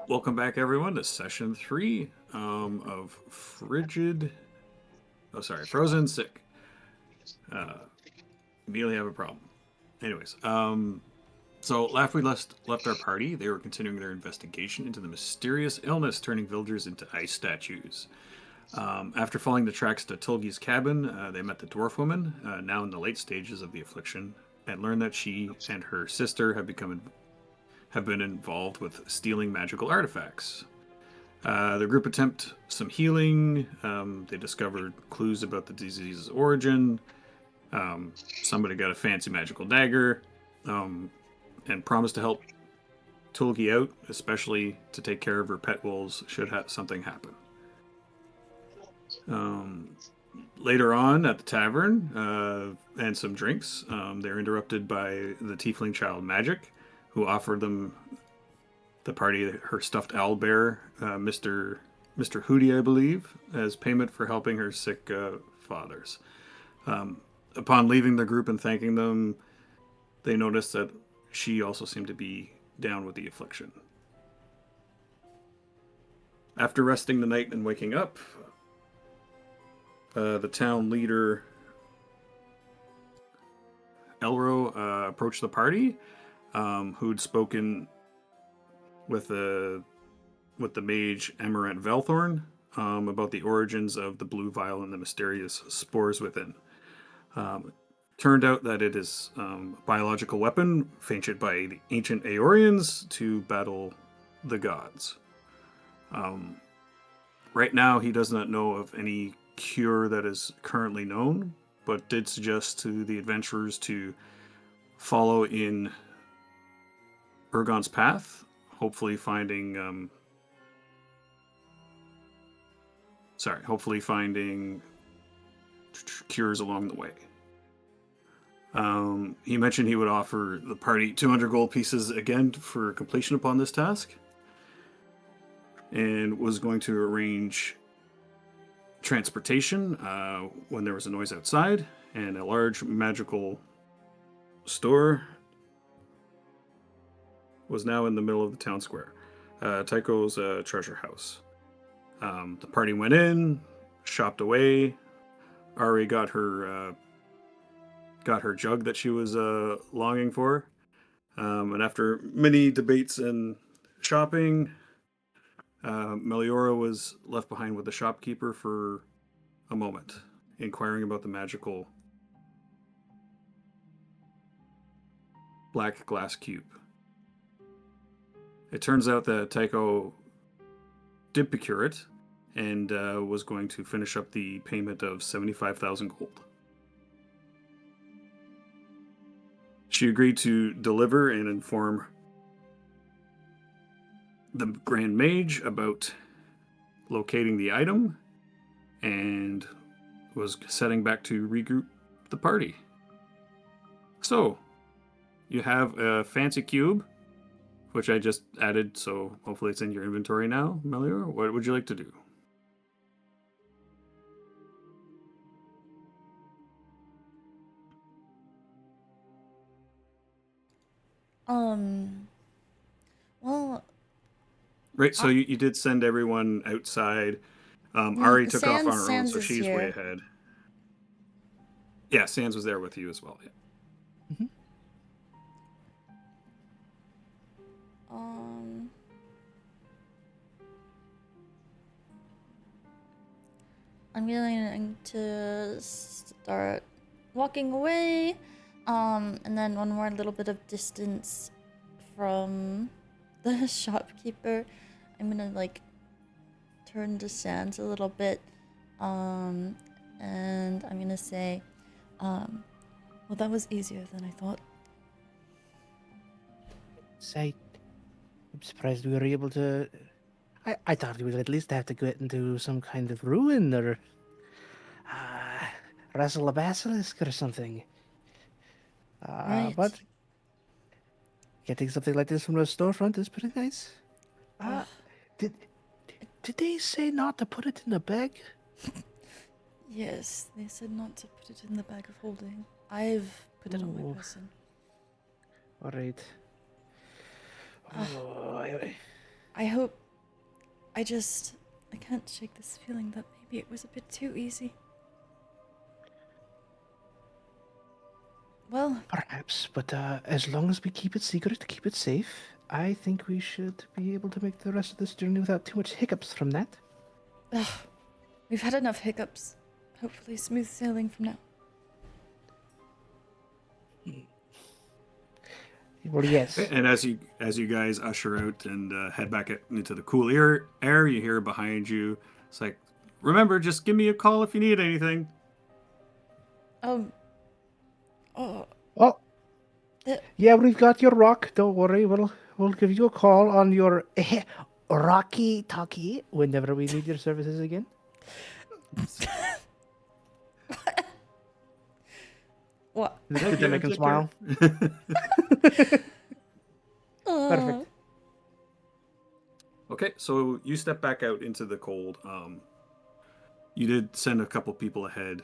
Welcome back, everyone, to session 3 of Frigid. Oh, sorry, Frozen Sick. Immediately have a problem. Anyways, so after we left our party, they were continuing their investigation into the mysterious illness turning villagers into ice statues. After following the tracks to Tulgi's cabin, they met the dwarf woman, now in the late stages of the affliction, and learned that she and her sister have been involved with stealing magical artifacts. The group attempt some healing. They discovered clues about the disease's origin. Somebody got a fancy magical dagger, and promised to help Tulgi out, especially to take care of her pet wolves should something happen. Um, Later on at the tavern and some drinks, they're interrupted by the tiefling child Magic, who offered them the party her stuffed owl bear, Mr. Hootie, I believe, as payment for helping her sick fathers. Upon leaving the group and thanking them, they noticed that she also seemed to be down with the affliction. After resting the night and waking up, the town leader Elro approached the party, who'd spoken with the mage Emerant Velthorn about the origins of the blue vial and the mysterious spores within. Turned out that it is a biological weapon fancied by the ancient Aeorians to battle the gods. Right now, he does not know of any cure that is currently known, but did suggest to the adventurers to follow in Urgon's path, hopefully finding cures along the way. He mentioned he would offer the party 200 gold pieces again for completion upon this task, and was going to arrange transportation when there was a noise outside, and a large magical store was now in the middle of the town square. Tycho's treasure house. The party went in, shopped away. Ari got her jug that she was longing for, and after many debates and shopping, Meliora was left behind with the shopkeeper for a moment, inquiring about the magical black glass cube. It turns out that Tycho did procure it and was going to finish up the payment of 75,000 gold. She agreed to deliver and inform the Grand Mage about locating the item, and was setting back to regroup the party. So, you have a fancy cube, which I just added, so hopefully it's in your inventory now, Melior. What would you like to do? Um, well, Right, so I, you did send everyone outside. Ari took off on her own, Sans so is she's way here. ahead. Yeah, Sans was there with you as well. Yeah. Mhm. Um, I'm going to start walking away. And then one more little bit of distance from the shopkeeper. I'm gonna like turn to Sans a little bit. And I'm gonna say, well, that was easier than I thought. Say, I'm surprised we were able to. I thought we would at least have to get into some kind of ruin or wrestle a basilisk or something. Right. But getting something like this from a storefront is pretty nice. Uh, Ugh. did did they say not to put it in a bag? Yes, they said not to put it in the bag of holding. I've put it on my Oh, person. all right. Ugh. Oh, I hope. I can't shake this feeling that maybe it was a bit too easy. Well, Perhaps, but as long as we keep it secret, keep it safe, I think we should be able to make the rest of this journey without too much hiccups from that. we've had enough hiccups. Hopefully, smooth sailing from now. Well, yes. And as you guys usher out and head back into the cool air, you hear behind you. It's like, remember, just give me a call if you need anything. Oh, Oh, the, yeah, we've got your rock. Don't worry. We'll give you a call on your rocky talkie whenever we need your services again. what? Did that make him Take care. smile? Perfect. Okay, so you step back out into the cold. You did send a couple people ahead.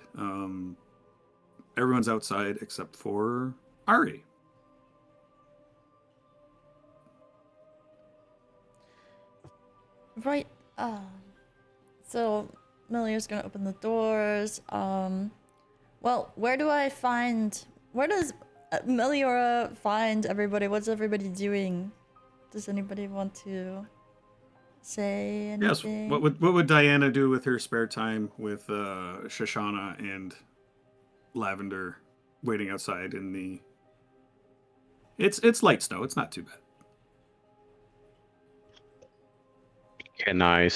Everyone's outside except for Ari. Right. So Meliora's gonna open the doors. Well, where does Meliora find everybody? What's everybody doing? Does anybody want to say Yes. anything? What would Diana do with her spare time with Shoshana and Lavender waiting outside in the? It's light snow. It's not too bad. Can I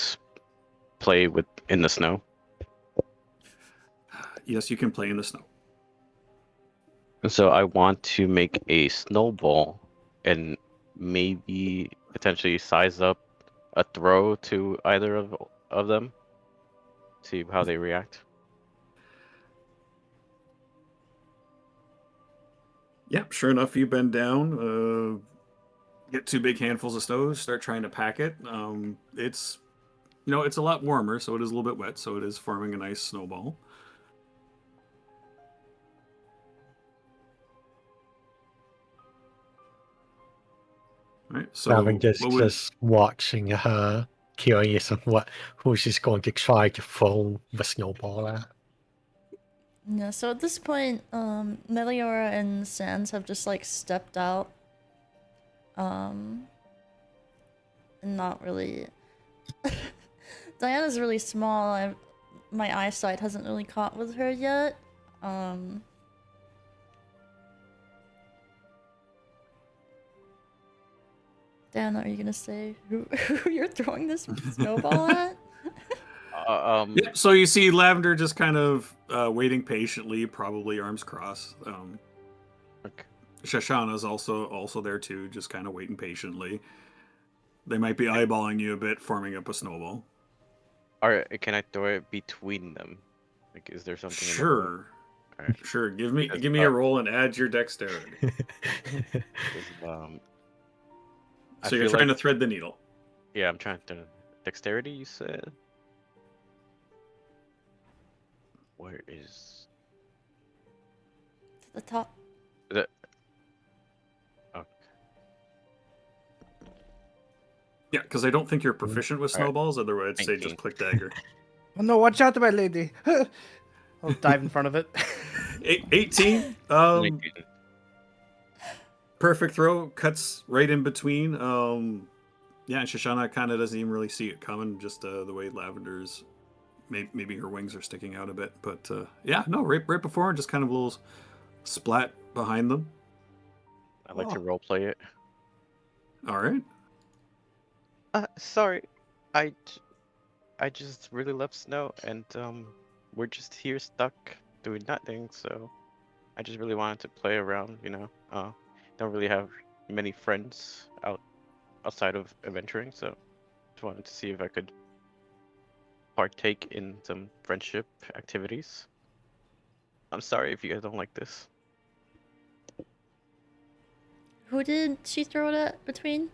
play with in the snow? Yes, you can play in the snow. So I want to make a snowball and maybe potentially size up a throw to either of them. See how they react. Yep, sure enough, you bend down, get two big handfuls of snow, start trying to pack it. It's it's a lot warmer, so it is a little bit wet, so it is forming a nice snowball. Right. So Lavender's what would just watching her, curious on who she's going to try to throw the snowball at. Yeah, so at this point, Meliora and Sans have just like stepped out. And not really. Diana's really small. My eyesight hasn't really caught with her yet. Diana, are you gonna say who you're throwing this snowball at? Yeah, so you see Lavender just kind of waiting patiently, probably arms crossed. Okay. Shoshana's also there too, just kind of waiting patiently. They might be eyeballing you a bit, forming up a snowball. Alright, can I throw it between them? Like, is there something in the room? Sure. Alright. Sure. Give me a roll and add your dexterity. I So you're feel trying like- to thread the needle. Yeah, I'm trying to. Dexterity, you said? Where is. To the top. The... Oh, Yeah, because I don't think you're proficient with All right. snowballs. Otherwise, I'd say 19. just click dagger. Oh no, watch out, my lady. I'll dive in front of it. 18. 19. Perfect throw, cuts right in between. Yeah, and Shoshana kind of doesn't even really see it coming. Just the way Lavender's, maybe her wings are sticking out a bit, but yeah, no, right before, just kind of a little splat behind them. I'd like to roleplay it. All right. Sorry, I just really love snow, and we're just here stuck doing nothing. So I just really wanted to play around. Don't really have many friends outside of adventuring, so just wanted to see if I could partake in some friendship activities. I'm sorry if you guys don't like this. Who did she throw it at between?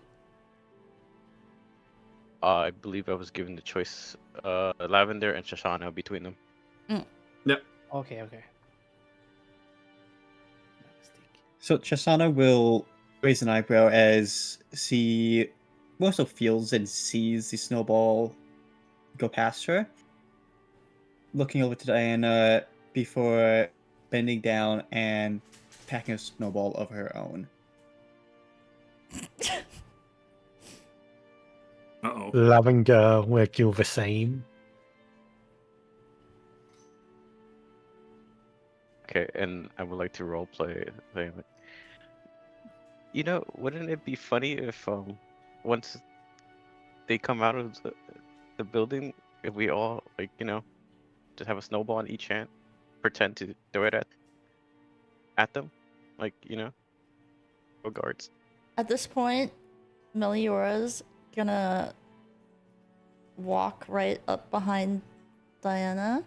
I believe I was given the choice, Lavender and Shoshana between them. Yep. Okay. No mistake. So Chasana will raise an eyebrow as she more so feels and sees the snowball go past her, looking over to Diana before bending down and packing a snowball of her own. Uh-oh. Lavender will do the same. Okay, and I would like to roleplay. You know, wouldn't it be funny if once they come out of the building, if we all like just have a snowball in each hand, pretend to throw it at them, like guards. At this point, Meliora's gonna walk right up behind Diana.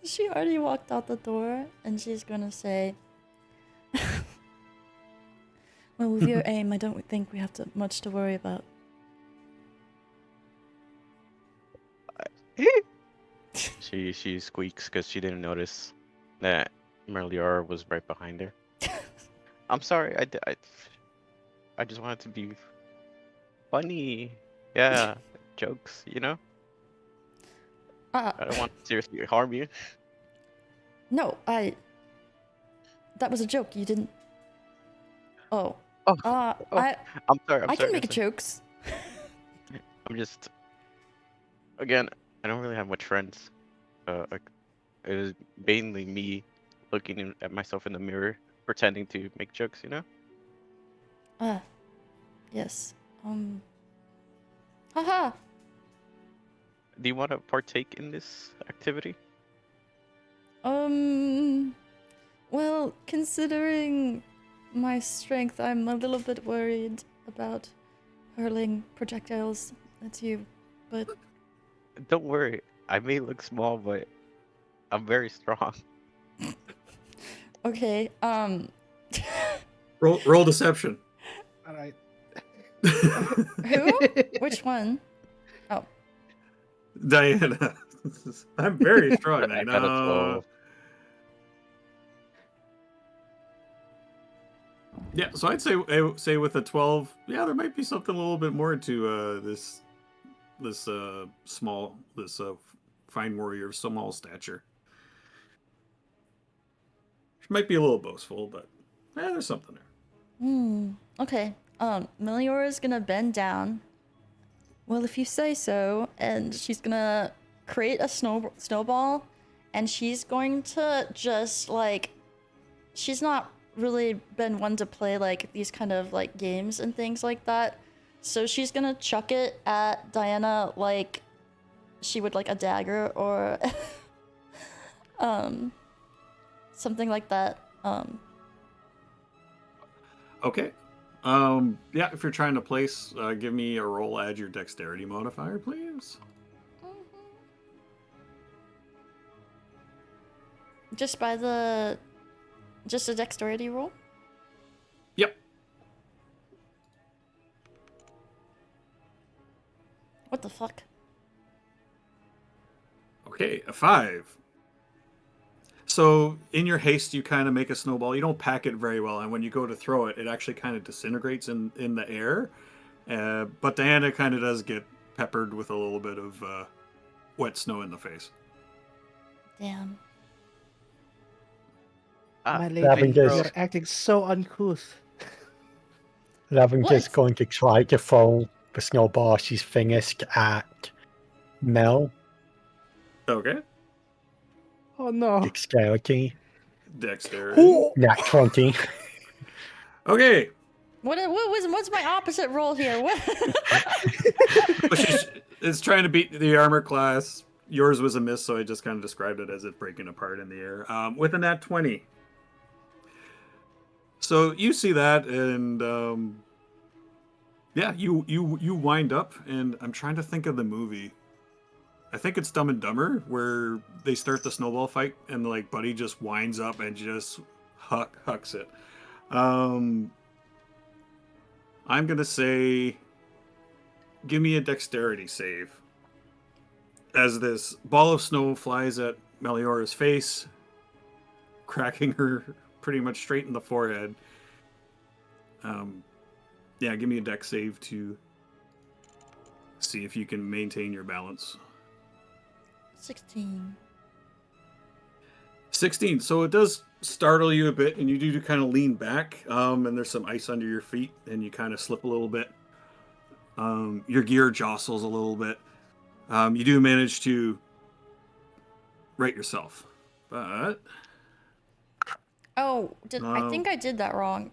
She already walked out the door, and she's gonna say, well, with your aim, I don't think we have much to worry about. She squeaks because she didn't notice that Meliora was right behind her. I'm sorry, I just wanted to be funny. Yeah, jokes, I don't want to seriously harm you. No, that was a joke. You didn't. Oh. Oh, I'm sorry. I can make jokes. I'm just, again, I don't really have much friends. It was mainly me looking at myself in the mirror, pretending to make jokes, Yes. Haha. Do you want to partake in this activity? Well, considering my strength, I'm a little bit worried about hurling projectiles at you, but Don't worry, I may look small, but I'm very strong. okay, Roll deception. All right. who? Which one? Oh. Diana. I'm very strong. I got a 12. Yeah, so I'd say with a 12, yeah, there might be something a little bit more to this fine warrior of small stature. She might be a little boastful, but there's something there. Okay. Meliora is gonna bend down. Well, if you say so, and she's gonna create a snowball, and she's going to just like, she's not really been one to play like these kind of like games and things like that, so she's gonna chuck it at Diana like she would like a dagger or something like that. Okay. Yeah, if you're trying to place, give me a roll, add your dexterity modifier, please. Just a dexterity roll? Yep. What the fuck? Okay, a 5. So in your haste, you kind of make a snowball. You don't pack it very well, and when you go to throw it, it actually kind of disintegrates in the air. But Diana kind of does get peppered with a little bit of wet snow in the face. Damn. My lady, Lavender's- you're acting so uncouth. Lavender's What? going to try to throw the snowball she's finished at Mel. Okay. Oh no. Dexterity. Dexterity. Nat 20. Okay. What's my opposite roll here? What? But it's trying to beat the armor class. Yours was a miss, so I just kind of described it as it breaking apart in the air. With a nat 20. So you see that, and yeah, you wind up, and I'm trying to think of the movie. I think it's Dumb and Dumber, where they start the snowball fight, and like Buddy just winds up and just hucks it. I'm gonna say, give me a dexterity save. As this ball of snow flies at Meliora's face, cracking her pretty much straight in the forehead. Yeah, give me a dex save to see if you can maintain your balance. 16. 16. So it does startle you a bit, and you do kind of lean back, and there's some ice under your feet, and you kind of slip a little bit. Your gear jostles a little bit. You do manage to right yourself, but Oh, I think I did that wrong.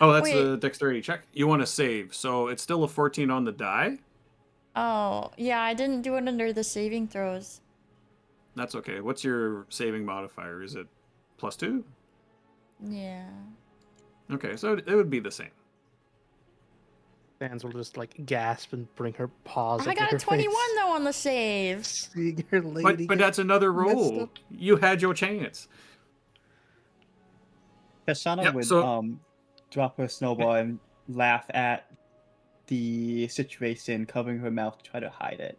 oh, that's Wait. a dexterity check. You want to save, so it's still a 14 on the die. Oh, yeah, I didn't do it under the saving throws. That's okay. What's your saving modifier? Is it +2? Yeah. Okay, so it would be the same. Sans will just like gasp and bring her paws I up to got her a 21 face. though on the save. Seeing her lady. But get that's another messed roll. up. You had your chance. Kashana Yep, would so- drop her snowball and laugh at the situation, covering her mouth to try to hide it.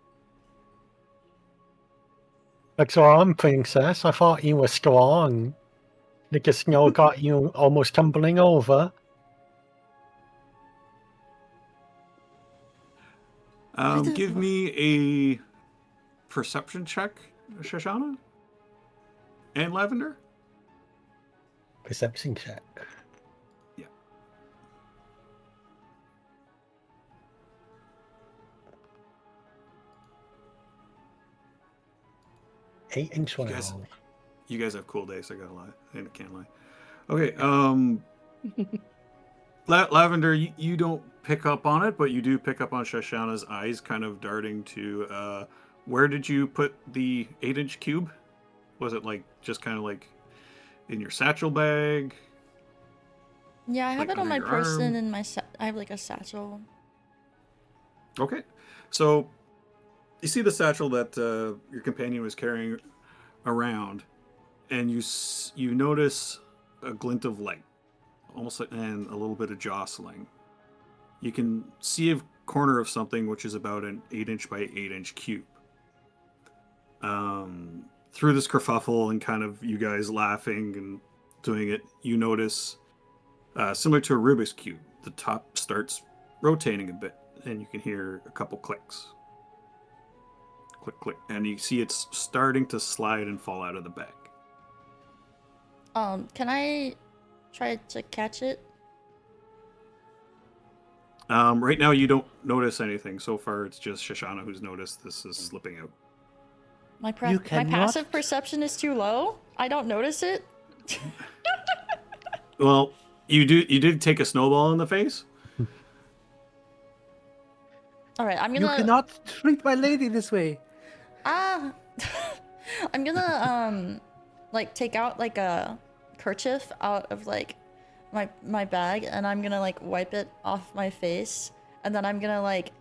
That's all I'm princess. I thought you were strong. The snow got you almost tumbling over. Give me a perception check, Shoshana and Lavender. Perception check. Yeah. Eight and You guys- 12. You guys have cool days. I gotta lie. I can't lie. Okay. Lavender, you don't pick up on it, but you do pick up on Shoshana's eyes, kind of darting to. Where did you put the 8-inch cube? Was it like just kind of like in your satchel bag? Yeah, I have Like it on my under your person arm? and I have like a satchel. Okay. So you see the satchel that your companion was carrying around, and you notice a glint of light, almost and a little bit of jostling. You can see a corner of something which is about an 8-inch by 8-inch cube. Through this kerfuffle and kind of you guys laughing and doing it, you notice, similar to a Rubik's Cube, the top starts rotating a bit, and you can hear a couple clicks. Click, click. And you see it's starting to slide and fall out of the bag. Can I try to catch it? Right now, you don't notice anything. So far, it's just Shoshana who's noticed this is slipping out. My You my cannot- passive perception is too low. I don't notice it. Well, you did take a snowball in the face. All right, I'm You gonna. cannot treat my lady this way. Ah, I'm gonna like take out like a kerchief out of like my bag, and I'm gonna like wipe it off my face, and then I'm gonna like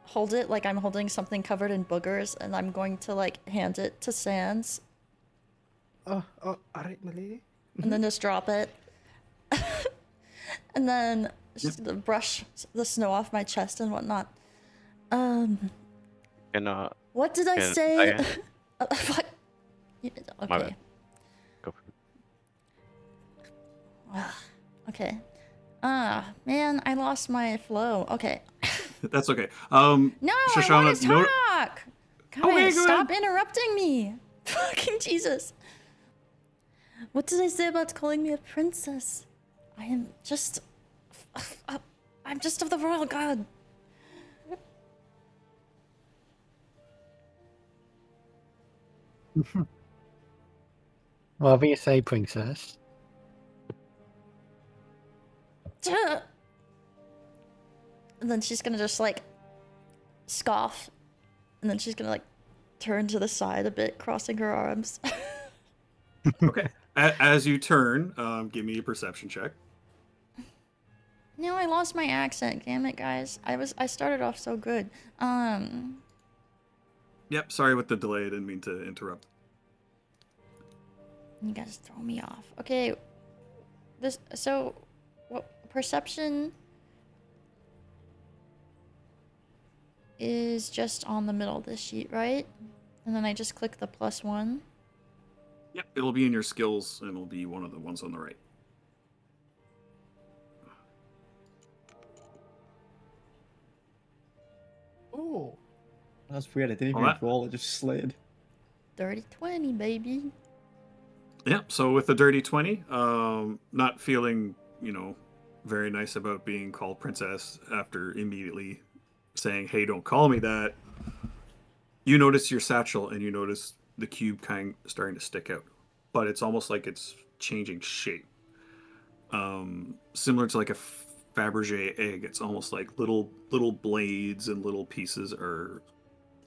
hold it like I'm holding something covered in boogers, and I'm going to like hand it to Sans, Oh, all right, my lady. and then just drop it, and then just gonna brush the snow off my chest and whatnot. And What did I Can say? I- Fuck. My Okay. bad. Go for it. Okay. Ah, man, I lost my flow. Okay. That's okay. No, Shoshana, I want to talk. Guys, Okay, go stop interrupting me. Fucking Jesus. What did I say about calling me a princess? I am just... I'm just of the royal guard. Whatever you say, princess. And then she's gonna just like scoff. And then she's gonna like turn to the side a bit, crossing her arms. Okay. As you turn, give me a perception check. No, I lost my accent. Damn it, guys. I started off so good. Yep. Sorry with the delay. I didn't mean to interrupt. You guys throw me off. Okay. What perception is just on the middle of this sheet, right? And then I just click the +1. Yep. It'll be in your skills, and it'll be one of the ones on the right. Oh. That's weird. I didn't Well, even that- roll. It just slid. Dirty 20, baby. Yeah, so with the dirty 20, not feeling, very nice about being called princess after immediately saying, hey, don't call me that, you notice your satchel and you notice the cube kind of starting to stick out. But it's almost like it's changing shape. Similar to like a Fabergé egg, it's almost like little blades and little pieces are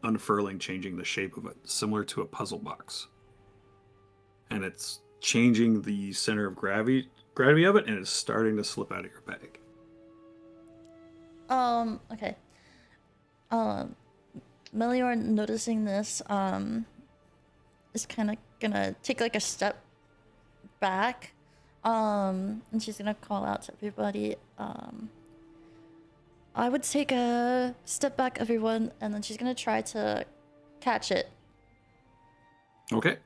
unfurling, changing the shape of it, similar to a puzzle box. And it's changing the center of gravity of it, and it's starting to slip out of your bag. Okay. Meliora noticing this, is kind of gonna take like a step back, and she's gonna call out to everybody, I would take a step back, everyone, and then she's gonna try to catch it. Okay.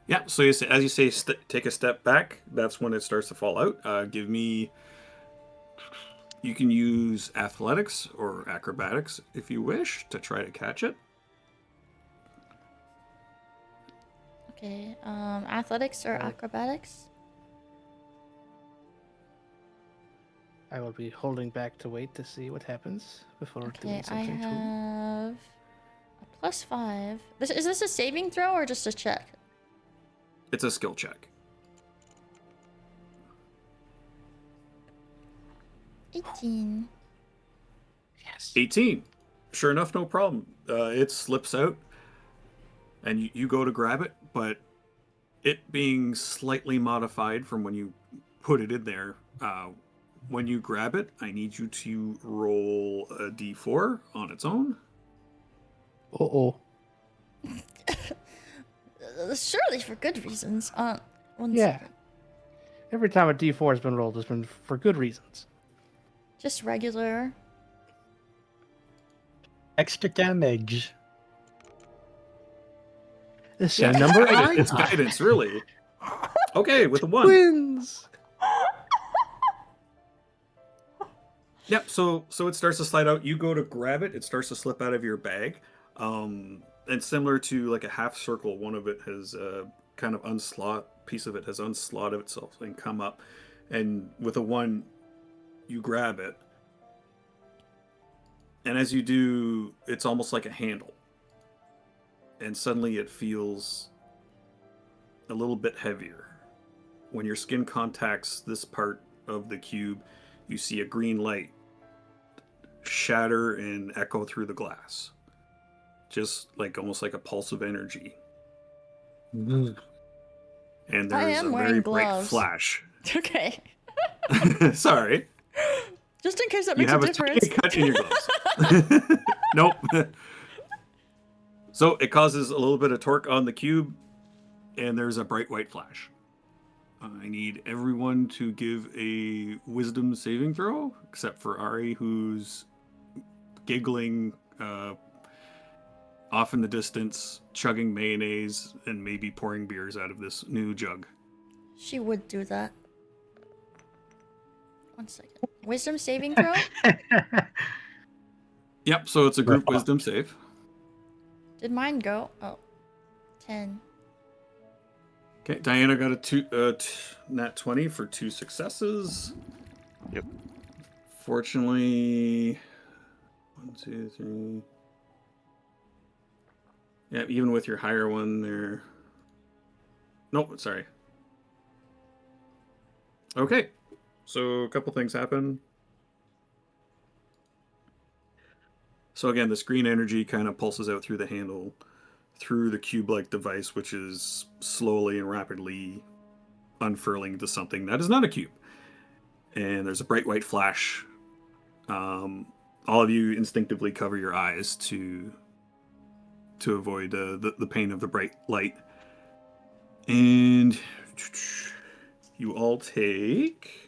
Yeah, so you say, as you say, take a step back, that's when it starts to fall out. Give me... You can use athletics or acrobatics if you wish to try to catch it. Okay, athletics or acrobatics? I will be holding back to wait to see what happens before Okay, doing I something too. have a +5. Is this a saving throw or just a check? It's a skill check. 18. Yes. 18. Sure enough, no problem. It slips out, and you go to grab it, but it being slightly modified from when you put it in there, when you grab it, I need you to roll a d4 on its own. Uh-oh. Surely for good reasons. One Yeah. second. Every time a D4 has been rolled, it's been for good reasons. Just regular. Extra damage. Listen, Yeah, number it's 8 guidance, really. Okay, with a 1. wins. Yep, so it starts to slide out. You go to grab it, it starts to slip out of your bag. And similar to like a half circle, one of it has kind of piece of it has unslotted itself and come up. And with a 1, you grab it. And as you do, it's almost like a handle. And suddenly it feels a little bit heavier. When your skin contacts this part of the cube, you see a green light shatter and echo through the glass. Just like almost like a pulse of energy. Mm. And I there's am a wearing very bright gloves. flash. Okay. Sorry. Just in case that You makes have a a tiny difference. cut in your gloves. Nope. So it causes a little bit of torque on the cube, and there's a bright white flash. I need everyone to give a wisdom saving throw, except for Ari, who's giggling off in the distance, chugging mayonnaise, and maybe pouring beers out of this new jug. She would do that. 1 second. Wisdom saving throw? Yep, so it's a group wisdom save. Did mine go? Oh. 10. Okay, Diana got a nat 20 for 2 successes. Yep. Fortunately, 1, 2, 3. Yeah, even with your higher one there. Nope, sorry. Okay, so a couple things happen. So again, this green energy kind of pulses out through the handle, through the cube-like device, which is slowly and rapidly unfurling into something that is not a cube. And there's a bright white flash. All of you instinctively cover your eyes to avoid the pain of the bright light. And you all take...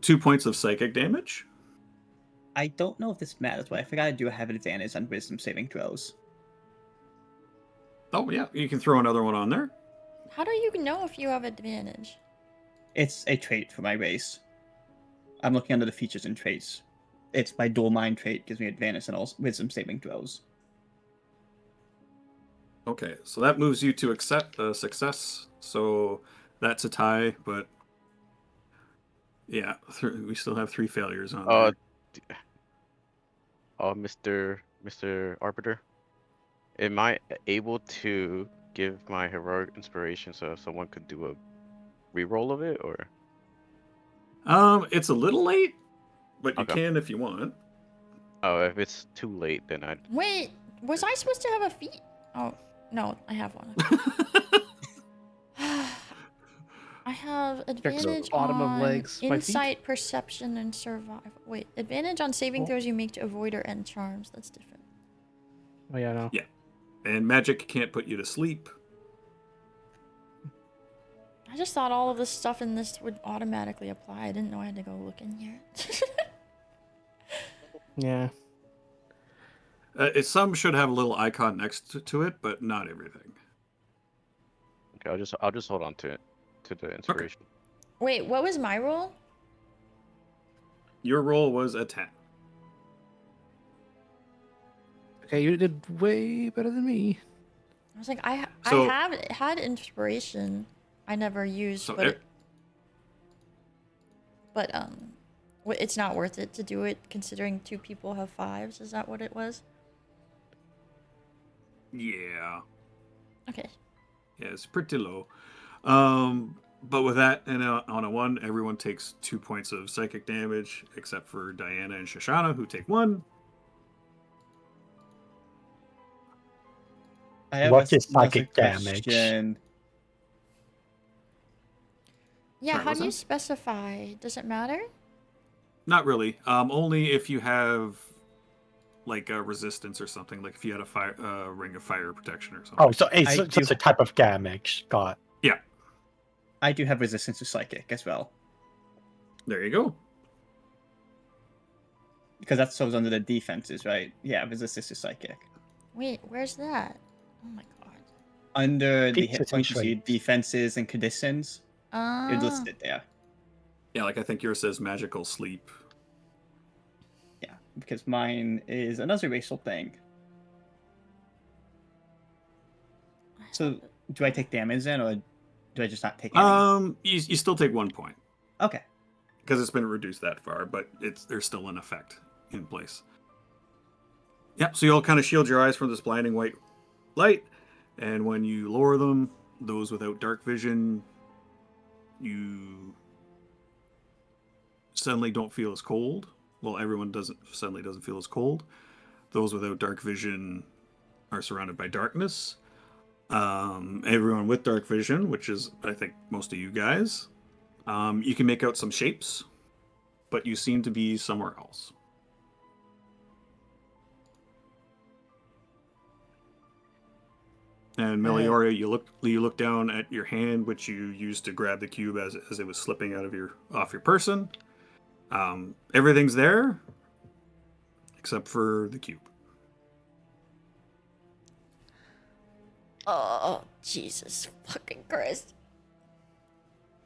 two points of psychic damage. I don't know if this matters, but I forgot I do have an advantage on wisdom saving throws. Oh, yeah, you can throw another one on there. How do you know if you have advantage? It's a trait for my race. I'm looking under the features and traits. It's my dual mind trait gives me advantage and all wisdom saving throws. Okay, so that moves you to accept success. So that's a tie, but yeah, we still have 3 failures on Uh, there. Mr. Arbiter, am I able to give my heroic inspiration so someone could do a reroll of it, or? It's a little late, but you Okay. can if you want. Oh, if it's too late, then I'd. Wait, was I supposed to have a feat? Oh, no, I have one. I have advantage bottom of on legs, my feet. insight, perception, and survival. Wait, advantage on saving Oh. throws you make to avoid or end charms. That's different. Oh yeah, no. Yeah. And magic can't put you to sleep. I just thought all of this stuff in this would automatically apply. I didn't know I had to go look in here. Yeah. Some should have a little icon next to it, but not everything. Okay, I'll just hold on to it, to the inspiration. Wait, what was my roll? Your roll was a 10. Okay, you did way better than me. I was like, I So- have had inspiration. I never used, So but it's not worth it to do it considering 2 people have 5s. Is that what it was? Yeah. Okay. Yeah, it's pretty low. But with that, and on a 1, everyone takes 2 points of psychic damage, except for Diana and Shoshana, who take 1. I have What is another psychic damage? question. Yeah, Sorry, how what's do you that? specify? Does it matter? Not really. Only if you have like a resistance or something, like if you had a fire, ring of fire protection or something. Oh, so it's I just do- a type of damage. Got I do have resistance to psychic as well, There you go. because that shows under the defenses, right? Yeah, resistance to psychic. Wait, where's that? Oh my god. Under the Features hit and points, you see traits. defenses and conditions. It's Ah. listed there. Yeah, like I think yours says magical sleep. Yeah, because mine is another racial thing. So, do I take damage then, or do I just not take any? You still take 1 point Okay. because it's been reduced that far, but there's still an effect in place. Yep. So you'll kind of shield your eyes from this blinding white light, and when you lower them, those without dark vision, you suddenly don't feel as cold. Well, everyone suddenly doesn't feel as cold. Those without dark vision are surrounded by darkness. Everyone with dark vision, which is I think most of you guys, you can make out some shapes, but you seem to be somewhere else. And Meliora, you look down at your hand, which you used to grab the cube as it was slipping off your person. Everything's there, except for the cube. Oh, Jesus fucking Christ.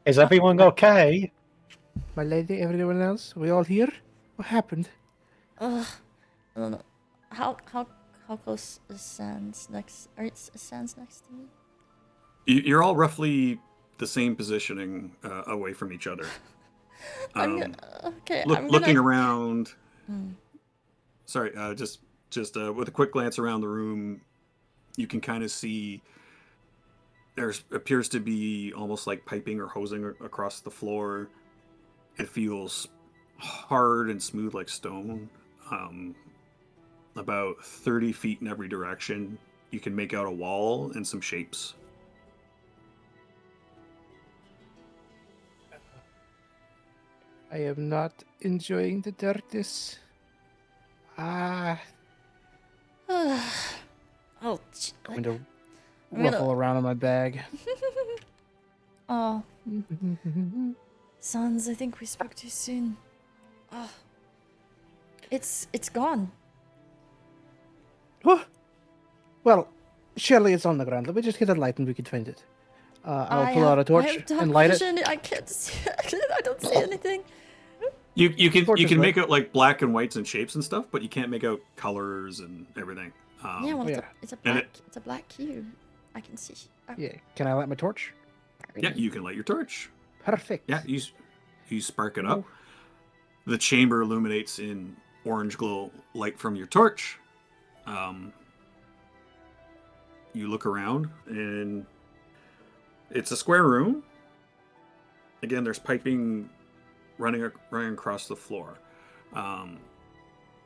Is everyone okay? My lady, everyone else, we all here? What happened? Ugh. I don't know. How close is Sans next? Or is Sans next to me? You're all roughly the same positioning away from each other. I'm gonna. Okay, I'm Looking gonna. around. Hmm. Sorry, just with a quick glance around the room, you can kind of see there appears to be almost like piping or hosing across the floor. It feels hard and smooth like stone. About 30 feet in every direction. You can make out a wall and some shapes. I am not enjoying the darkness. Ah, Oh, going to I'm gonna- ruffle around in my bag. oh, Sans, I think we spoke too soon. Oh, it's gone. Oh, well, surely it's on the ground. Let me just get a light and we can find it. I'll pull out a torch I have dark and light vision. I can't see. I don't see anything. You can Torches make work. out like black and whites and shapes and stuff, but you can't make out colors and everything. Yeah, well, Oh, yeah. it's a and black it's a black cube. I can see. Oh. Yeah. Can I light my torch? yeah, you can light your torch. Perfect. Yeah, you spark it Oh. up. The chamber illuminates in orange glow light from your torch. You look around, and it's a square room. Again, there's piping running across the floor.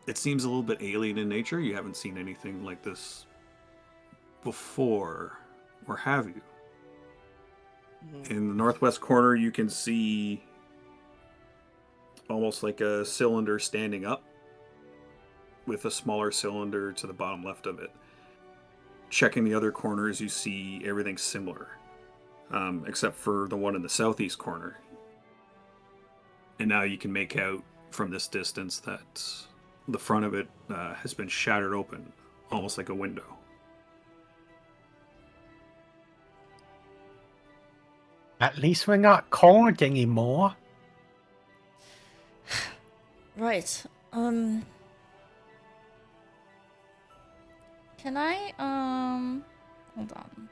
It seems a little bit alien in nature. You haven't seen anything like this before, or have you? In the northwest corner, you can see almost like a cylinder standing up with a smaller cylinder to the bottom left of it. Checking the other corners, you see everything similar, except for the one in the southeast corner. And now you can make out from this distance that the front of it has been shattered open, almost like a window. At least we're not cold anymore. Right. Can I hold on.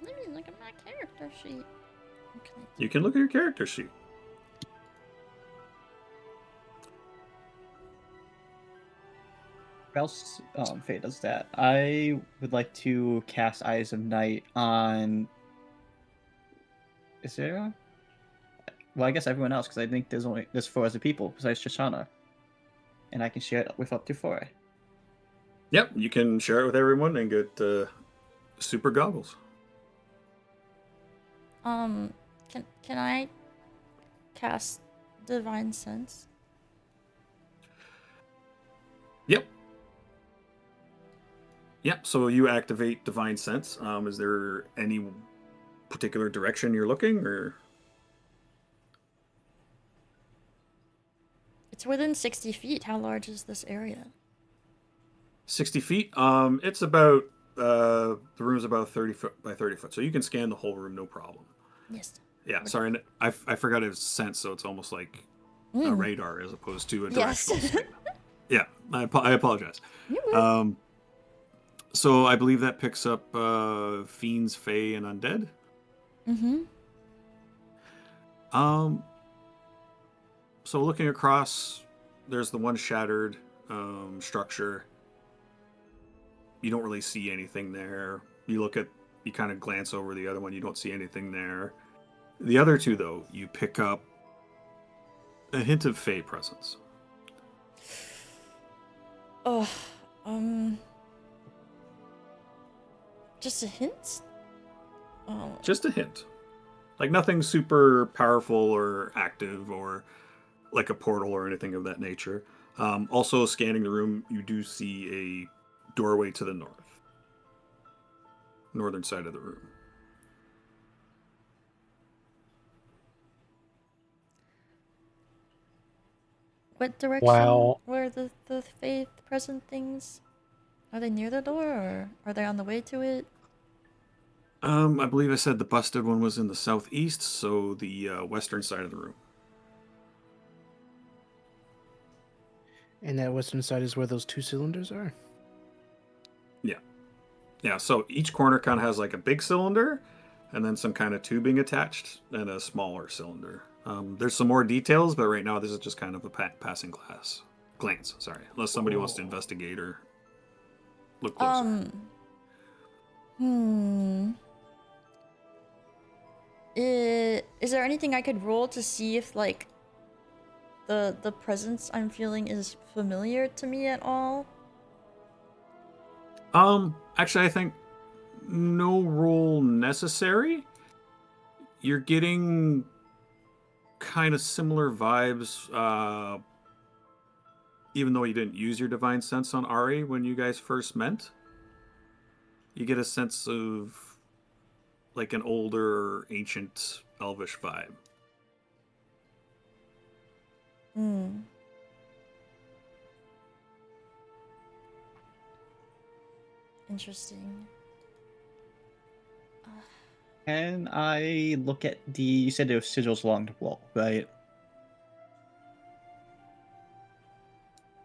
Let me look at my character sheet. Okay. You can look at your character sheet. Else, Faye does that. I would like to cast Eyes of Night on. Is there? Well, I guess everyone else, because I think there's 4 other people besides Shoshana, and I can share it with up to 4. Yep, you can share it with everyone and get super goggles. Can I cast Divine Sense? Yep. Yep, so you activate Divine Sense. Is there any particular direction you're looking, or? It's within 60 feet. How large is this area? 60 feet? It's about, the room's about 30 foot by 30 foot, so you can scan the whole room, no problem. Yes. Yeah, sorry, and I forgot it's sense, so it's almost like a radar as opposed to a Yes. directional signal. Yeah, I apologize. You would. So I believe that picks up fiends, fae, and undead. Mm-hmm. So looking across, there's the one shattered structure. You don't really see anything there. You kind of glance over the other one. You don't see anything there. The other two, though, you pick up a hint of fae presence. Oh, just a hint? Oh. Just a hint. Like nothing super powerful or active or like a portal or anything of that nature. Also, scanning the room, you do see a doorway to the northern side of the room. What direction Well- were the faith present things? Are they near the door, or are they on the way to it? I believe I said the busted one was in the southeast, so the western side of the room. And that western side is where those 2 cylinders are. Yeah, so each corner kind of has like a big cylinder and then some kind of tubing attached and a smaller cylinder. There's some more details, but right now this is just kind of a passing glance. Sorry, unless somebody wants to investigate or look closer. Is there anything I could roll to see if like the presence I'm feeling is familiar to me at all? Actually, I think no roll necessary. You're getting kind of similar vibes, even though you didn't use your divine sense on Ari when you guys first met. You get a sense of like an older, ancient, elvish vibe. Interesting. Can I look at you said there were sigils along the wall, right?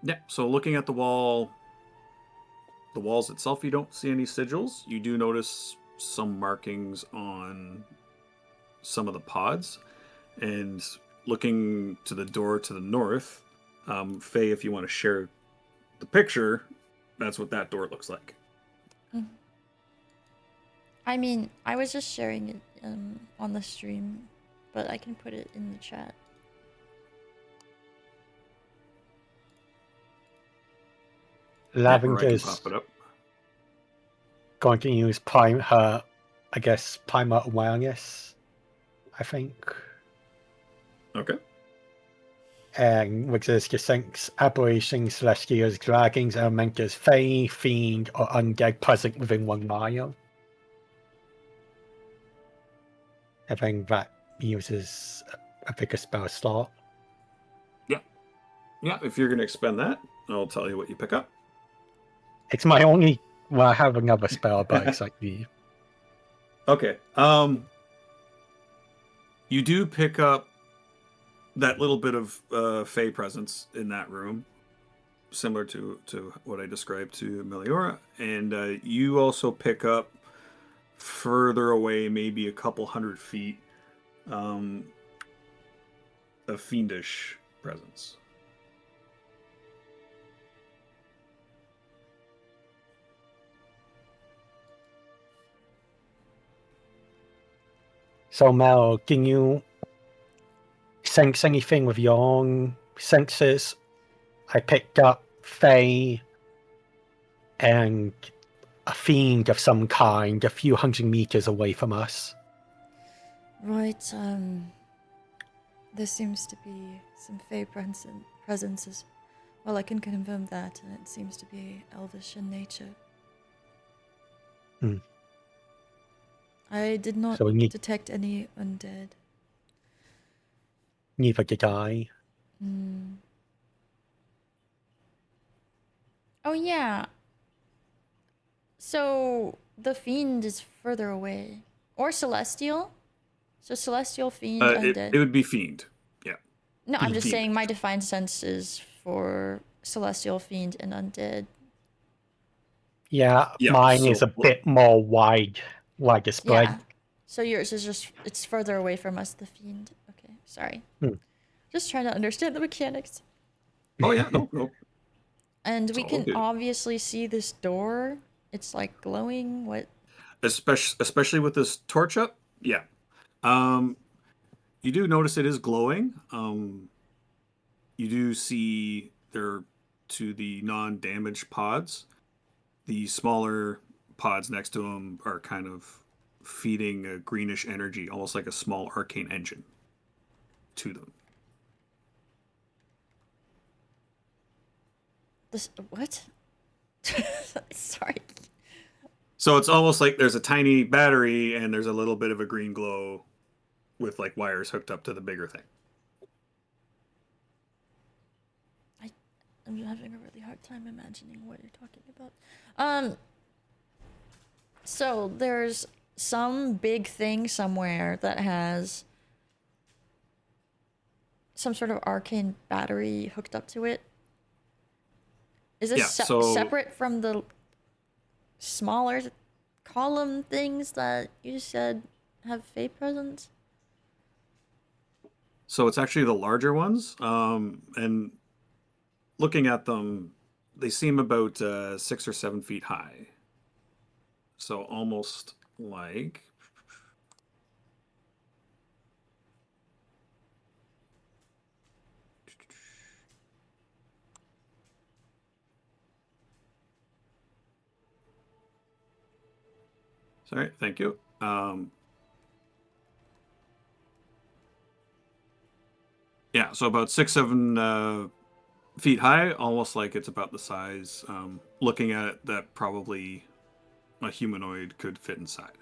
Yeah. So looking at the walls itself, you don't see any sigils. You do notice some markings on some of the pods, and looking to the door to the north, Faye, if you want to share the picture, that's what that door looks like. I mean, I was just sharing it on the stream, but I can put it in the chat. Yeah, or I can Lavender's pop it up. going to use her primer awareness, I think. Okay. Which is just thinks aberrations, celestials, dragons, elementals, fae, fiend, or undead present within 1 mile. I think that uses a bigger spell slot. Yeah, if you're going to expend that, I'll tell you what you pick up. It's my only. Well, I have another spell, but it's like the. Okay. You do pick up that little bit of Fey presence in that room, similar to what I described to Meliora, and you also pick up further away, maybe a couple 100 feet, a fiendish presence. So, Mel, can you sense anything with your own senses? I picked up Fae and a fiend of some kind a few 100 meters away from us. Right, there seems to be some Fey presences. Well, I can confirm that, and it seems to be elvish in nature. Hmm. I did not So we need- detect any undead. Neither did I. Oh, yeah. So, the fiend is further away. Or celestial? So, celestial, fiend, undead. It would be fiend. Yeah. No, I'm just Fiend. saying my defined senses for celestial, fiend, and undead. Yeah, Yeah, mine so- is a bit more wider spread. Yeah. So yours is just, it's further away from us, the fiend. Okay, sorry. Just trying to understand the mechanics. Oh yeah, no. And we all can good. obviously see this door. It's like glowing. What? Especially with this torch up. Yeah. You do notice it is glowing. You do see there to the non-damaged pods. The smaller pods next to them are kind of feeding a greenish energy, almost like a small arcane engine, to them. This what? Sorry. So it's almost like there's a tiny battery and there's a little bit of a green glow with like wires hooked up to the bigger thing. I'm having a really hard time imagining what you're talking about. So there's some big thing somewhere that has some sort of arcane battery hooked up to it. Is this separate from the smaller column things that you said have Fey presence? So it's actually the larger ones, and looking at them, they seem about 6 or 7 feet high. So almost like. Sorry, thank you. Yeah, so about 6-7 feet high, almost like it's about the size. Looking at it, that probably a humanoid could fit inside.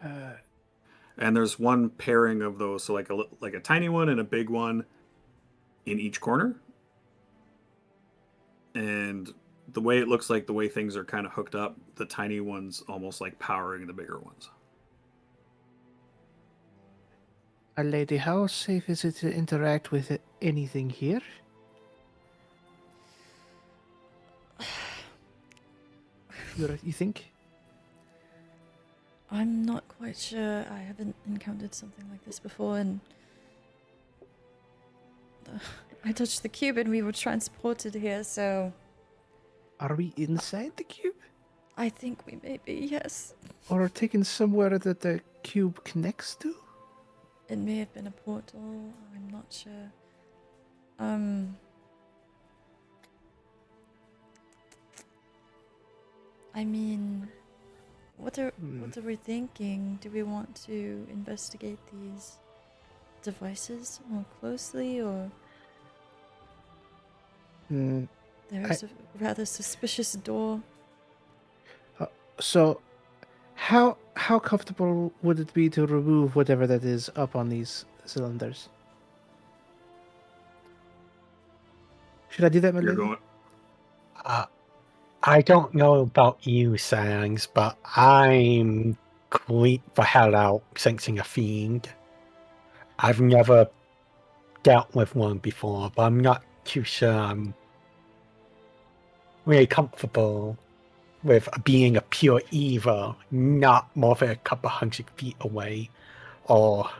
And there's one pairing of those, so like a tiny one and a big one in each corner. And the way it looks like, the way things are kind of hooked up, the tiny one's almost like powering the bigger ones. Lady, how safe is it to interact with anything here? You think? I'm not quite sure. I haven't encountered something like this before, and I touched the cube and we were transported here, so Are we inside the cube? I think we may be, yes. Or taken somewhere that the cube connects to? It may have been a portal, I'm not sure. I mean, what are we thinking? Do we want to investigate these devices more closely, or Hmm. there's a rather suspicious door? So, how comfortable would it be to remove whatever that is up on these cylinders? Should I do that, my You're lady? going. I don't know about you, Sans, but I'm creeped the hell out sensing a fiend. I've never dealt with one before, but I'm not too sure I'm really comfortable with being a pure evil, not more than a couple hundred feet away. Or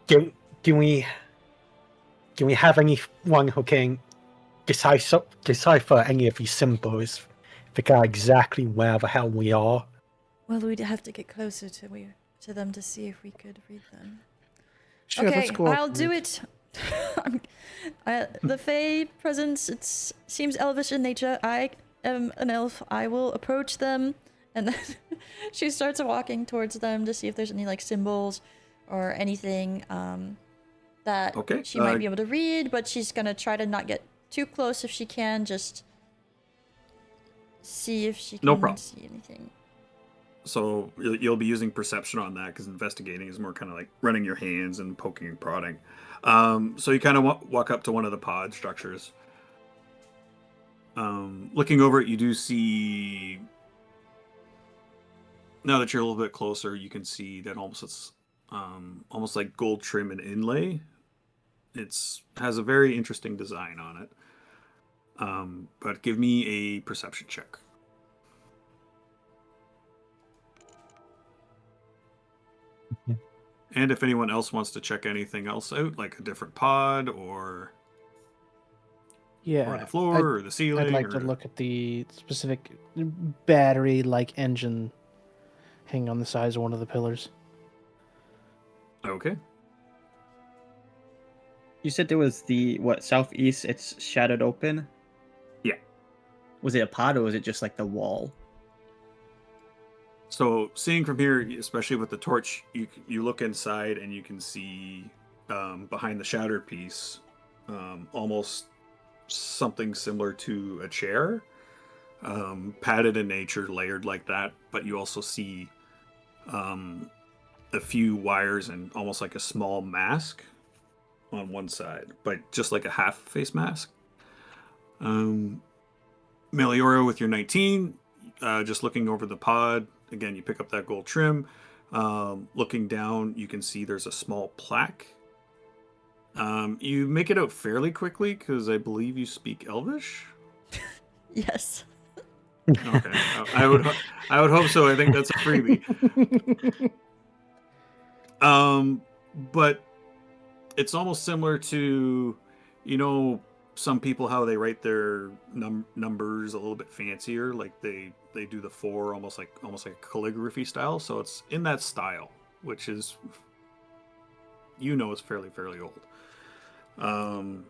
do we have anyone who can decipher any of these symbols, figure out exactly where the hell we are? Well, we'd have to get closer to them to see if we could read them. Sure, Okay, let's go up I'll and do read. it. The Fae presence, it seems elvish in nature. I am an elf. I will approach them, and then she starts walking towards them to see if there's any like symbols or anything that Okay, she might be able to read. But she's gonna try to not get too close if she can. Just see if she No can problem. see anything. So you'll be using perception on that because investigating is more kind of like running your hands and poking and prodding. So you kind of walk up to one of the pod structures. Looking over it, you do see. Now that you're a little bit closer, you can see that it's almost like gold trim and inlay. It's has a very interesting design on it. But give me a perception check. And if anyone else wants to check anything else out, like a different pod or Yeah, the floor or the ceiling. I'd like to look at the specific battery-like engine hanging on the sides of one of the pillars. Okay. You said there was the southeast? It's shattered open. Yeah. Was it a pod or was it just like the wall? So seeing from here, especially with the torch, you look inside and you can see behind the shattered piece almost something similar to a chair, padded in nature, layered like that. But you also see a few wires and almost like a small mask on one side, but just like a half face mask. Meliora with your 19, just looking over the pod. Again, you pick up that gold trim. Looking down, you can see there's a small plaque. You make it out fairly quickly because I believe you speak Elvish. Yes. Okay, I would hope so. I think that's a freebie. But it's almost similar to, some people how they write their numbers a little bit fancier, like they do the 4 almost like a calligraphy style. So it's in that style, which is it's fairly old. And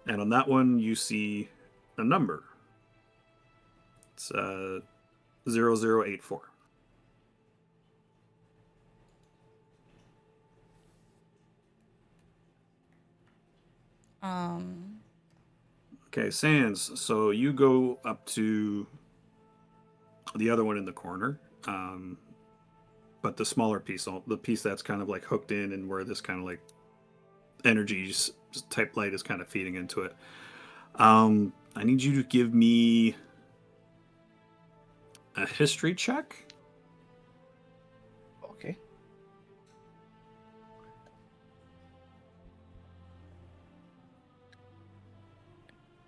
on that one you see a number. It's 0084. Okay, Sans. So you go up to the other one in the corner, but the smaller piece, the piece that's kind of like hooked in, and where this kind of like energy type light is kind of feeding into it. I need you to give me a history check. Okay.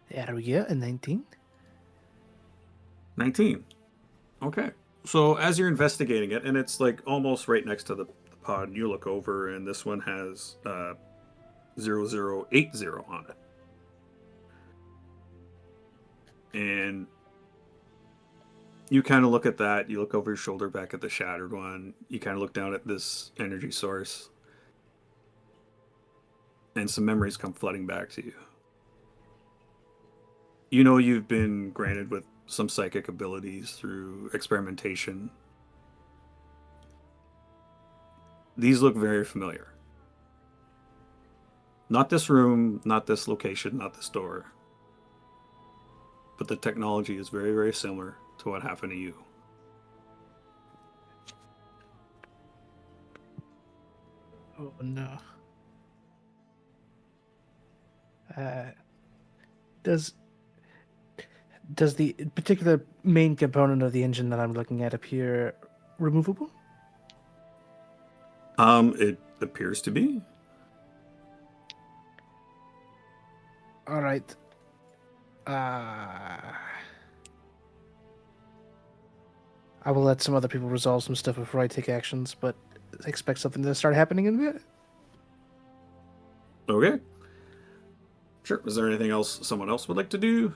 There we go, a 19. 19. Okay. So as you're investigating it, and it's like almost right next to the pod, you look over, and this one has 0080 on it. And you kind of look at that. You look over your shoulder back at the shattered one. You kind of look down at this energy source. And some memories come flooding back to you. You know you've been granted with some psychic abilities through experimentation. These look very familiar. Not this room, not this location, not this door. But the technology is very, very similar to what happened to you. Oh no. Does the particular main component of the engine that I'm looking at appear removable? It appears to be. All right. I will let some other people resolve some stuff before I take actions, but expect something to start happening in a bit. Okay. Sure. Is there anything else someone else would like to do?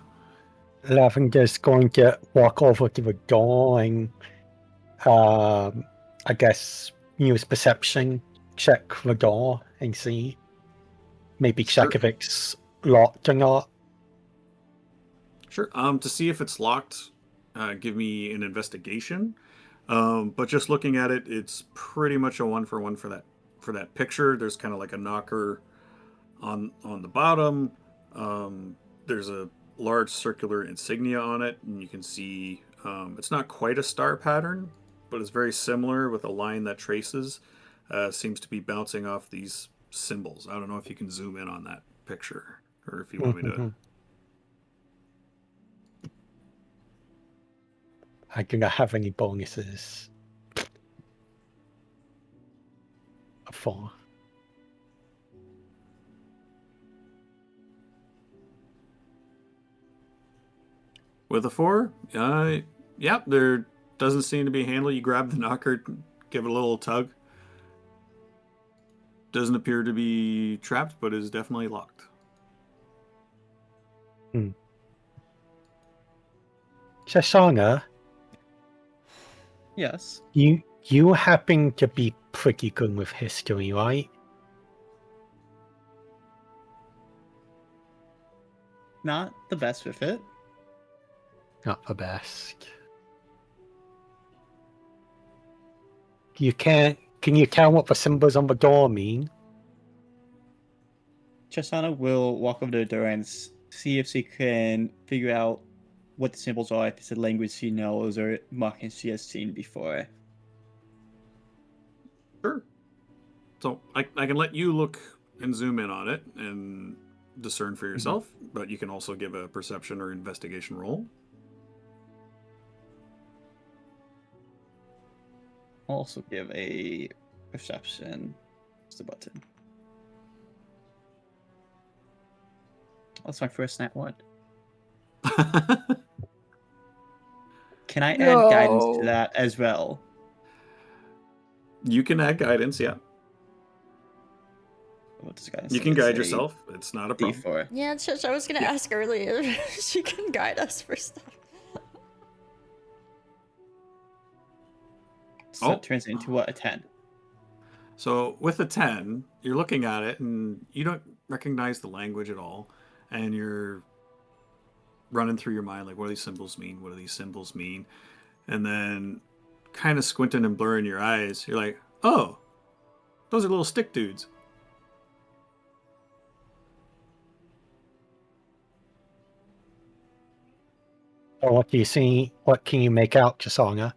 Lavender's going to walk over to the door and, I guess, use perception, check the door and see. Maybe check Sure. if it's locked or not. Sure. To see if it's locked, give me an investigation. But just looking at it, it's pretty much a 1-for-1 for that picture. There's kind of like a knocker on the bottom. There's a large circular insignia on it, and you can see it's not quite a star pattern, but it's very similar with a line that traces. Seems to be bouncing off these symbols. I don't know if you can zoom in on that picture, or if you want me to. I do not have any bonuses. A 4. With a 4, yep, there doesn't seem to be a handle. You grab the knocker, give it a little tug. Doesn't appear to be trapped, but is definitely locked. Shasana, Yes. you happen to be pretty good with history, right? Not the best with it. Not the best. Can you tell what the symbols on the door mean? Chasana will walk over to the door and see if she can figure out what the symbols are, if it's a language she knows or markings she has seen before. Sure. So I can let you look and zoom in on it and discern for yourself, but you can also give a perception or investigation roll. I'll also give a perception. What's the button? That's my first nat one. Can I add guidance to No. that as well? You can add guidance, yeah. What does guidance You say? can It's guide a yourself. It's not a problem. D4. Yeah, Shush, I was gonna Yeah. ask earlier if she can guide us for stuff. So Oh. it turns into what? A 10. So with a 10, you're looking at it and you don't recognize the language at all. And you're running through your mind, like, what do these symbols mean? What do these symbols mean? And then kind of squinting and blurring your eyes, you're like, oh, those are little stick dudes. Or what do you see? What can you make out, Chasana?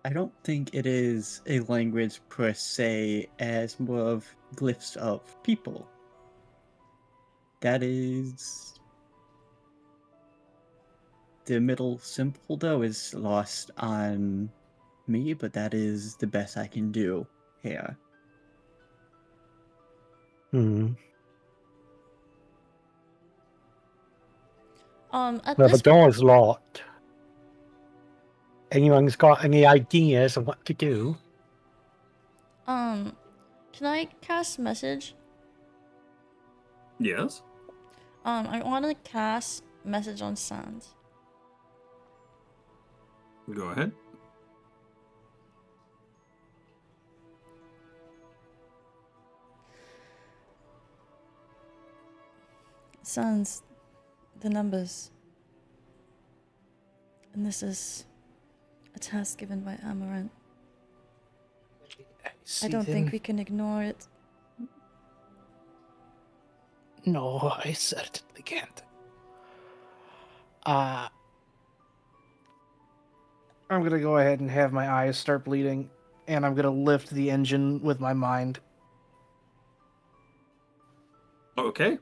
I don't think it is a language per se, as more of glyphs of people. That is. The middle symbol, though, is lost on me, but that is the best I can do here. At Well, the this door's locked. Anyone's got any ideas on what to do? can I cast message? Yes. I want to cast message on Sans. Go ahead. Sans, the numbers. And this is a task given by Amaranth. I don't think we can ignore it. No, I certainly can't. I'm gonna go ahead and have my eyes start bleeding, and I'm gonna lift the engine with my mind. Okay.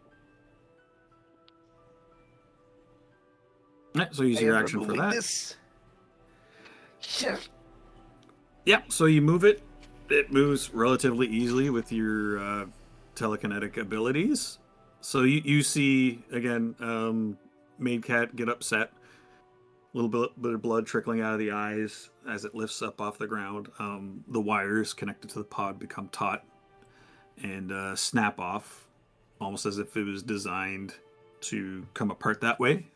Yeah, so use I your am action for removing that. this. Shit. Yeah, so you move it. It moves relatively easily with your telekinetic abilities. So you see, again, Maid Cat get upset. A little bit of blood trickling out of the eyes as it lifts up off the ground. The wires connected to the pod become taut and snap off, almost as if it was designed to come apart that way.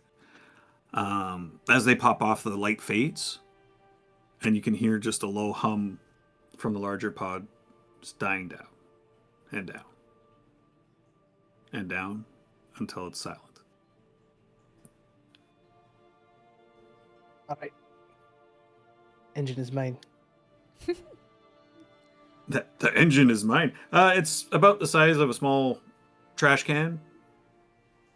As they pop off, the light fades, and you can hear just a low hum from the larger pod just dying down and down and down until it's silent. All right. Engine is mine. The engine is mine. It's about the size of a small trash can.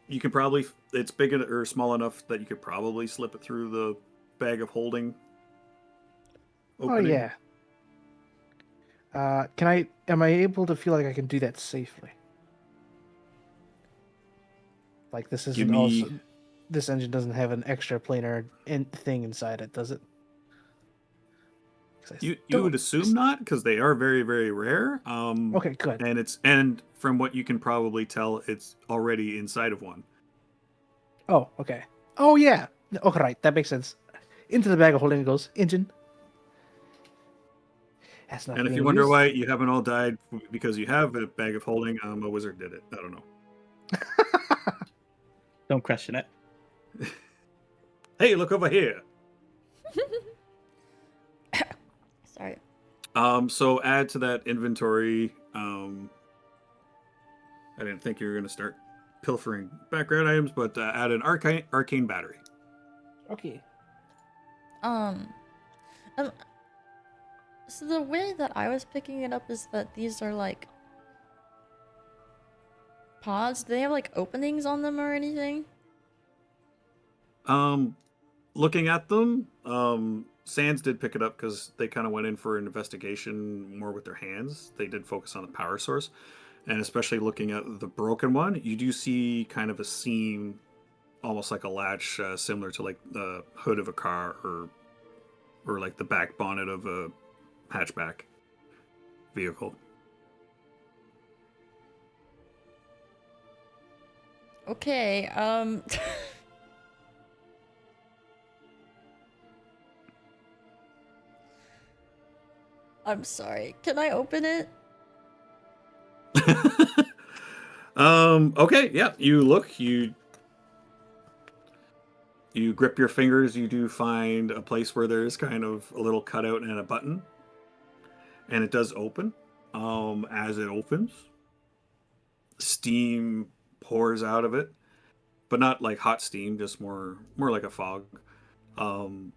You could probably, it's big or small enough that you could probably slip it through the bag of holding opening. Oh yeah. Am I able to feel like I can do that safely? Like this Give isn't me- also, this engine doesn't have an extra planar thing inside it, does it? 'Cause I You don't- would assume not, because they are very, very rare. Okay, good. And from what you can probably tell, it's already inside of one. Oh, okay. Oh yeah. Okay, right. That makes sense. Into the bag of holding it goes. Engine. That's not And if being you wonder used. why you haven't all died because you have a bag of holding, a wizard did it. I don't know. Don't question it. Hey, look over here. Sorry. So add to that inventory. I didn't think you were going to start pilfering background items, but add an arcane battery. Okay. Um, so the way that I was picking it up is that these are like pods. Do they have like openings on them or anything? Looking at them, Sands did pick it up because they kind of went in for an investigation more with their hands. They did focus on the power source, and especially looking at the broken one, you do see kind of a seam, almost like a latch, similar to like the hood of a car or like the back bonnet of a hatchback vehicle. Okay, I'm sorry. Can I open it? Okay, yeah, you look, you grip your fingers, you do find a place where there's kind of a little cutout and a button, and it does open. As it opens, steam pours out of it, but not like hot steam, just more like a fog. Um,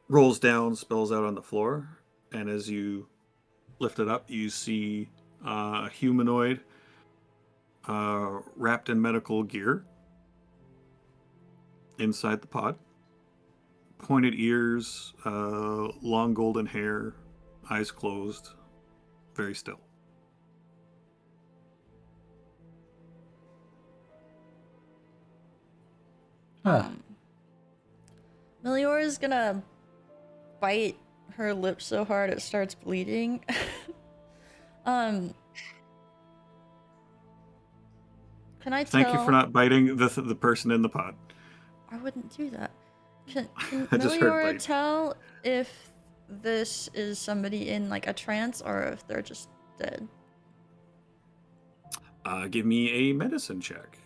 rolls down, spills out on the floor, and as you lift it up, you see a humanoid wrapped in medical gear inside the pod. Pointed ears, long golden hair, eyes closed, very still. Huh. Meliora's gonna bite her lip so hard it starts bleeding. Can I Thank you for tell? not biting the person in the pot. I wouldn't do that. Can I just heard Meliora bite. tell if this is somebody in like a trance or if they're just dead? Give me a medicine check.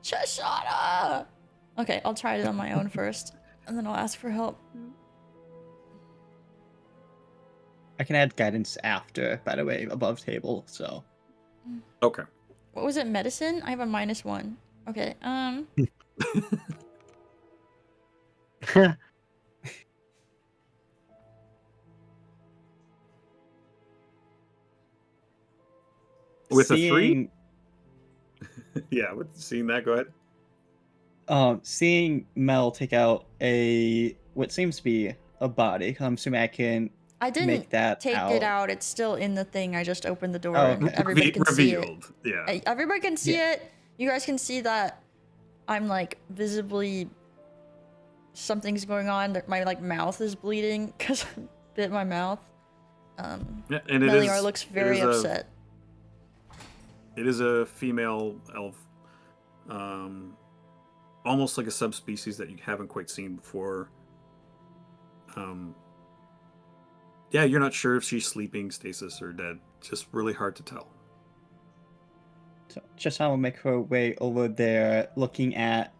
Cheshana! Okay, I'll try it on my own first, and then I'll ask for help. I can add guidance after, by the way, above table. So Okay. What was it? Medicine? I have a -1. Okay. With a 3? seeing, Yeah, with seeing that, go ahead. seeing Mel take out what seems to be a body. I'm assuming I can I didn't make that take it out. It's still in the thing. I just opened the door Oh, and okay. everybody can see it. Revealed. Yeah. Everybody can see Yeah. it. You guys can see that I'm like visibly something's going on. That my like mouth is bleeding because I bit my mouth. Yeah, and Meliora looks very upset. It is a female elf, almost like a subspecies that you haven't quite seen before. Yeah, you're not sure if she's sleeping, stasis, or dead. Just really hard to tell. So Cheshana will make her way over there, looking at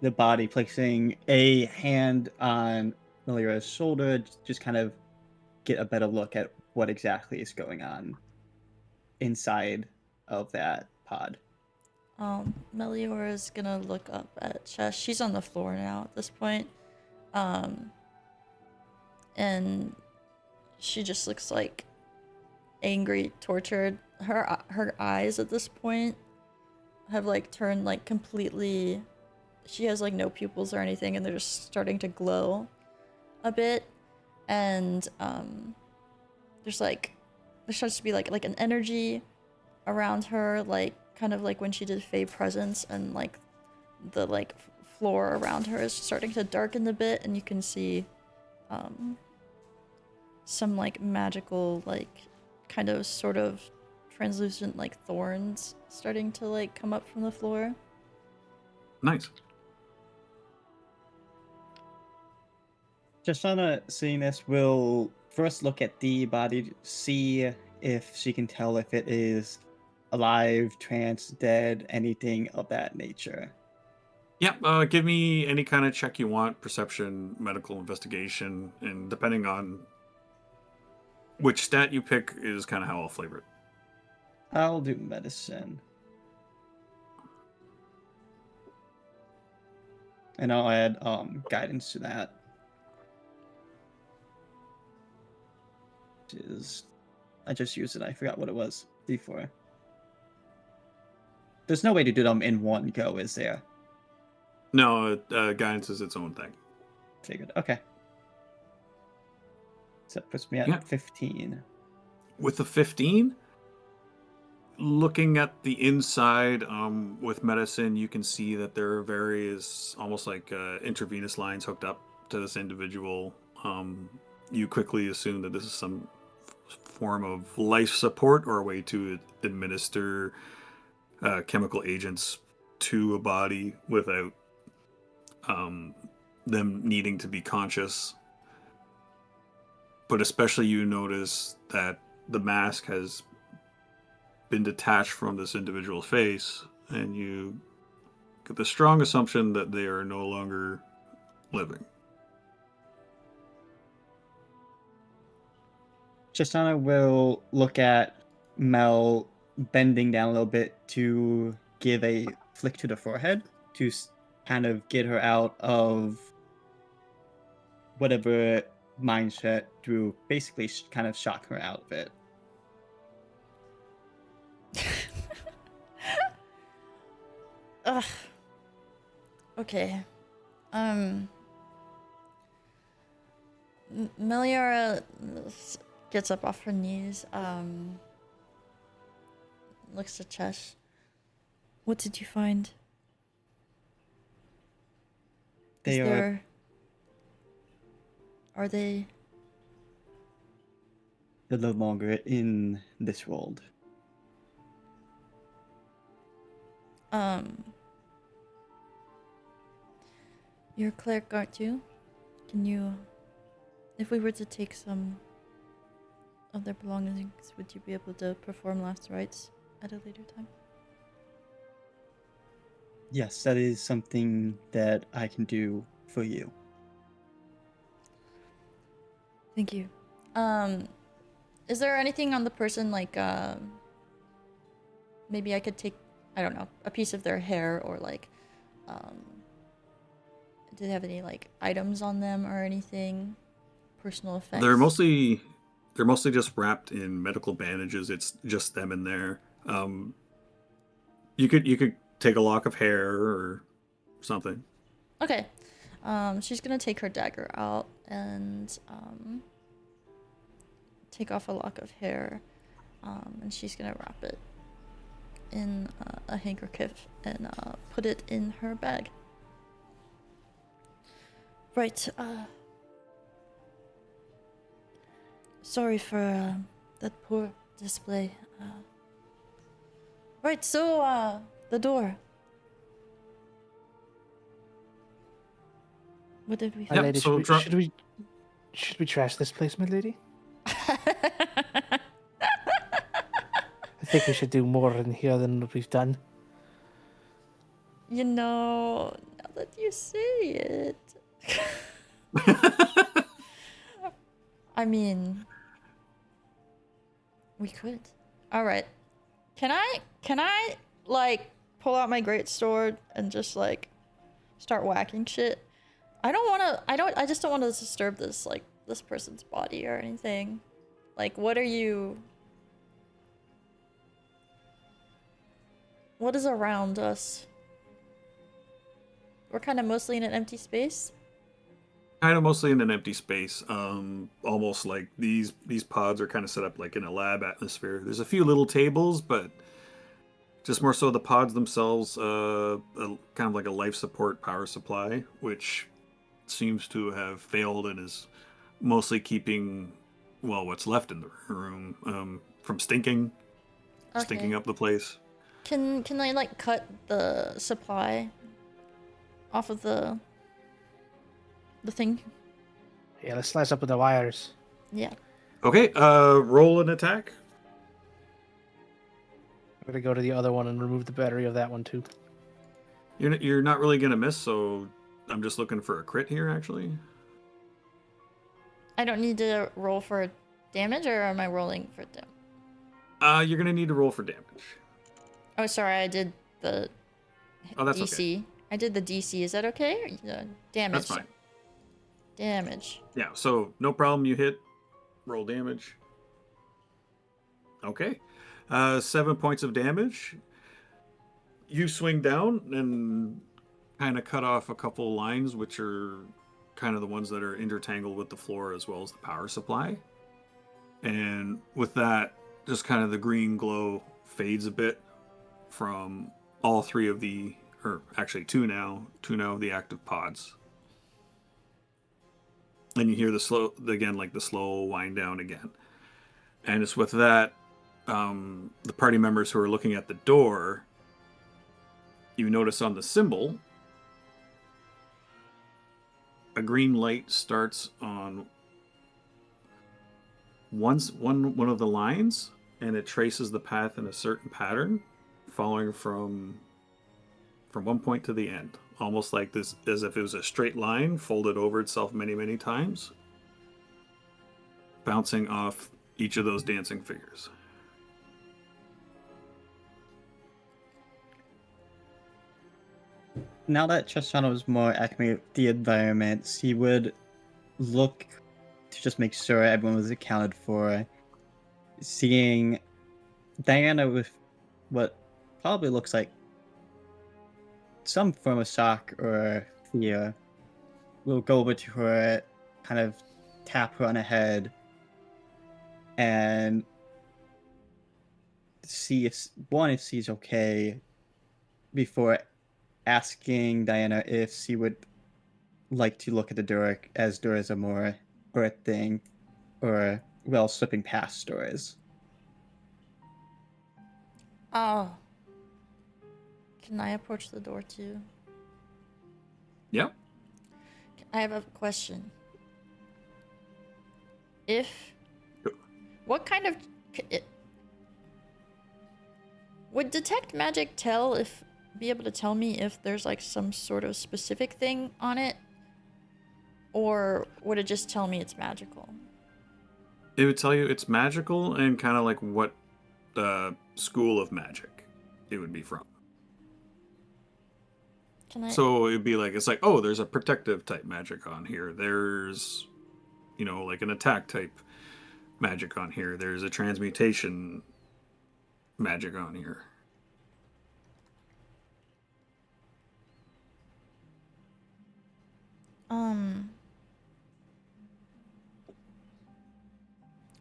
the body, placing a hand on Meliora's shoulder, just kind of get a better look at what exactly is going on inside of that pod. Meliora's gonna look up at Chess. She's on the floor now at this point. And she just looks like angry, tortured. Her eyes at this point have like turned like completely. She has like no pupils or anything, and they're just starting to glow a bit. And there starts to be like an energy around her, like kind of like when she did Fey Presence, and like the like floor around her is starting to darken a bit, and you can see some like magical, like kind of sort of translucent like thorns starting to like come up from the floor. Nice. Cheshana, seeing this, will first look at the body to see if she can tell if it is alive, trance, dead, anything of that nature. Yeah, give me any kind of check you want, perception, medical investigation, and depending on which stat you pick is kind of how I'll flavor it. I'll do medicine. And I'll add guidance to that. Which is, I just used it, I forgot what it was. D4. There's no way to do them in one go, is there? No, guidance is its own thing. Figured. Okay. So that puts me at Yeah. 15. With the 15, looking at the inside with medicine, you can see that there are various, almost like intravenous lines hooked up to this individual. You quickly assume that this is some form of life support or a way to administer chemical agents to a body without them needing to be conscious. But especially you notice that the mask has been detached from this individual's face, and you get the strong assumption that they are no longer living. Chestana will look at Mel bending down a little bit to give a flick to the forehead to kind of get her out of whatever mindset to basically kind of shock her out of it. Ugh. Okay. Meliora gets up off her knees, looks at Chesh. What did you find? They are they... no longer in this world. Um, you're a cleric, aren't you? Can you, if we were to take some of their belongings, would you be able to perform last rites at a later time? Yes, that is something that I can do for you. Thank you. Is there anything on the person like maybe I could take, I don't know, a piece of their hair or like do they have any like items on them or anything? Personal effects? They're mostly just wrapped in medical bandages. It's just them in there. You could take a lock of hair or something. Okay. She's gonna take her dagger out and take off a lock of hair, and she's gonna wrap it in a handkerchief and put it in her bag. Right. Sorry for that poor display. Right. So the door. What did we My Yep, lady, so should we trash this place, my lady? I think we should do more in here than what we've done. You know, now that you say it. I mean, we could. All right. Can I like pull out my great sword and just like start whacking shit? I just don't want to disturb this person's body or anything. Like what is around us? We're kind of mostly in an empty space. Kind of mostly in an empty space. Almost like these pods are kind of set up like in a lab atmosphere. There's a few little tables, but just more so the pods themselves, kind of like a life support power supply, which seems to have failed and is mostly keeping, well, what's left in the room from stinking Okay. up the place. Can I like cut the supply off of the thing? Yeah, let's slice up with the wires. Yeah. Okay, roll an attack. I'm gonna go to the other one and remove the battery of that one too. You're not really gonna miss, so I'm just looking for a crit here, actually. I don't need to roll for damage, or am I rolling for damage? You're gonna need to roll for damage. Oh, sorry, I did the Oh, that's DC. okay. I did the DC. Is that okay? Or damage. That's fine. Damage. Yeah, so no problem. You hit. Roll damage. Okay. 7 points of damage. You swing down and kind of cut off a couple lines, which are kind of the ones that are intertangled with the floor as well as the power supply. And with that, just kind of the green glow fades a bit from all three of the, or actually two now of the active pods. And you hear the slow wind down again. And it's with that, the party members who are looking at the door, you notice on the symbol, a green light starts on one of the lines, and it traces the path in a certain pattern, following from one point to the end, almost like this, as if it was a straight line folded over itself many times, bouncing off each of those dancing figures. Now that Chestano is more acclimated with the environment, he would look to just make sure everyone was accounted for. Seeing Diana with what probably looks like some form of shock or fear, will go over to her, kind of tap her on the head, and see if she's okay, before asking Diana if she would like to look at the door, as doors are more earth thing, or well, slipping past doors. Oh. Can I approach the door too? Yep. I have a question. What kind of... would detect magic be able to tell me if there's like some sort of specific thing on it? Or would it just tell me it's magical? It would tell you it's magical and kind of like what school of magic it would be from. Can I... So it'd be like, it's like, oh, there's a protective type magic on here. There's, like an attack type magic on here. There's a transmutation magic on here.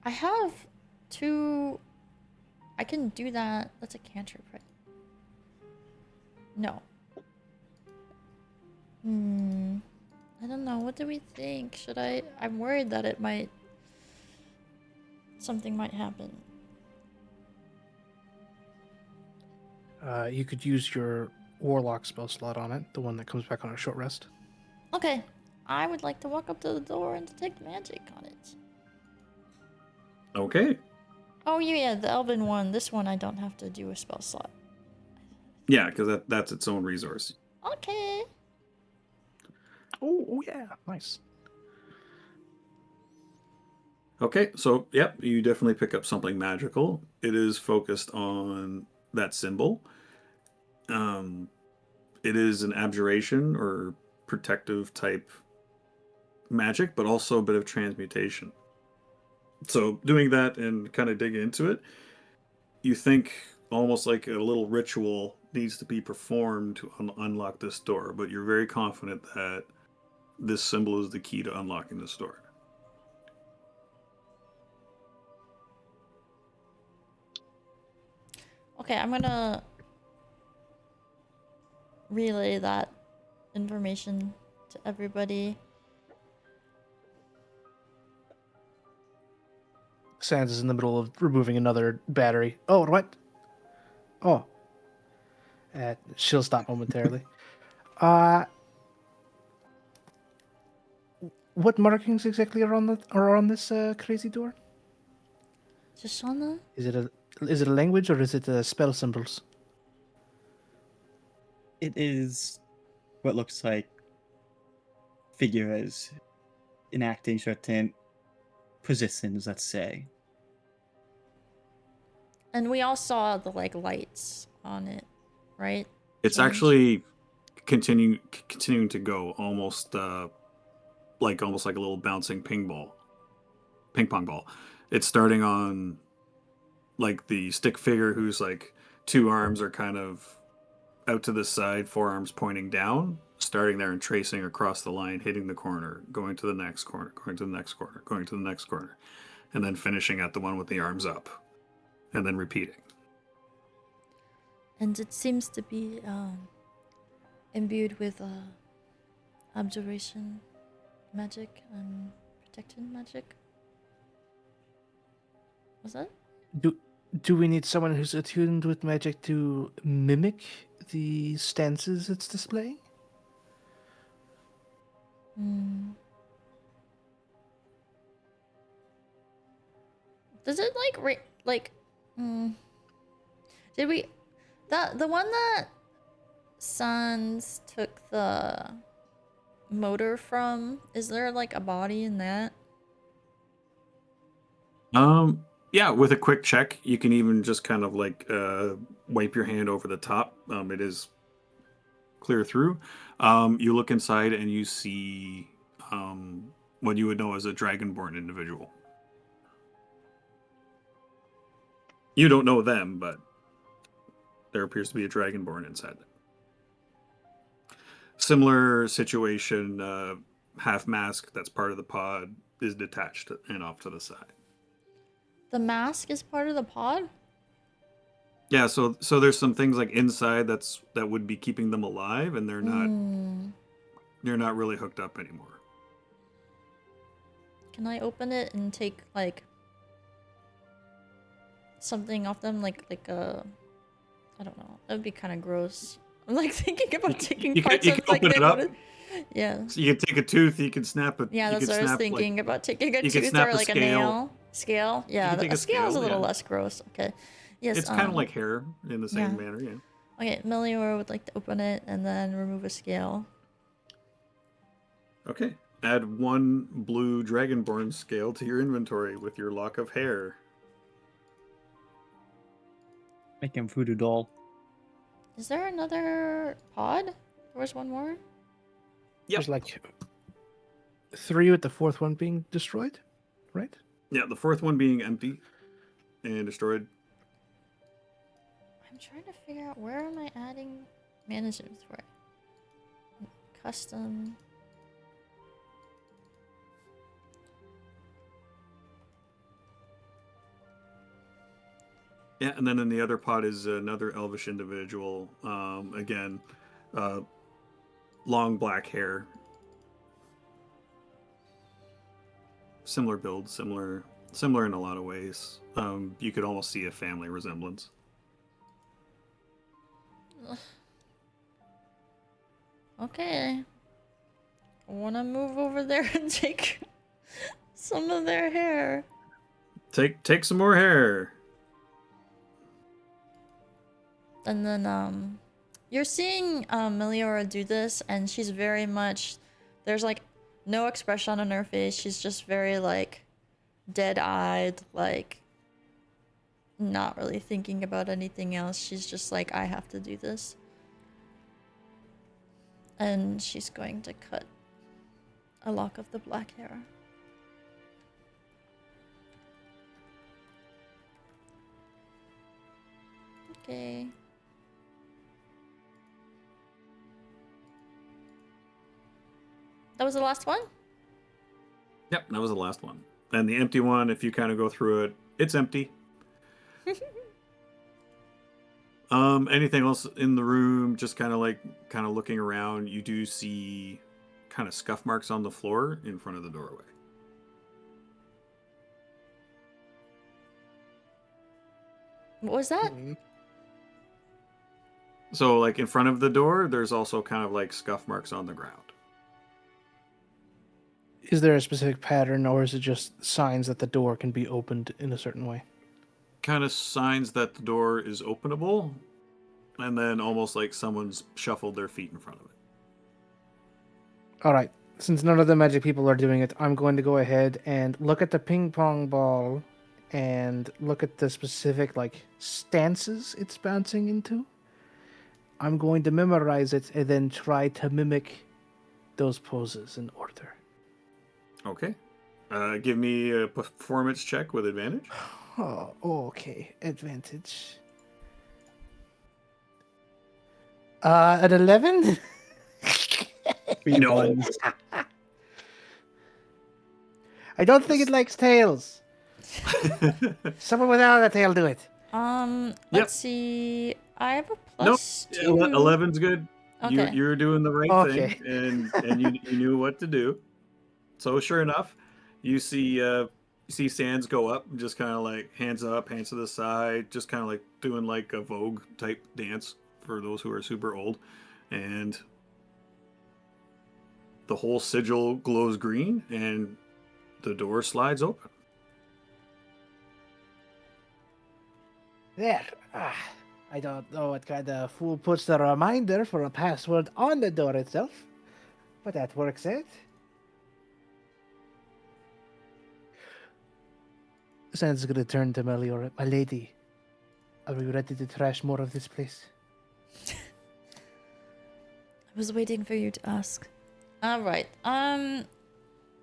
I have 2... I can do that. That's a cantrip, right? No. I don't know. What do we think? Should I... I'm worried that it might... something might happen. You could use your warlock spell slot on it, the one that comes back on a short rest. Okay. I would like to walk up to the door and detect magic on it. Okay. Oh, yeah, the elven one. This one I don't have to do a spell slot. Yeah, because that's its own resource. Okay. Oh yeah, nice. Okay, so yep, you definitely pick up something magical. It is focused on that symbol. It is an abjuration or protective type magic, but also a bit of transmutation. So doing that and kind of digging into it, you think almost like a little ritual needs to be performed to unlock this door, but you're very confident that this symbol is the key to unlocking this door. Okay, I'm gonna relay that information to everybody. Sans is in the middle of removing another battery. Oh, what? Oh. She'll stop momentarily. What markings exactly are on this crazy door? Shoshana? Is it a language or is it spell symbols? It is what looks like figures enacting certain positions, let's say. And we all saw the like lights on it, right? It's Change? actually continuing to go almost like a little bouncing ping pong ball. It's starting on like the stick figure whose like 2 arms are kind of out to the side, 4 arms pointing down, starting there and tracing across the line, hitting the corner, going to the next corner, going to the next corner, going to the next corner, and then finishing at the one with the arms up, and then repeating. And it seems to be imbued with abjuration magic and protection magic. Was that? Do we need someone who's attuned with magic to mimic the stances it's displaying? Does it did we the one that Sans took the motor from, is there like a body in that? Yeah, with a quick check, you can even just kind of like wipe your hand over the top. It is clear through. You look inside and you see what you would know as a dragonborn individual. You don't know them, but there appears to be a dragonborn inside. Similar situation, half mask that's part of the pod is detached and off to the side. The mask is part of the pod? Yeah, so there's some things like inside that would be keeping them alive, and they're not really hooked up anymore. Can I open it and take like something off them, like a, I don't know. That would be kind of gross. I'm like thinking about taking you parts can of like open they it up. would. Yeah. So you can take a tooth. You can snap it. Yeah, you that's can what I was snap, thinking about taking a you can tooth snap or a like a scale. nail. Scale? Yeah, can take a a scale is a scale, little yeah. less gross. Okay. Yes. It's kind of like hair in the same yeah. manner. Yeah. Okay, Meliora would like to open it and then remove a scale. Okay. Add 1 blue dragonborn scale to your inventory with your lock of hair. Make him voodoo doll. Is there another pod? There was one more? Yep. There's like 3 with the 4th one being destroyed, right? Yeah, the 4th one being empty and destroyed. I'm trying to figure out where am I adding management for it. Custom. Yeah, and then in the other pod is another elvish individual. Again, long black hair. Similar build, similar in a lot of ways. You could almost see a family resemblance. Ugh. Okay. I want to move over there and take some of their hair. Take some more hair. And then you're seeing Meliora do this, and she's very much, there's like no expression on her face. She's just very like dead-eyed, like not really thinking about anything else. She's just like, I have to do this. And she's going to cut a lock of the black hair. Okay. That was the last one? Yep, that was the last one. And the empty one, if you kind of go through it, it's empty. Anything else in the room? Just kind of looking around. You do see kind of scuff marks on the floor in front of the doorway. What was that? So, like in front of the door, there's also kind of like scuff marks on the ground. Is there a specific pattern, or is it just signs that the door can be opened in a certain way? Kind of signs that the door is openable, and then almost like someone's shuffled their feet in front of it. All right. Since none of the magic people are doing it, I'm going to go ahead and look at the ping pong ball and look at the specific like stances it's bouncing into. I'm going to memorize it and then try to mimic those poses in order. Okay. Give me a performance check with advantage. Oh, okay. Advantage. An 11? No. I don't think it likes tails. Someone without a tail do it. Let's see. I have a Nope. plus 2. 11's good. Okay. You're doing the right Okay. thing, and you knew what to do. So sure enough, you see Sands go up, and just kind of like hands up, hands to the side, just kind of like doing like a Vogue type dance for those who are super old, and the whole sigil glows green, and the door slides open. There. I don't know what kind of fool puts the reminder for a password on the door itself, but that works out. Sans gonna turn to Meliora. My lady, are we ready to trash more of this place? I was waiting for you to ask. Alright.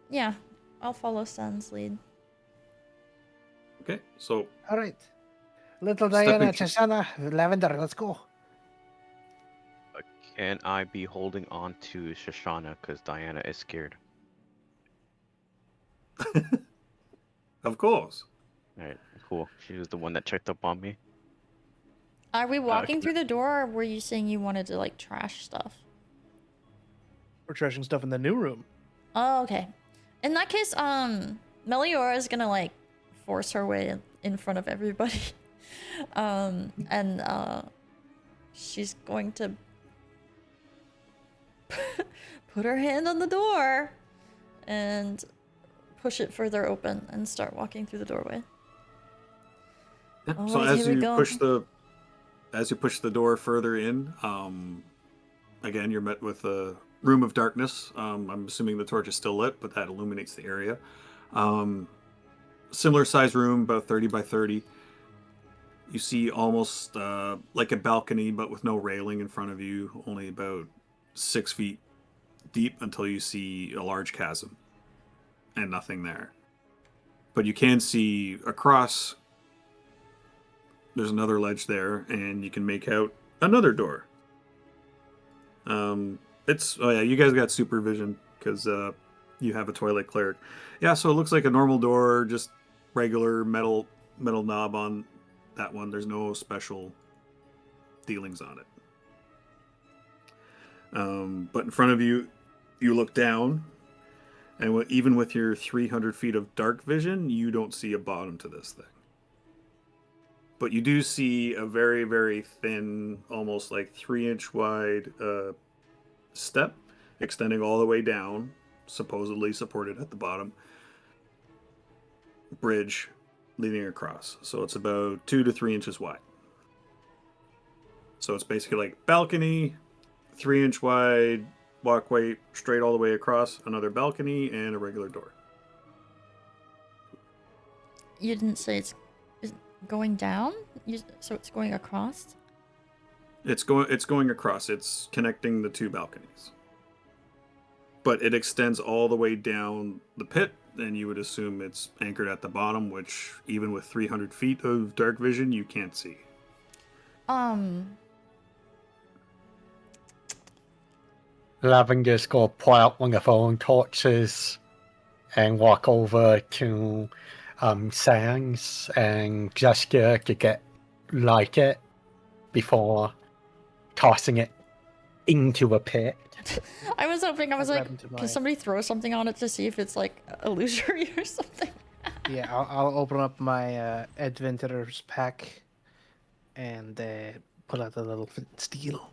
Yeah. I'll follow Sans lead. Okay, so All right. Little Stepping Diana, to- Chasana, Lavender, let's go. Can I be holding on to Shoshana because Diana is scared? of course. Alright, cool. She was the one that checked up on me. Are we walking can through the door, or were you saying you wanted to like trash stuff? We're trashing stuff in the new room. Oh, okay. In that case, Meliora is gonna like force her way in front of everybody. And she's going to put her hand on the door and push it further open and start walking through the doorway. Yeah, All so right, as here we you go. push the door further in, again you're met with a room of darkness. I'm assuming the torch is still lit, but that illuminates the area. Similar size room, about 30 by 30. You see almost like a balcony, but with no railing in front of you, only about 6 feet deep until you see a large chasm and nothing there. But you can see across, there's another ledge there, and you can make out another door. Oh yeah, you guys got supervision because you have a toilet cleric. Yeah, so it looks like a normal door, just regular metal knob on that one. There's no special dealings on it. But in front of you, you look down, and even with your 300 feet of dark vision, you don't see a bottom to this thing. But you do see a very, very thin, almost like 3-inch wide step extending all the way down, supposedly supported at the bottom, bridge leading across. So it's about 2 to 3 inches wide. So it's basically like balcony, 3-inch wide walkway straight all the way across, another balcony, and a regular door. You didn't say it's going down? So it's going across? It's going across. It's connecting the two balconies. But it extends all the way down the pit, and you would assume it's anchored at the bottom, which even with 300 feet of dark vision, you can't see. Lavender's gonna pull out one of her own torches and walk over to Sans and gesture to get light it before tossing it into a pit. I was hoping, I was I'll like, grab into can my- somebody throw something on it to see if it's like illusory or something? Yeah, I'll open up my adventurer's pack and pull out the little steel.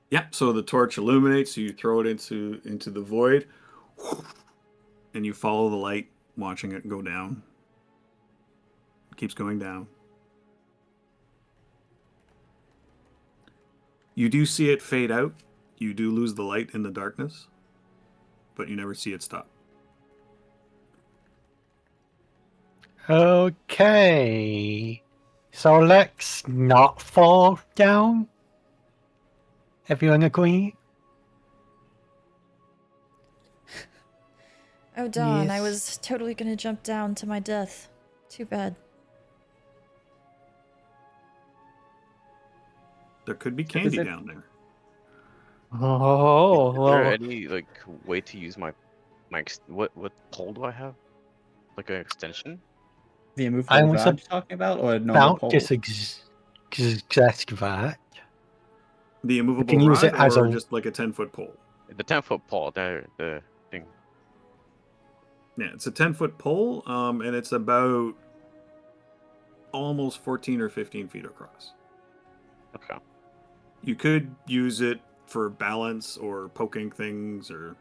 Yeah, so the torch illuminates, you throw it into the void, and you follow the light, watching it go down. It keeps going down. You do see it fade out. You do lose the light in the darkness, but you never see it stop. Okay. So let's not fall down. Everyone agree? Oh, Dawn, I Yes. was totally gonna jump down to my death. Too bad. There could be candy it- down there. Oh, Is there any like way to use my what pole do I have? Like an extension? The I immovable was rod you're talking about, or a normal About pole? to suggest that. The immovable can use rod, it as or a- just like a 10-foot pole? The 10-foot pole, the thing. Yeah, it's a 10-foot pole, and it's about almost 14 or 15 feet across. Okay. You could use it for balance or poking things, or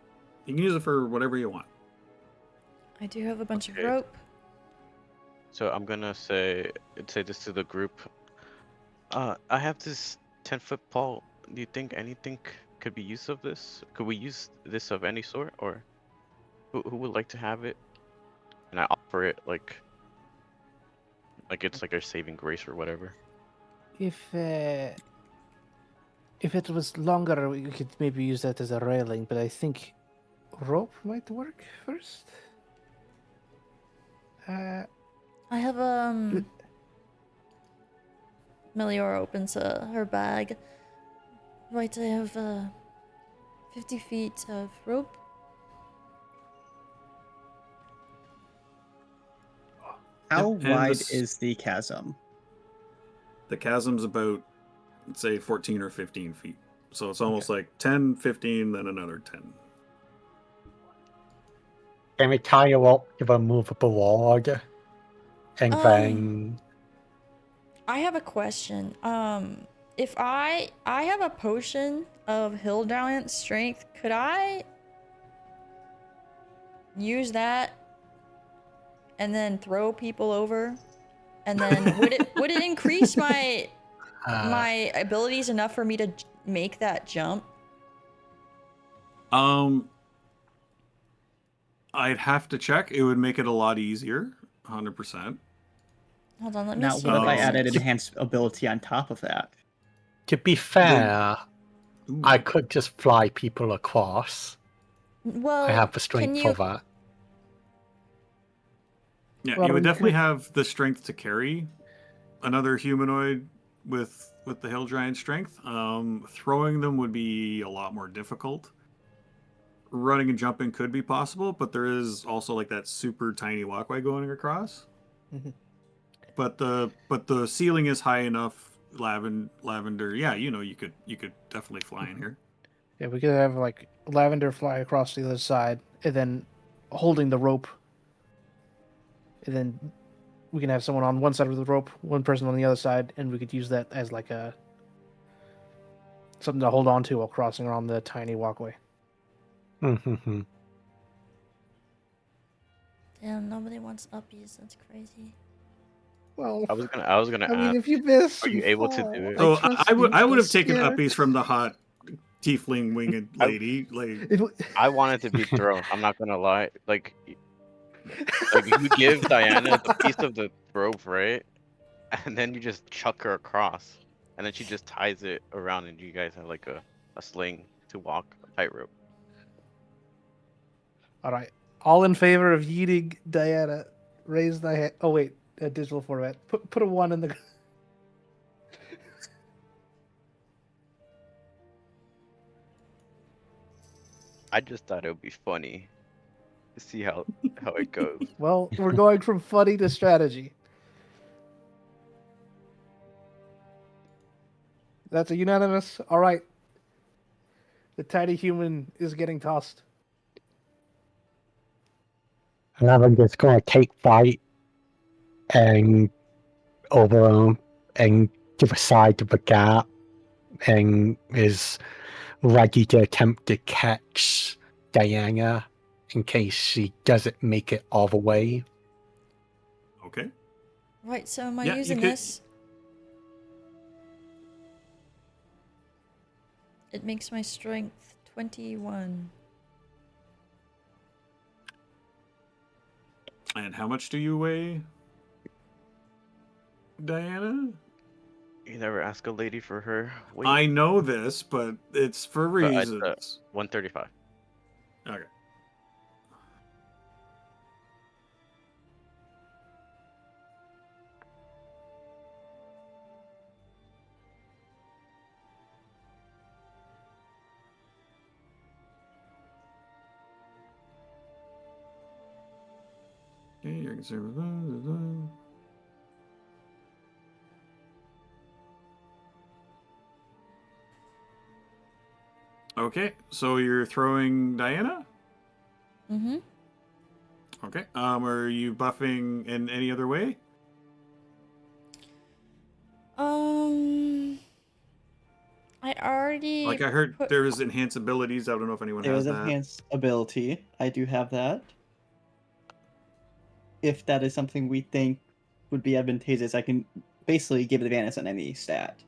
you can use it for whatever you want. I do have a bunch Okay. of rope. So I'm gonna say this to the group. I have this 10-foot pole. Do you think anything could be used of this? Could we use this of any sort, or who would like to have it? And I offer it like it's like a saving grace or whatever. if it was longer, we could maybe use that as a railing, but I think rope might work first. I have Meliora opens her bag. Right, I have 50 feet of rope. How Yep, and wide this- is the chasm? The chasm's about, let's say, 14 or 15 feet. So it's almost like 10, 15, then another 10. Can we tie you up with a movable log? And then I have a question. if I have a potion of Hill Giant Strength, could I use that and then throw people over? And then would it increase my abilities enough for me to make that jump? I'd have to check. It would make it a lot easier, 100%. Hold on, let me Now, see. what if I Um, added enhanced ability on top of that? To be fair, Ooh. I could just fly people across. Well, I have the can strength you? for that. Yeah, Well, you would you definitely could- have the strength to carry another humanoid with the hill giant strength. Throwing them would be a lot more difficult. Running and jumping could be possible, but there is also like that super tiny walkway going across. Mhm. But the ceiling is high enough. Lavender, yeah, you could definitely fly in here. Yeah, we could have like Lavender fly across the other side, and then holding the rope, and then we can have someone on one side of the rope, one person on the other side, and we could use that as like a something to hold on to while crossing around the tiny walkway. Mhm. Damn, nobody wants uppies. That's crazy. Well, I was gonna I mean, ask. if you miss, Are you you able to fall. do it? So trust I would you, I would I'm have taken scared. uppies from the hot tiefling winged lady. Like It w- I wanted to be thrown. I'm not gonna lie. Like you give Diana the piece of the rope, right? And then you just chuck her across, and then she just ties it around, and you guys have like a sling to walk a tightrope. All right, all in favor of yeeting Diana? Raise thy hand. Oh wait, a digital format. Put a one in the. I just thought it would be funny to see how it goes. Well, we're going from funny to strategy. That's a unanimous. All right. The tiny human is getting tossed. And I'm just gonna take flight and over and to the side of the gap and is ready to attempt to catch Diana in case she doesn't make it all the way. okay, Right, so am I Yeah, you using could- this? It makes my strength 21. and how much do you weigh, Diana? You never ask a lady for her weight. I know this, but it's for But reasons. 135. Okay. Okay, you're concerned. Okay, so you're throwing Diana? Mm-hmm. Okay. Are you buffing in any other way? I already Like I heard put- there was enhanced abilities. I don't know if anyone There has is that. enhanced ability. I do have that. If that is something we think would be advantageous, I can basically give advantage on any stat.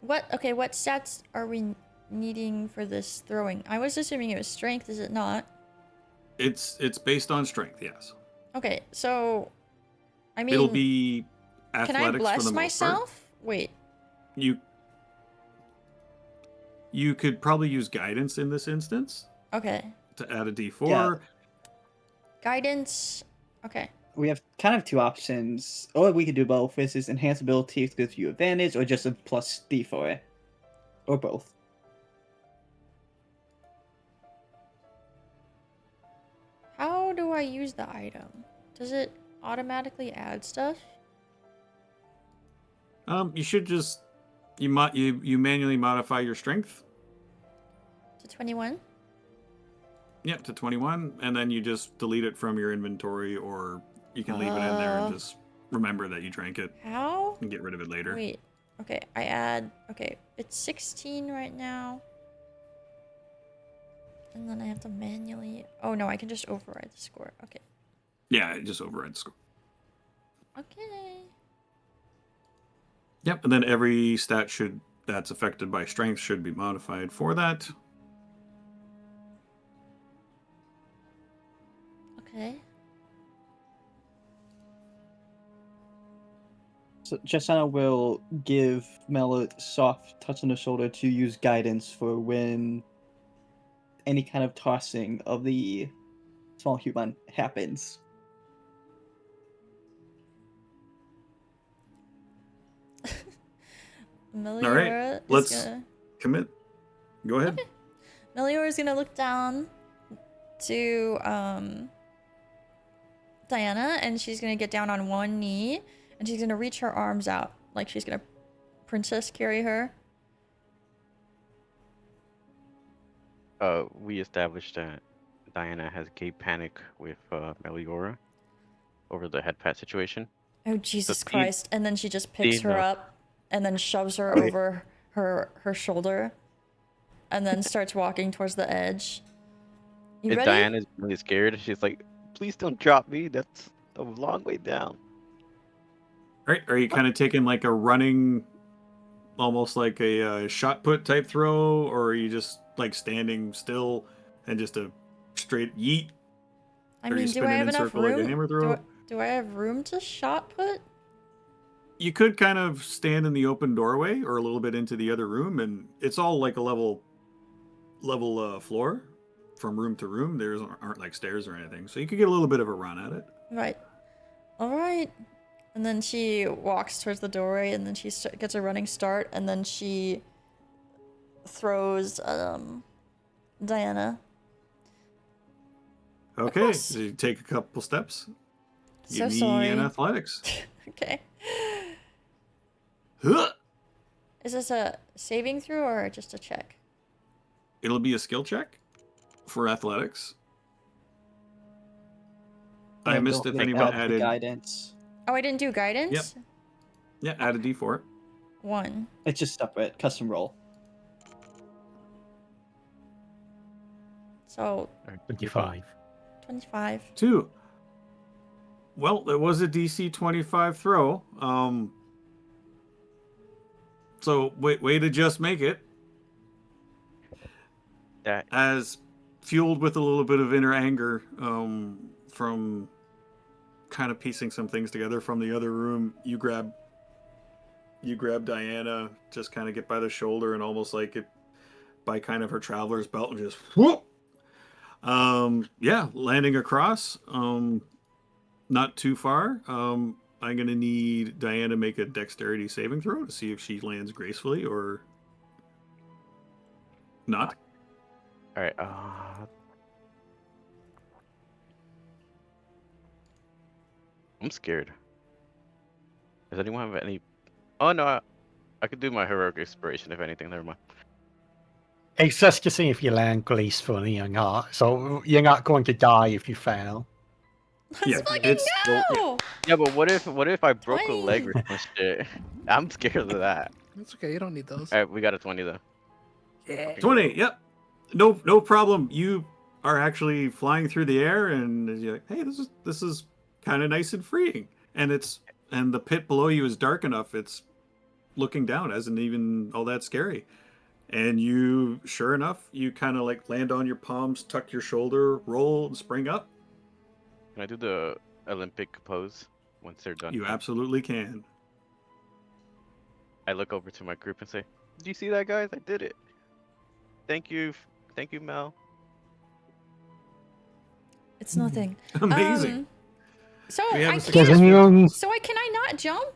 what stats are we needing for this throwing? I was assuming it was strength, is it not? It's based on strength, yes. Okay, so I mean, It'll be can I athletics for bless the most part. myself? Wait. You could probably use guidance in this instance Okay. to add a D4. Yeah. Guidance. Okay. We have kind of two options. Or we could do both. This is enhanced ability gives you advantage, or just a plus D for it. Or both. How do I use the item? Does it automatically add stuff? You should just you manually modify your strength. To 21? Yep, to 21, and then you just delete it from your inventory, or you can leave it in there and just remember that you drank it How? and get rid of it later. Wait. Okay, I add. Okay, it's 16 right now. And then I have to manually. Oh no, I can just override the score. Okay. Yeah, it just overrides the score. Okay. Yep, and then every stat that's affected by strength should be modified for that. Okay. So Jessana will give Mel a soft touch on the shoulder to use guidance for when any kind of tossing of the small human happens. Meliora is let's- gonna. Commit. Go ahead. Okay. Meliora is gonna look down to Diana, and she's gonna get down on one knee, and she's gonna reach her arms out like she's gonna princess carry her. We established that Diana has gay panic with Meliora over the head pat situation. Oh Jesus Steve- Christ! And then she just picks Steve, her no. up, and then shoves her Okay. over her shoulder, and then starts walking towards the edge. You And ready? Diana's really scared. She's like, "Please don't drop me. That's a long way down." All right, are you kind of taking like a running, almost like a shot put type throw, or are you just like standing still and just a straight yeet? I Are you mean, do I spinning have in enough circle like a room? hammer throw? Do I have room to shot put? You could kind of stand in the open doorway or a little bit into the other room, and it's all like a level floor from room to room. There's aren't like stairs or anything, so you could get a little bit of a run at it. Right. All right. And then she walks towards the doorway, and then she gets a running start, and then she throws Diana. Okay, course. so you take a couple steps. So Give me sorry. an athletics. Okay. Huh! Is this a saving throw or just a check? It'll be a skill check for athletics. I And missed don't if forget anyone add the added. guidance. Oh, I didn't do guidance? Yeah, add a d4. 1. It's just separate, custom roll. So 25. 25. 2. Well, it was a DC 25 throw. So way to just make it. That As fueled with a little bit of inner anger from kind of piecing some things together from the other room, you grab Diana, just kind of get by the shoulder and almost like it by kind of her traveler's belt and just whoop. Yeah, landing across. Not too far. I'm gonna need Diana to make a dexterity saving throw to see if she lands gracefully or not. all right. I'm scared. Does anyone have any? Oh no, I could do my heroic inspiration if anything. Never mind. It's just to see if you land gracefully or not. So you're not going to die if you fail. Let's Yeah, fucking it's- go! Yeah, but what if I broke a leg 20. or some shit? I'm scared of that. That's okay. You don't need those. All right, we got a 20 though. Yeah. 20. Yep. No problem. You are actually flying through the air, and you're like, hey, this is kind of nice and freeing. And the pit below you is dark enough. It's looking down, isn't even all that scary. And you, sure enough, you kind of like land on your palms, tuck your shoulder, roll, and spring up. Can I do the Olympic pose once they're done? You absolutely can. I look over to my group and say, "Do you see that, guys? I did it. Thank you, Mel." It's nothing. Amazing. So We have I a can't. Does anyone? So can I not jump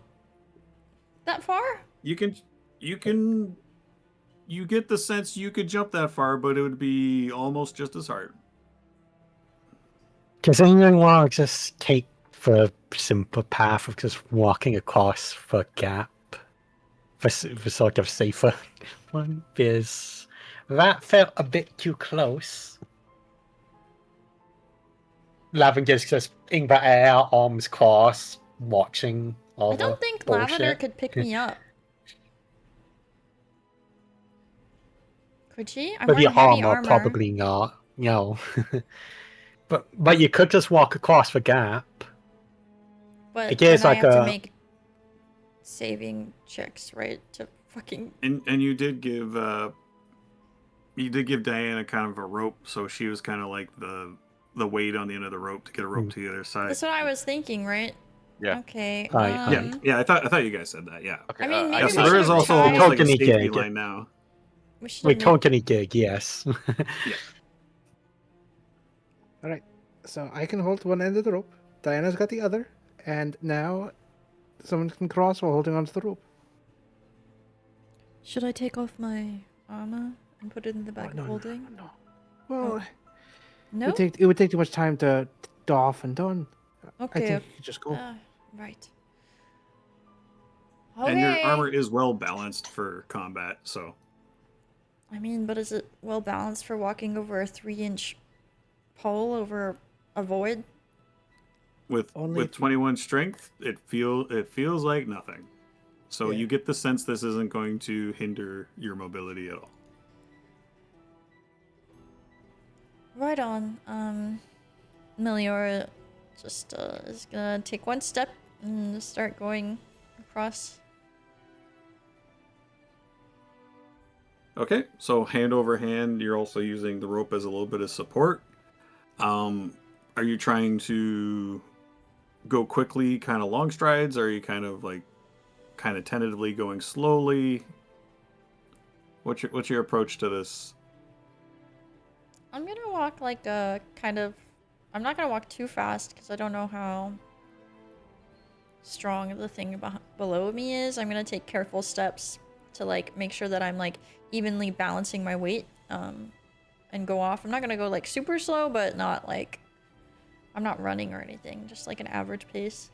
that far? You get the sense you could jump that far, but it would be almost just as hard. Does anyone want to just take the simple path of just walking across the gap? The sort of safer one? Because that felt a bit too close. Lavender's just in the air, arms crossed, watching all I the don't think bullshit. Lavender could pick me up. Could she? I'm With wearing your heavy armor, armor. probably not. No. but you could just walk across the gap. But It gives then I like have to a make saving checks, right? To fucking. And you did give Diana kind of a rope, so she was kind of like the weight on the end of the rope to get a rope to the other side. That's what I was thinking, right? Yeah. Okay. Right, Yeah, I thought you guys said that. Yeah. Okay. I mean, maybe Yeah. we So there is should've also tied- almost like a Totally safety gig. line now. We should we have made. totally gig, yes. Yeah. All right. So I can hold one end of the rope. Diana's got the other, and now someone can cross while holding onto the rope. Should I take off my armor and put it in the bag no, of holding? No. Well, No. it would take too much time to doff and don. I Okay. think you could just go. Right. And your Okay. armor is well balanced for combat, so. I mean, but is it well balanced for walking over a 3-inch pole over a void? With Only with 21 strength, it feels like nothing. So Yeah. you get the sense this isn't going to hinder your mobility at all. Right on. Meliora just is gonna take one step and just start going across. Okay, so hand over hand, you're also using the rope as a little bit of support. Are you trying to go quickly, kind of long strides? Or are you kind of tentatively going slowly? What's your approach to this? I'm gonna walk like a kind of. I'm not gonna walk too fast because I don't know how strong the thing below me is. I'm gonna take careful steps to like make sure that I'm like evenly balancing my weight and go off. I'm not gonna go like super slow, but not like I'm not running or anything, just like an average pace.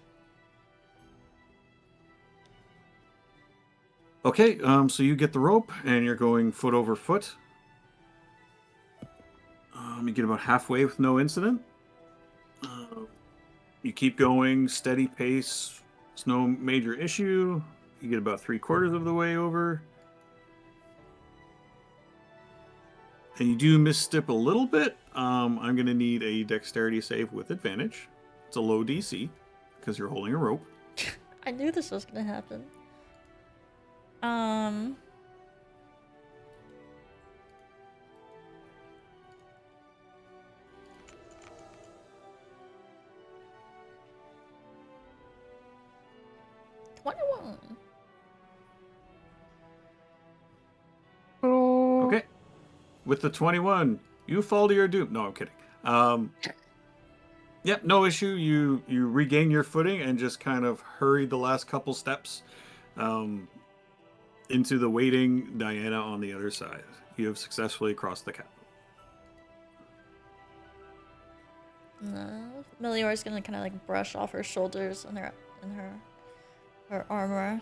Okay, so you get the rope and you're going foot over foot. You get about halfway with no incident. You keep going, steady pace. It's no major issue. You get about 3/4 of the way over. And you do misstep a little bit. I'm going to need a dexterity save with advantage. It's a low DC because you're holding a rope. I knew this was gonna happen. Okay. With the 21, you fall to your doom. No, I'm kidding. Yep, no issue. You regain your footing and just kind of hurry the last couple steps into the waiting Diana on the other side. You have successfully crossed the cap. No, Meliora's gonna kind of like brush off her shoulders and her armor.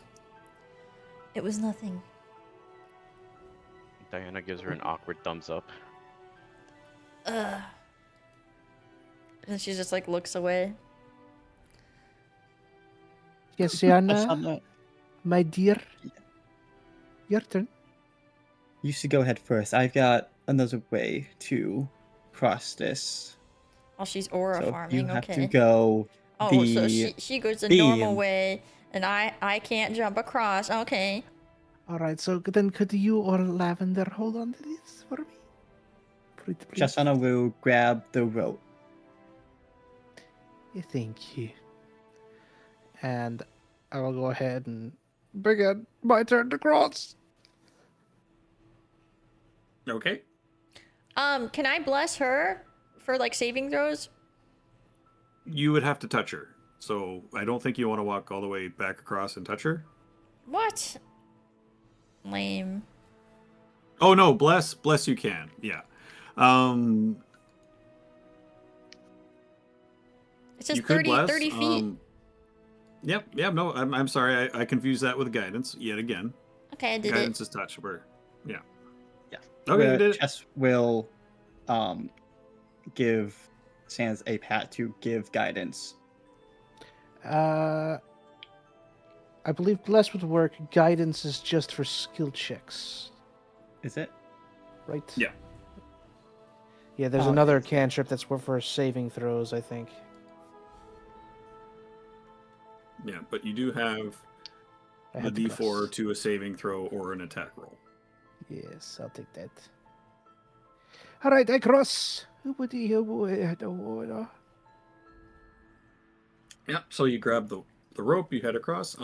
It was nothing. Diana gives her an awkward thumbs up. Ugh. And she just like looks away. Yes, Yana, Asana, my dear. Your turn. you should go ahead first. I've got another way to cross this. Oh, she's aura So farming. you have Okay. to go Oh, the so she goes the normal beam. way, and I can't jump across. Okay. All right. So then, could you or Lavender hold on to this for me? Pretty please. Shasana will grab the rope. Thank you. And I will go ahead and begin my turn to cross. Okay. Can I bless her for like saving throws? You would have to touch her. So I don't think you want to walk all the way back across and touch her. What? Lame. Oh no, bless you can. Yeah. It says You could 30, bless. 30 feet. Yep. No, I'm sorry. I confused that with guidance yet again. Okay, I did Guidance it. is touch. Yeah. Yeah. Okay, you did it. Chess will give Sans a pat to give guidance. I believe Bless would work. Guidance is just for skill checks, Is it? right? Yeah. Yeah, there's Oh, another it's- cantrip that's for saving throws, I think. Yeah, but you do have I the had the D4 plus. to a saving throw or an attack roll. Yes, I'll take that. All right, I cross. Yeah, so you grab the rope, you head across.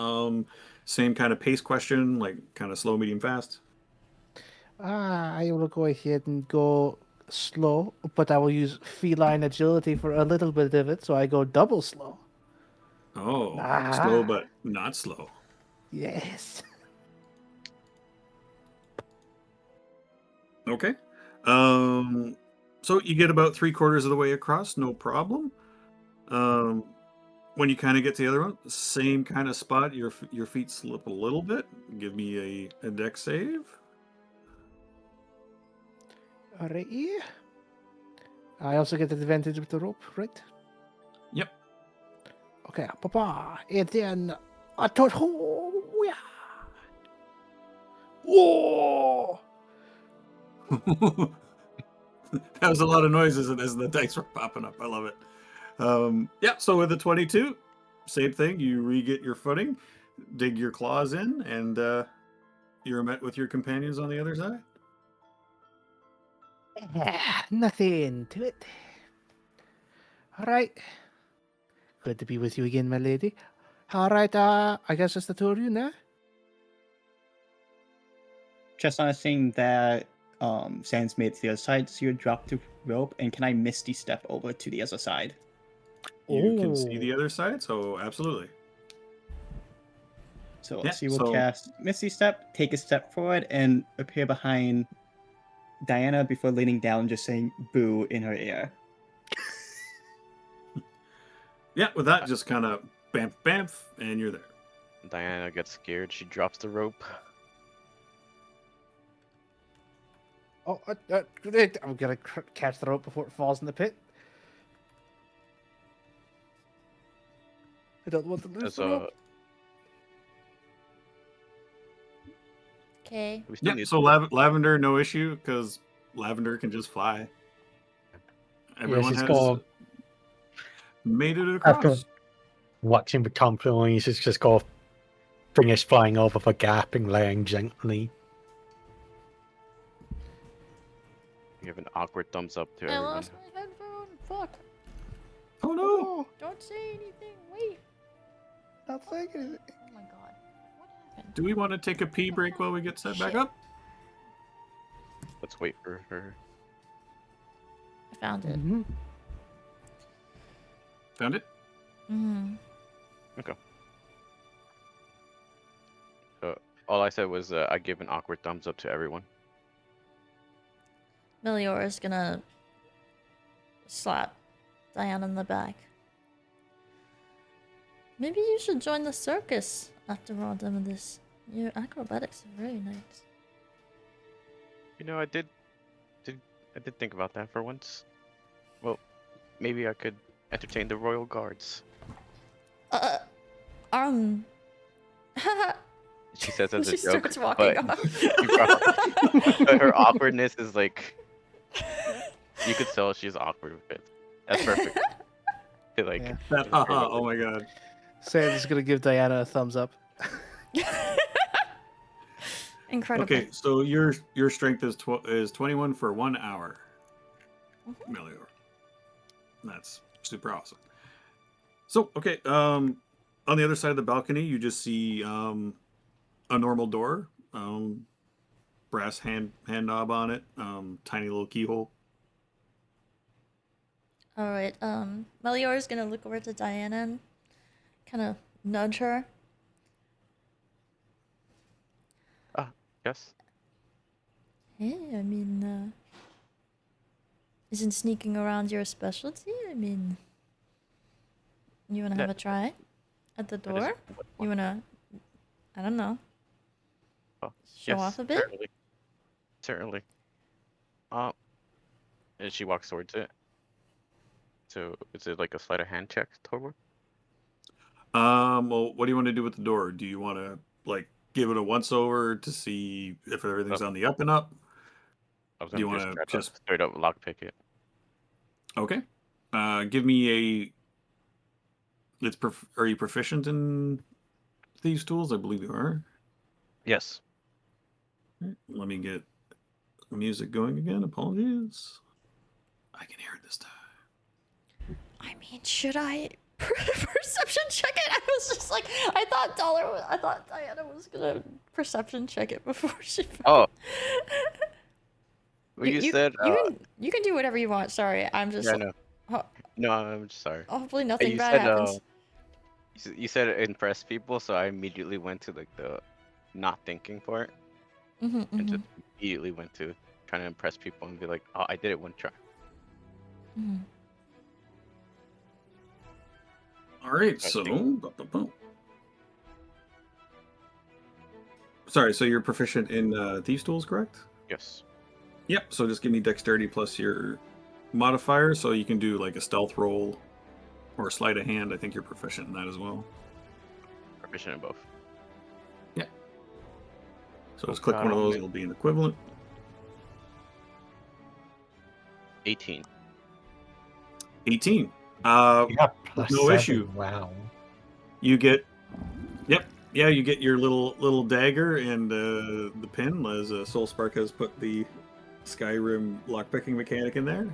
Same kind of pace question, like kind of slow, medium, fast. I will go ahead and go slow, but I will use feline agility for a little bit of it, so I go double slow. Oh, slow Ah, but not slow. yes. Okay. So you get about 3/4 of the way across, no problem. Um, when you kind of get to the other one, same kind of spot. Your feet slip a little bit. Give me a dex save. All right. I also get advantage with the rope, right? Yep. Okay, papa. And then I thought, oh, yeah. Whoa! That was a lot of noises as the dice were popping up. I love it. Yeah, so with the 22, same thing. You re-get your footing, dig your claws in, and you're met with your companions on the other side. Nothing to it. All right. Good to be with you again, my lady. All right, I guess it's the two of you now. Just on a thing that Sans made to the other side, so you drop the rope, and can I Misty Step over to the other side? You can see Oh. the other side, so absolutely. So Yeah, she will so- cast Misty Step, take a step forward, and appear behind Diana before leaning down, just saying "boo" in her ear. Yeah, with that, just kind of bamf, bamf, and you're there. Diana gets scared. She drops the rope. Oh, I'm gonna catch the rope before it falls in the pit. I don't want to lose There's the rope. Okay. We still Yeah, need so Lavender, no issue, because Lavender can just fly. Everyone she's has got- made it After across. watching the trampolines, it's just got fingers flying over the gap and laying gently. give an awkward thumbs up to I everyone. lost my headphone. Fuck. Oh no! Oh, Don't say anything. Wait. not saying anything. Oh my god. What happened? Do we want to take a pee break while we get set back Shit. up? Let's wait for her. I found it. Mhm. Found it? Mm-hmm. All I said was I give an awkward thumbs up to everyone. Meliora's gonna slap Diana in the back. Maybe you should join the circus after all done with this. Your acrobatics are very nice. You know, I did think about that for once. Well, maybe I could entertain the royal guards. She says as a She joke, starts walking but off. but her awkwardness is like you could tell she's awkward with it. That's perfect. Like Yeah. That, oh my god. Sans is gonna give Diana a thumbs up. Incredible. Okay, so your strength is 21 for 1 hour. Meliora. That's super awesome. So, okay, on the other side of the balcony, you just see a normal door, brass hand knob on it, tiny little keyhole. Alright, Meliora's gonna look over to Diana and kind of nudge her. yes. Hey, I mean, isn't sneaking around your specialty? I mean, you wanna have a try at the That is- door? You wanna, I don't know, Oh, show yes, off a bit? Certainly. Certainly. And she walks towards it. So is it like a sleight of hand check toward her? Well, what do you want to do with the door? Do you want to like give it a once over to see if everything's on the up and up? I was Do you gonna want to just straight up lockpick it. okay? Give me a. Are you proficient in these tools? I believe you are. Yes. Let me get music going again. Apologies. I can hear it this time. I mean, should I perception check it? I was just like, I thought Diana was gonna perception check it before she. Oh. Well, you you, said. you can do whatever you want. Sorry, I'm just. Yeah, no. Ho- No, I'm just sorry. hopefully nothing You bad said happens. you said impress people, so I immediately went to like the not thinking part Mm-hmm, and mm-hmm, just immediately went to trying to impress people and be like, oh, I did it one try. mm-hmm. All right, I so. think- Sorry, so you're proficient in thieves tools, correct? Yes. Yep. So just give me dexterity plus your modifier, so you can do like a stealth roll or a sleight of hand. I think you're proficient in that as well. Proficient in both. So just click one of those; it'll be an equivalent. 18. 18. Yeah, plus No 7. issue. Wow. You get. Yep. Yeah, you get your little dagger and the pin, as Soul Spark has put the Skyrim lockpicking mechanic in there.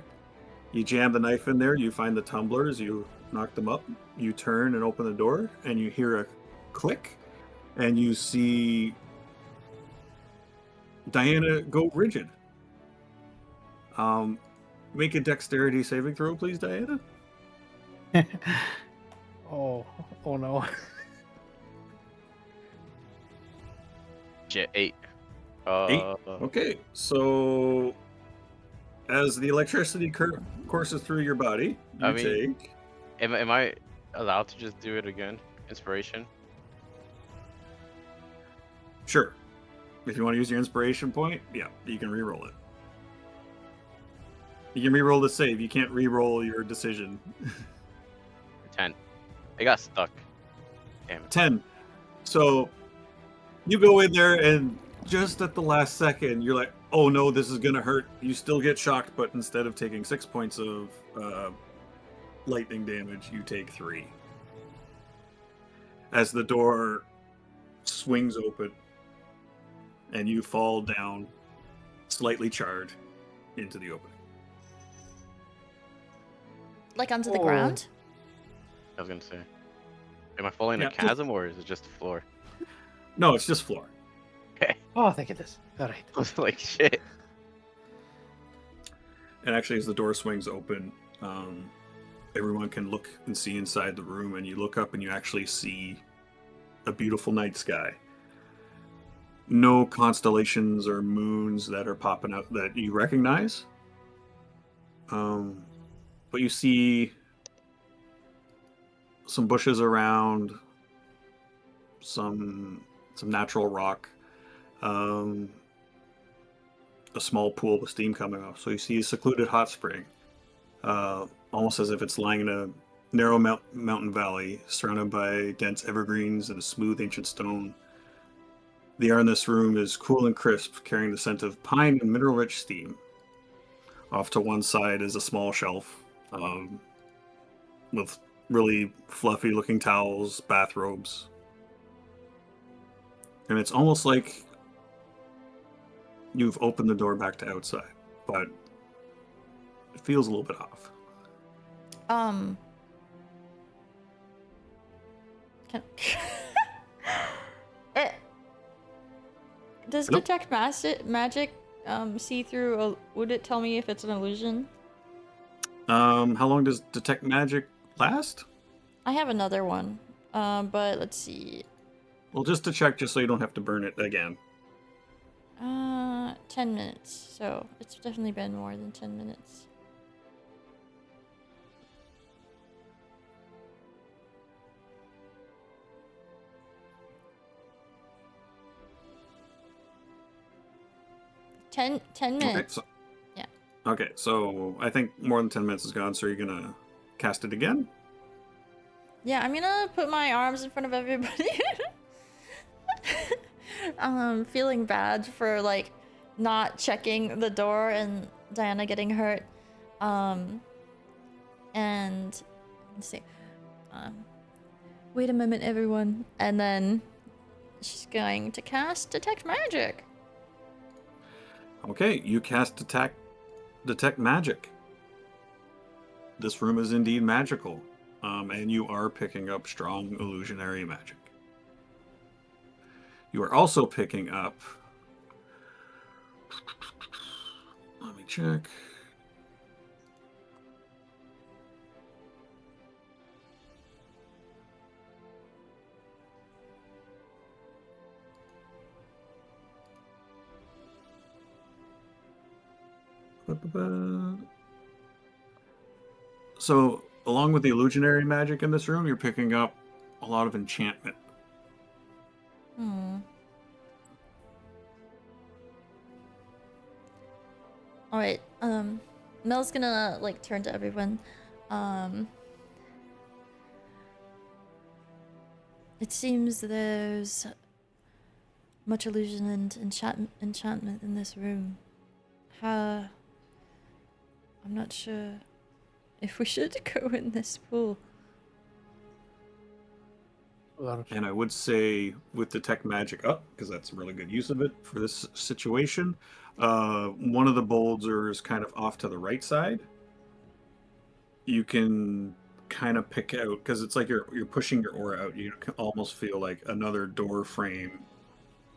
You jam the knife in there. You find the tumblers. You knock them up. You turn and open the door, and you hear a click, and you see Diana go rigid. Make a dexterity saving throw, please, Diana. Oh no. Shit, 8. 8. Okay, so as the electricity courses through your body, you I mean- take. Am I allowed to just do it again? Inspiration? Sure. If you want to use your inspiration point, yeah, you can re-roll it. You can re-roll the save. You can't re-roll your decision. 10. I got stuck. Damn it. 10. So you go in there, and just at the last second, you're like, oh no, this is going to hurt. You still get shocked, but instead of taking 6 points of lightning damage, you take 3. As the door swings open, and you fall down, slightly charred, into the opening. Like onto the Oh. ground. I was gonna say. Am I falling in Yeah, a chasm or is it just the floor? No, it's just floor. Okay. Oh, thank goodness. All right. I was like, shit. And actually, as the door swings open, everyone can look and see inside the room, and you look up and you actually see a beautiful night sky. No constellations or moons that are popping out that you recognize. But you see some bushes around, some natural rock, a small pool with steam coming off. So you see a secluded hot spring, almost as if it's lying in a narrow mountain valley surrounded by dense evergreens and a smooth ancient stone. The air in this room is cool and crisp, carrying the scent of pine and mineral-rich steam. Off to one side is a small shelf with really fluffy-looking towels, bathrobes. And it's almost like you've opened the door back to outside, but it feels a little bit off. Can... Does Hello? detect magic see through? Would it tell me if it's an illusion? How long does detect magic last? I have another one, but let's see. Well, just to check, just so you don't have to burn it again. 10 minutes. So it's definitely been more than 10 minutes. Ten minutes. Okay, so, Yeah. Okay, so I think more than 10 minutes is gone, so you're gonna cast it again? Yeah, I'm gonna put my arms in front of everybody. Feeling bad for like not checking the door and Diana getting hurt. And let's see. Wait a moment, everyone. And then she's going to cast Detect Magic. Okay, you cast detect magic. This room is indeed magical, and you are picking up strong illusionary magic. You are also picking up. Let me check. So, along with the illusionary magic in this room, you're picking up a lot of enchantment. Alright, Mel's gonna like turn to everyone. It seems there's much illusion and enchantment in this room. I'm not sure if we should go in this pool. And I would say with Detect Magic up, because that's a really good use of it for this situation, one of the boulders kind of off to the right side, you can kind of pick out, because it's like you're pushing your aura out. You can almost feel like another door frame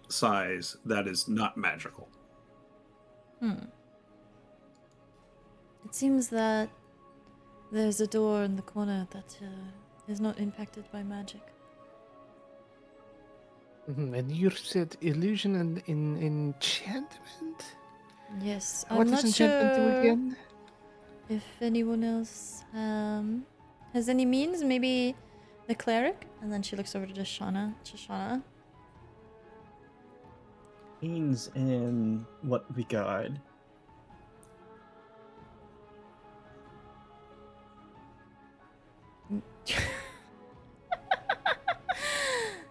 size that is not magical. It seems that there's a door in the corner that is not impacted by magic. And you said illusion and enchantment? Yes, What I'm does not enchantment do sure again? if anyone else has any means. Maybe the cleric. And then she looks over to Shoshana. Means in what regard?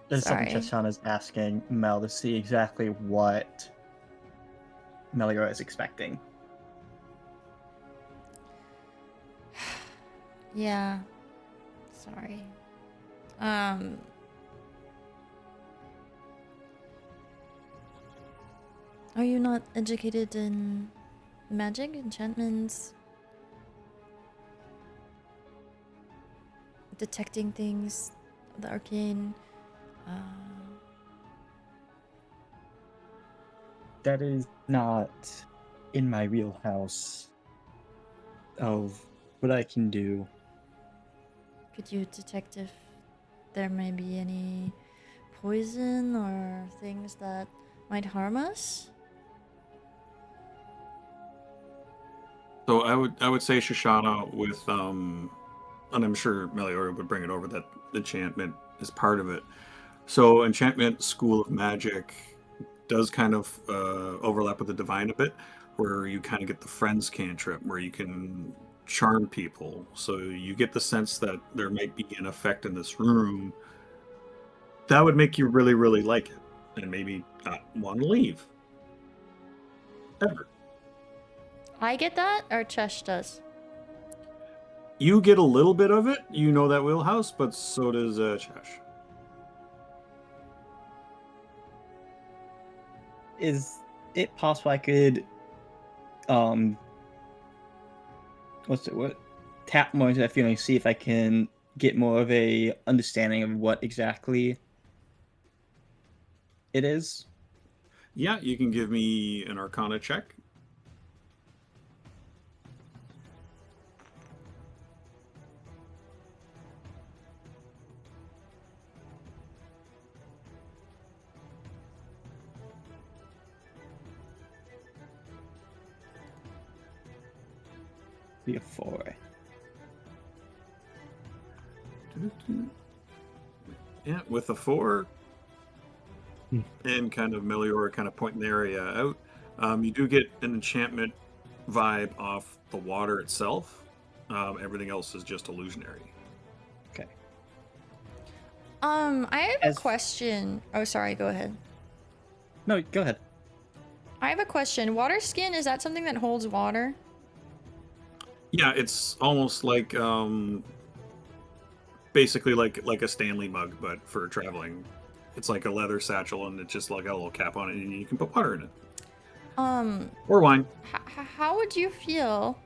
There's something Sorry. Shoshana's asking Mel to see exactly what Meliora is expecting. Yeah. Sorry. Are you not educated in magic, enchantments, detecting things, the arcane? That is not in my wheelhouse of what I can do. Could you detect if there may be any poison or things that might harm us? So I would say Shoshana with and I'm sure Meliora would bring it over that enchantment is part of it. So enchantment, school of magic, does kind of overlap with the divine a bit, where you kind of get the friends cantrip, where you can charm people. So you get the sense that there might be an effect in this room that would make you really, really like it, and maybe not want to leave ever. I get that, or Chesh does? You get a little bit of it, you know that wheelhouse, but so does Chesh. Is it possible I could tap more into that feeling, see if I can get more of a understanding of what exactly it is? Yeah, you can give me an Arcana check. Be a 4. Yeah, with a 4, and kind of Meliora kind of pointing the area out, you do get an enchantment vibe off the water itself. Everything else is just illusionary. Okay. I have As- a question. Oh, sorry. Go ahead. No, go ahead. I have a question. Water skin, is that something that holds water? Yeah, it's almost like basically like a Stanley mug, but for traveling. It's like a leather satchel, and it's just like a little cap on it, and you can put water in it or wine. How would you feel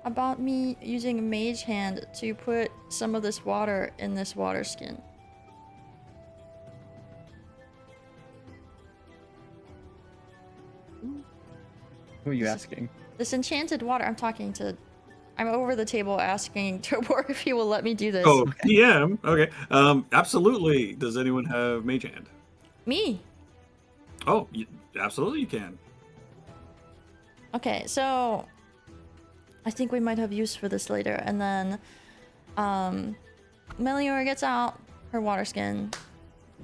about me using Mage Hand to put some of this water in this water skin? Who are you asking? This enchanted water. I'm over the table asking Tobor if he will let me do this. Oh, PM. Okay. Absolutely. Does anyone have Mage Hand? Me. Oh, absolutely you can. Okay, so I think we might have use for this later. And then Meliora gets out her water skin.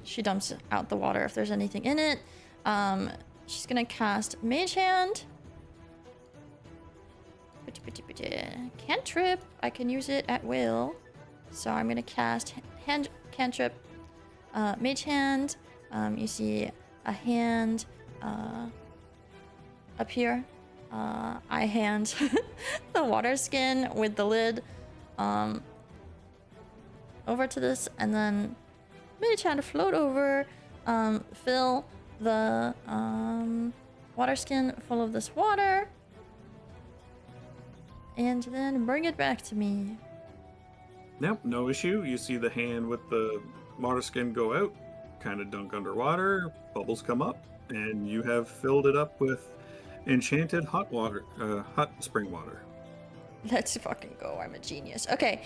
She dumps out the water if there's anything in it. She's gonna cast Mage Hand. Cantrip. I can use it at will. So I'm gonna cast cantrip. Mage Hand. You see a hand up here. I hand the water skin with the lid over to this, and then Mage Hand to float over, fill the water skin full of this water, and then bring it back to me. Nope, no issue. You see the hand with the water skin go out, kind of dunk underwater, bubbles come up, and you have filled it up with enchanted hot water, hot spring water. Let's fucking go. I'm a genius. Okay.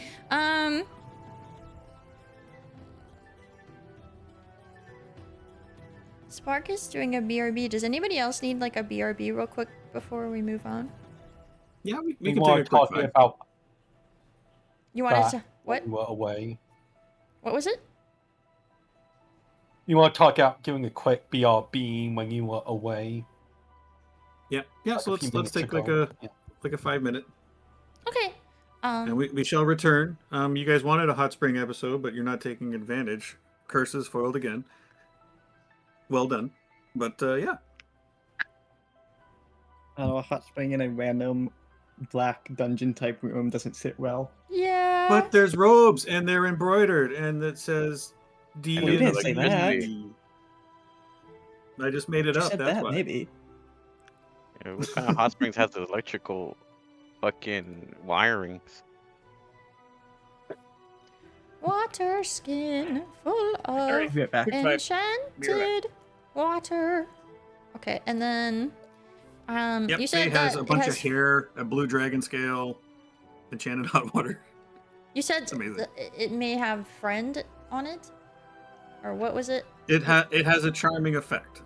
Spark is doing a BRB. Does anybody else need like a BRB real quick before we move on? Yeah, we We can want take to a quick talk five. about You wanted that to when what? you were away. What was it? You want to talk about giving a quick BRB when you were away. Yeah, yeah. Like So a few let's minutes take ago. Yeah. like a 5 minute, Okay. and we shall return. You guys wanted a hot spring episode, but you're not taking advantage. Curses foiled again. Well done, but yeah. I don't know, a hot spring in a random black dungeon type room doesn't sit well. Yeah. But there's robes, and they're embroidered, and it says D. Well, you and didn't say that. electricity. I just made it You up. said That's that, why. maybe. Yeah, what kind of hot springs has the electrical fucking wirings? Water skin full Alright, of be right back. Quick five. enchanted water. Okay, and then Yep, you Faye said has that a bunch it of has, hair, a blue dragon scale, enchanted hot water. you said It's amazing. that it may have friend on it, or what was it? It has a charming effect.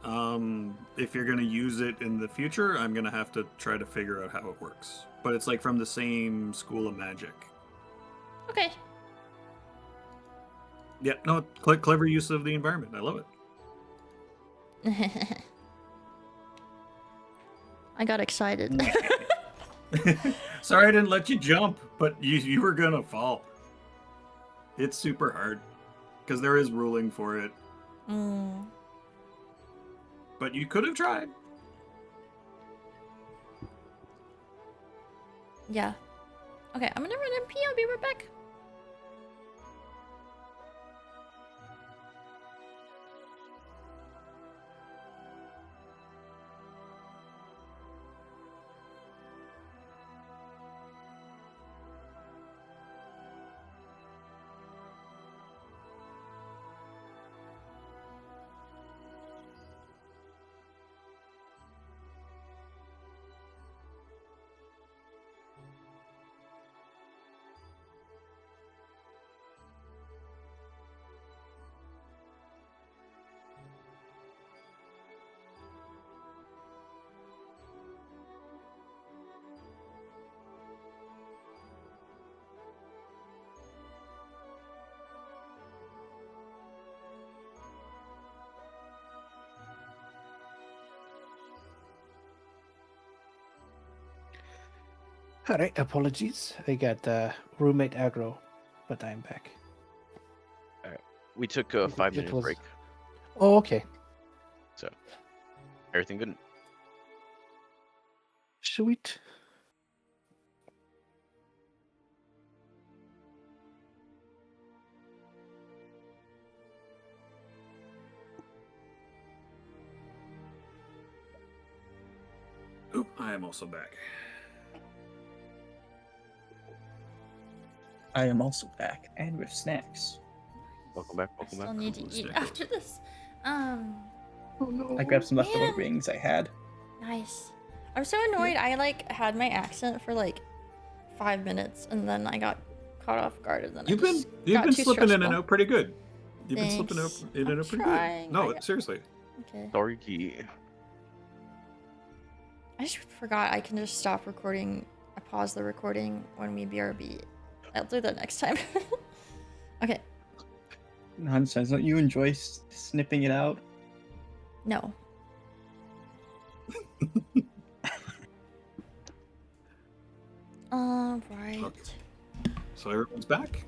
If you're gonna use it in the future, I'm gonna have to try to figure out how it works. But it's like from the same school of magic. Okay. Yeah, no, clever use of the environment. I love it. I got excited. Sorry I didn't let you jump, but you were gonna fall. It's super hard because there is ruling for it, but you could have tried. Yeah. Okay, I'm gonna run and pee. I'll be right back. Alright, apologies. I got roommate aggro, but I'm back. We took a It 5-minute was- break, Oh, okay. so everything good. Sweet. Oop, I am also back. I am also back and with snacks. Welcome back. I Welcome still back. need to Cool eat stick. after this. Oh no. I grabbed some leftover Man. rings I had. Nice. I'm so annoyed. I like had my accent for like 5 minutes, and then I got caught off guard, and then You've I been just you've got been too slipping in and stressful. out pretty good. You've been slipping Thanks. out in and I'm out pretty trying. good. No, I got- seriously. Okay. Sorry. I just forgot I can just stop recording. I pause the recording when we BRB. I'll do that next time. Okay. Nonsense. Don't you enjoy snipping it out? No. Right. Okay. So everyone's back.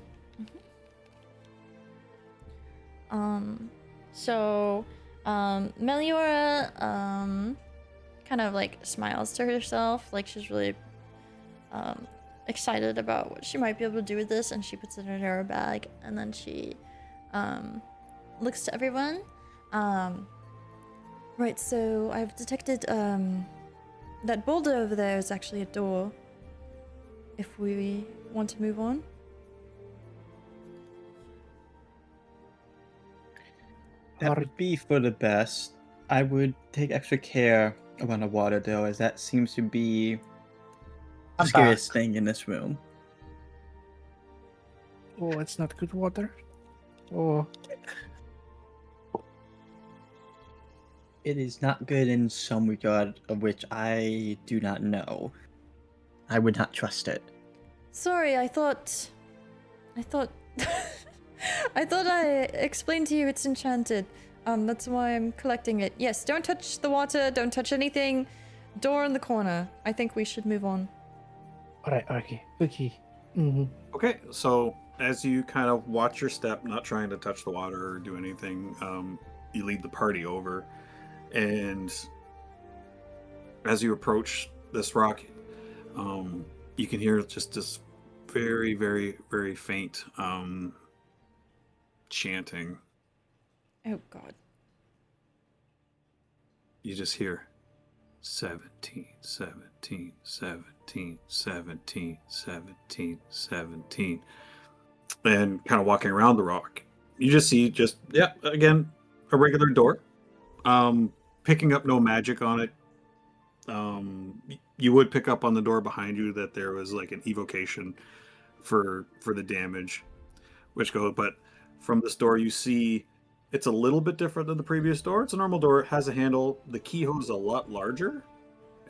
So, Meliora, kind of like smiles to herself, like she's really, excited about what she might be able to do with this, and she puts it in her bag, and then she, looks to everyone. Right, so I've detected, that boulder over there is actually a door. If we want to move on. That would be for the best. I would take extra care around the water, though, as that seems to be the I'm scariest thing in this room. Oh, it's not good water. Oh, It is not good in some regard, of which I do not know. I would not trust it. Sorry, I thought I thought I explained to you it's enchanted. That's why I'm collecting it. Yes, don't touch the water, don't touch anything. Door in the corner. I think we should move on. all right, okay, okay. Mm-hmm. Okay, so as you kind of watch your step, not trying to touch the water or do anything, you lead the party over, and as you approach this rock, you can hear just this very, very, very faint chanting. Oh god. You just hear 17, 17, 17, 17, 17, 17. And kind of walking around the rock. You just see again, a regular door. Picking up no magic on it. You would pick up on the door behind you that there was like an evocation for the damage, but from this door you see it's a little bit different than the previous door. It's a normal door. It has a handle. The keyhole is a lot larger,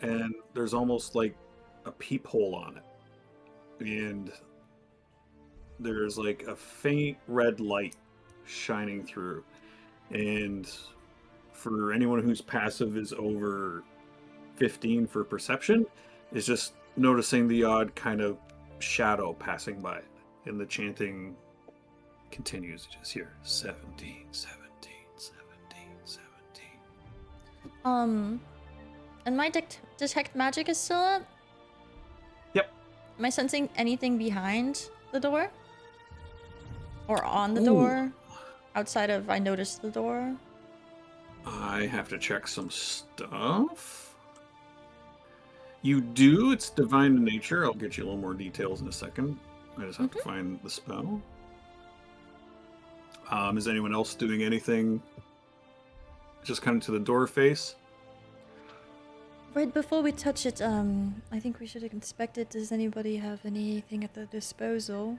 and there's almost like a peephole on it. And there's like a faint red light shining through. And for anyone whose passive is over 15 for perception, is just noticing the odd kind of shadow passing by it. And the chanting continues. You just hear 17, 17, 17, 17. And my detect magic is still up? Yep. Am I sensing anything behind the door? Or on the Ooh. door? Outside of I noticed the door? I have to check some stuff. You do. It's divine in nature. I'll get you a little more details in a second. I just have to find the spell. Is anyone else doing anything just kind of to the door face? Right before we touch it, I think we should inspect it. Does anybody have anything at their disposal?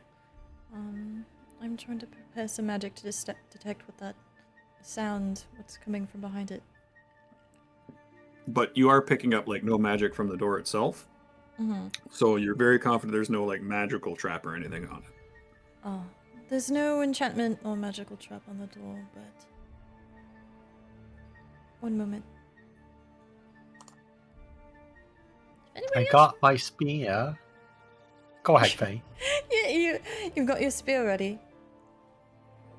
I'm trying to prepare some magic to detect what that sound, what's coming from behind it. But you are picking up like no magic from the door itself. Mm-hmm. So you're very confident there's no like magical trap or anything on it. Oh, there's no enchantment or magical trap on the door, but... One moment. I Anybody else? got my spear. Go ahead, Faye. You've got your spear ready.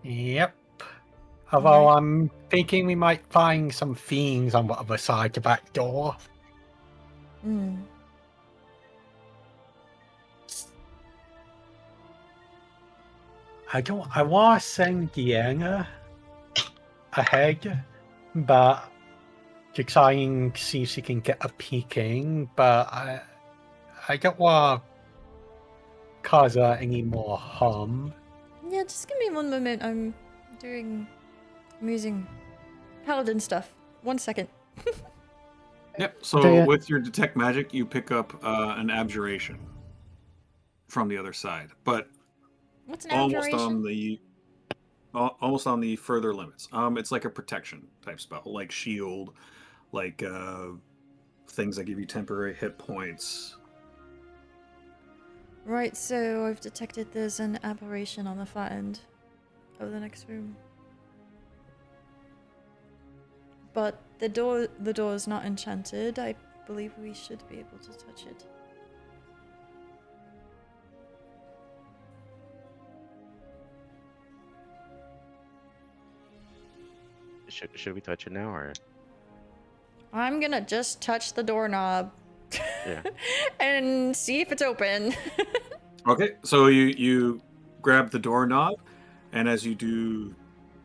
Yep. Although Alright. I'm thinking we might find some fiends on the other side of that door. Hmm. I want to send Deanna ahead, but to try and see if she can get a peek in, but I don't want to cause her any more harm. Yeah, just give me one moment. I'm using paladin stuff. 1 second. Yep. So Diana- with your detect magic, you pick up an abjuration from the other side, but What's an almost on abjuration? the almost on the further limits. It's like a protection type spell, like shield, like things that give you temporary hit points. Right, so I've detected there's an aberration on the far end of the next room. But the door is not enchanted. I believe we should be able to touch it. Should we touch it now or? I'm gonna just touch the doorknob. Yeah. And see if it's open. Okay, so you grab the doorknob, and as you do,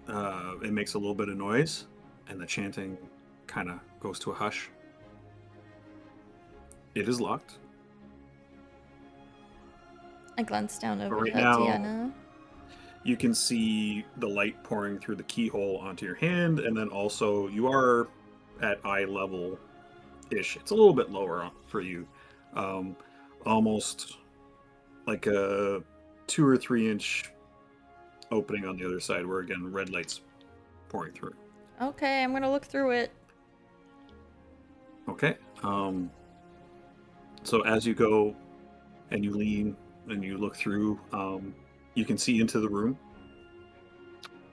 it makes a little bit of noise, and the chanting kind of goes to a hush. It is locked. I glance down over right at now- Deanna. You can see the light pouring through the keyhole onto your hand, and then also you are at eye level ish. It's a little bit lower for you, almost like a 2 or 3 inch opening on the other side, where again red light's pouring through. Okay, I'm gonna look through it. Okay. So as you go and you lean and you look through, you can see into the room.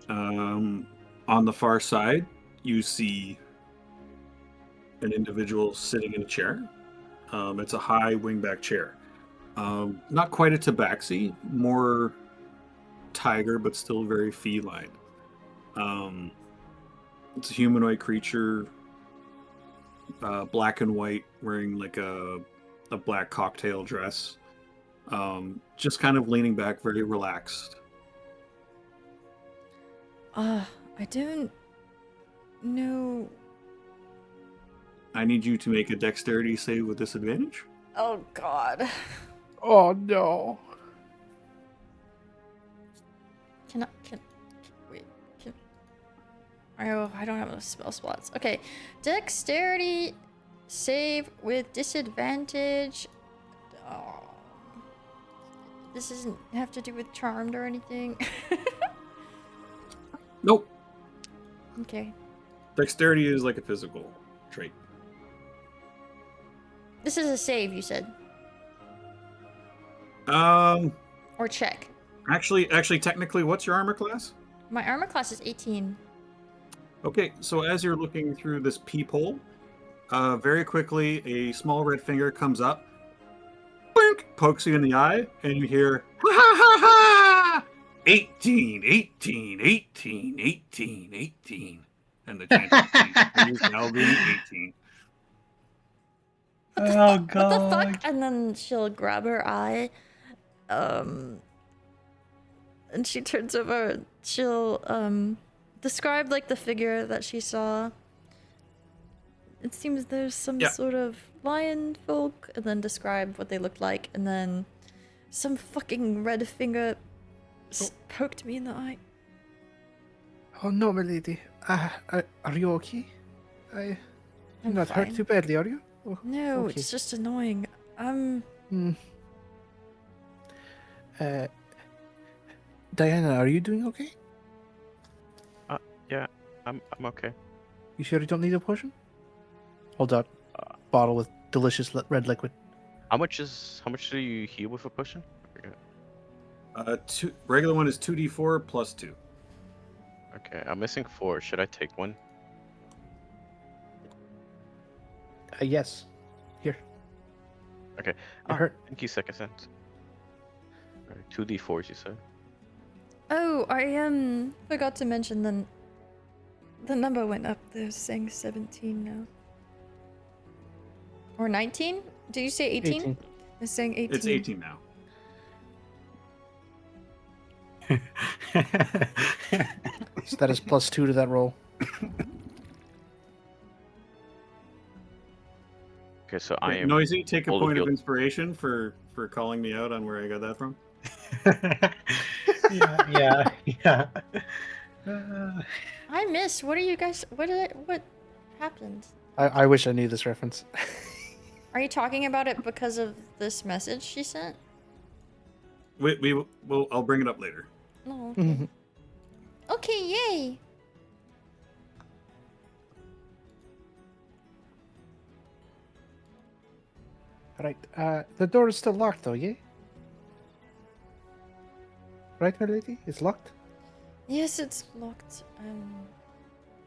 On the far side, you see an individual sitting in a chair. It's a high wingback chair. Not quite a tabaxi, more tiger, but still very feline. It's a humanoid creature, black and white, wearing like a black cocktail dress. Just kind of leaning back, very relaxed. I don't know. I need you to make a dexterity save with disadvantage. Oh god. Oh no. Wait, oh, I don't have enough spell slots. Okay, dexterity save with disadvantage. Oh, this doesn't have to do with charmed or anything. Nope. Okay, Dexterity is like a physical trait. this is a save, you said, Um, or check. actually, technically, what's your armor class? My armor class is 18. Okay, so as you're looking through this peephole, very quickly a small red finger comes up, blink, pokes you in the eye, and you hear, ha ha ha ha! 18, 18, 18, 18, 18. And the chanting continues, now being 18. What the Oh, fuck? What the fuck? God. And then she'll grab her eye, and she turns over. She'll describe like the figure that she saw. It seems there's some Yeah. sort of lion folk, and then describe what they looked like, and then some fucking red finger poked me in the eye. Oh no, my lady. Are you okay? You're I'm not hurt fine. too badly, are you? Oh, No, okay. it's just annoying. Diana, are you doing okay? Yeah, I'm okay. You sure you don't need a potion? Hold out. Bottle with delicious red liquid. How much do you heal with a potion? I forget. Regular one is 2d4 plus 2. Okay, I'm missing 4. Should I take one? Yes. Here. Okay. You're hurt. Thank you, second sense. Alright, 2d4s, you said. Oh, I forgot to mention then. The number went up. They're saying 17 now. Or 19? Did you say 18? 18. They're saying 18. It's 18 now. So that is +2 to that roll. Okay, so I am. Noisy, take a fully point of healed. inspiration for calling me out on where I got that from. yeah. I missed. What are you guys? What happened? I wish I knew this reference. Are you talking about it because of this message she sent? I'll bring it up later. Oh, okay. Okay, yay! Right. The door is still locked, though, yeah? Right, my lady? It's locked? Yes, it's locked.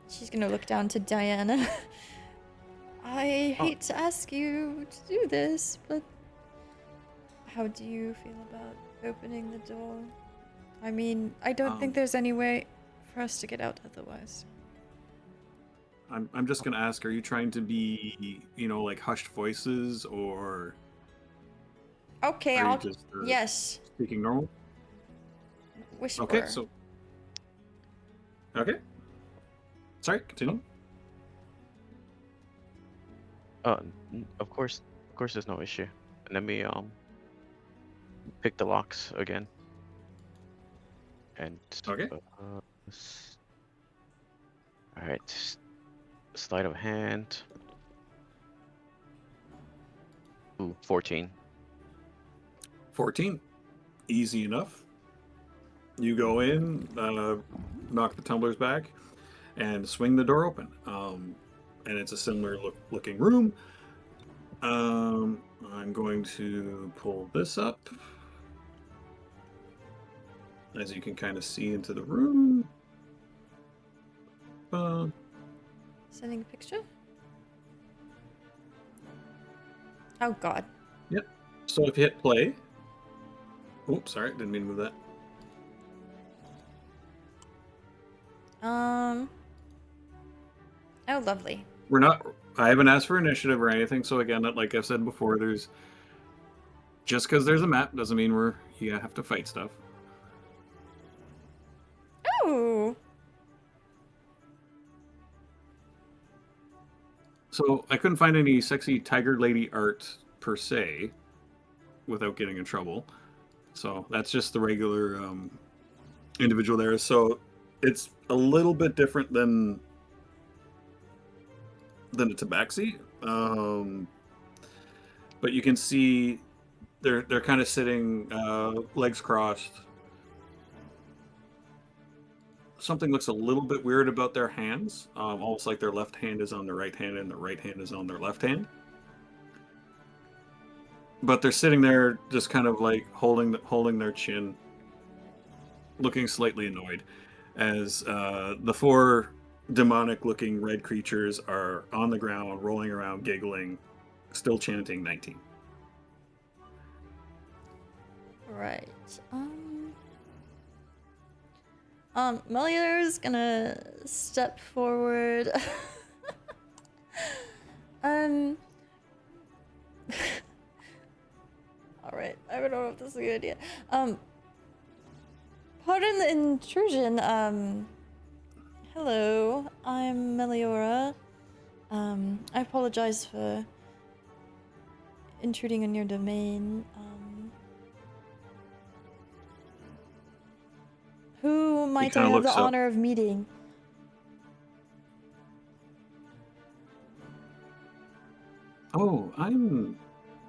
She's gonna look down to Diana. I hate to ask you to do this, but how do you feel about opening the door? I mean, I don't think there's any way for us to get out otherwise. I'm just gonna ask: are you trying to be, like hushed voices, or Okay, are you I'll. just Yes, speaking normal? whisper. Okay, so. Okay. Sorry, continue. Of course, there's no issue. Let me pick the locks again. And Okay. all right, sleight of hand. Ooh, 14. 14. Easy enough. You go in, knock the tumblers back, and swing the door open. And it's a similar looking room. I'm going to pull this up. As you can kind of see into the room. Sending a picture? Oh god. Yep. So if you hit play. Oops, sorry, didn't mean to move that. Oh, lovely. I haven't asked for initiative or anything, so again, like I've said before, just because there's a map doesn't mean you have to fight stuff. Oh! So I couldn't find any sexy tiger lady art per se without getting in trouble. So that's just the regular individual there. So it's a little bit different than a tabaxi. But you can see they're kind of sitting legs crossed. Something looks a little bit weird about their hands, almost like their left hand is on their right hand and their right hand is on their left hand. But they're sitting there just kind of like holding their chin, looking slightly annoyed, as the four demonic-looking red creatures are on the ground, rolling around, giggling, still chanting 19. Right. Meliora's gonna step forward. Alright, I don't know if this is a good idea. Pardon the intrusion. Hello, I'm Meliora. I apologize for intruding on your domain. Who might I kinda have the looks up. honor of meeting? Oh, I'm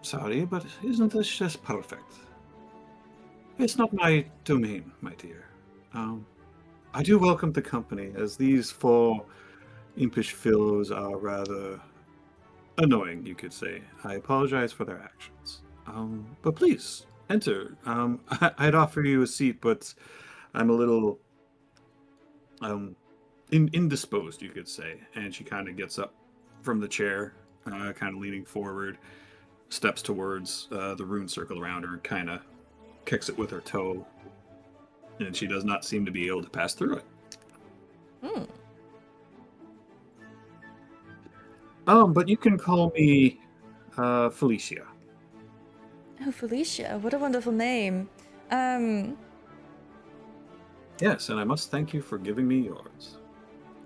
sorry, but isn't this just perfect? It's not my domain, my dear. I do welcome the company, as these four impish fellows are rather annoying, you could say. I apologize for their actions. But please, enter. I'd offer you a seat, but I'm a little indisposed, you could say. And she kind of gets up from the chair, kind of leaning forward, steps towards the rune circle around her, and kind of kicks it with her toe. And she does not seem to be able to pass through it. But you can call me Felicia. Oh, Felicia, what a wonderful name. Um, Yes, and I must thank you for giving me yours.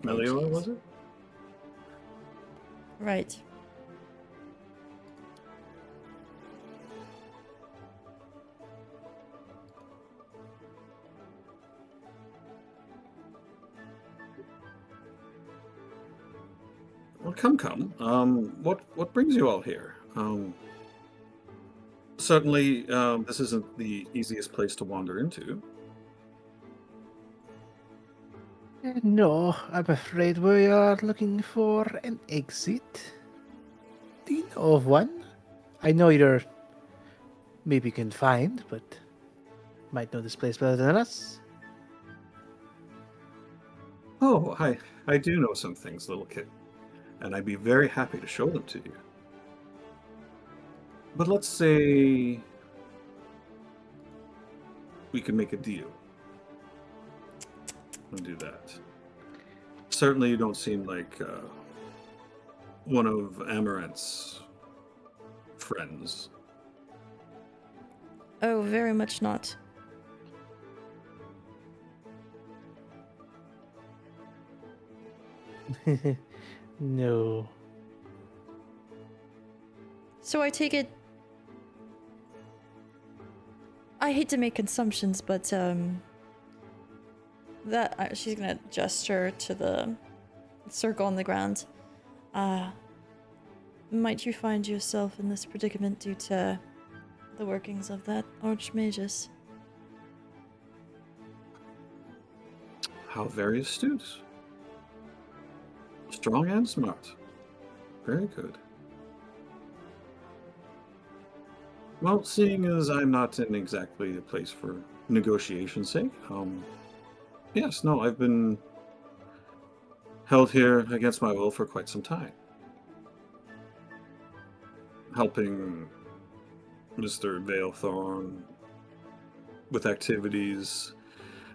Meliora, jeez. was it? Right. Well, come. What brings you all here? Certainly, this isn't the easiest place to wander into. No, I'm afraid we are looking for an exit. Do you know of one? I know you're maybe confined, but might know this place better than us. Oh, I do know some things, little kid, and I'd be very happy to show them to you. But let's say we can make a deal and do that. Certainly, you don't seem like one of Amaranth's friends. Oh, very much not. No. So I take it. I hate to make assumptions, but that she's gonna gesture to the circle on the ground. Might you find yourself in this predicament due to the workings of that archmagus? How very astute. Strong and smart. Very good. Well, seeing as I'm not in exactly the place for negotiation's sake, yes, no, I've been held here against my will for quite some time. Helping Mr. Valethorn with activities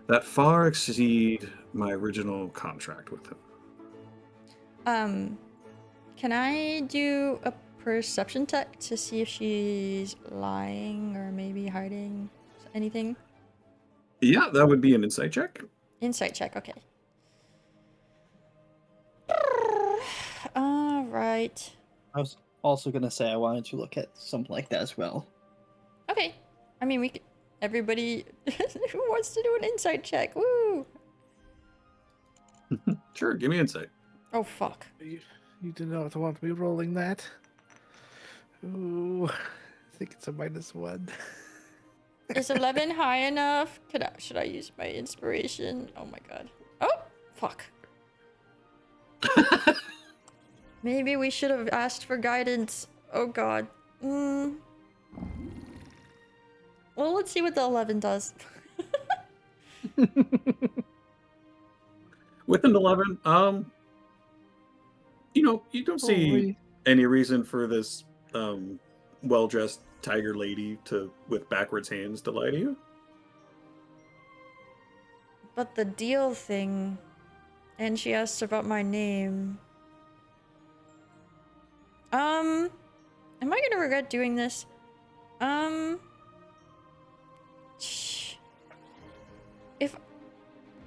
that far exceed my original contract with him. Can I do a perception check to see if she's lying or maybe hiding anything? Yeah, that would be an insight check. Insight check, okay. Alright. I was also gonna say I wanted to look at something like that as well. Okay. I mean, we could. Everybody who wants to do an insight check. Woo! Sure, give me insight. Oh, fuck. You do not want me rolling that. Ooh, I think it's a -1. Is 11 high enough? Should I use my inspiration? Oh my god. Oh, fuck. Maybe we should have asked for guidance. Oh god. Well, let's see what the 11 does. With an 11, you don't see Holy. any reason for this well-dressed tiger lady with backwards hands to lie to you. But the deal thing, and she asked about my name. Am I gonna regret doing this?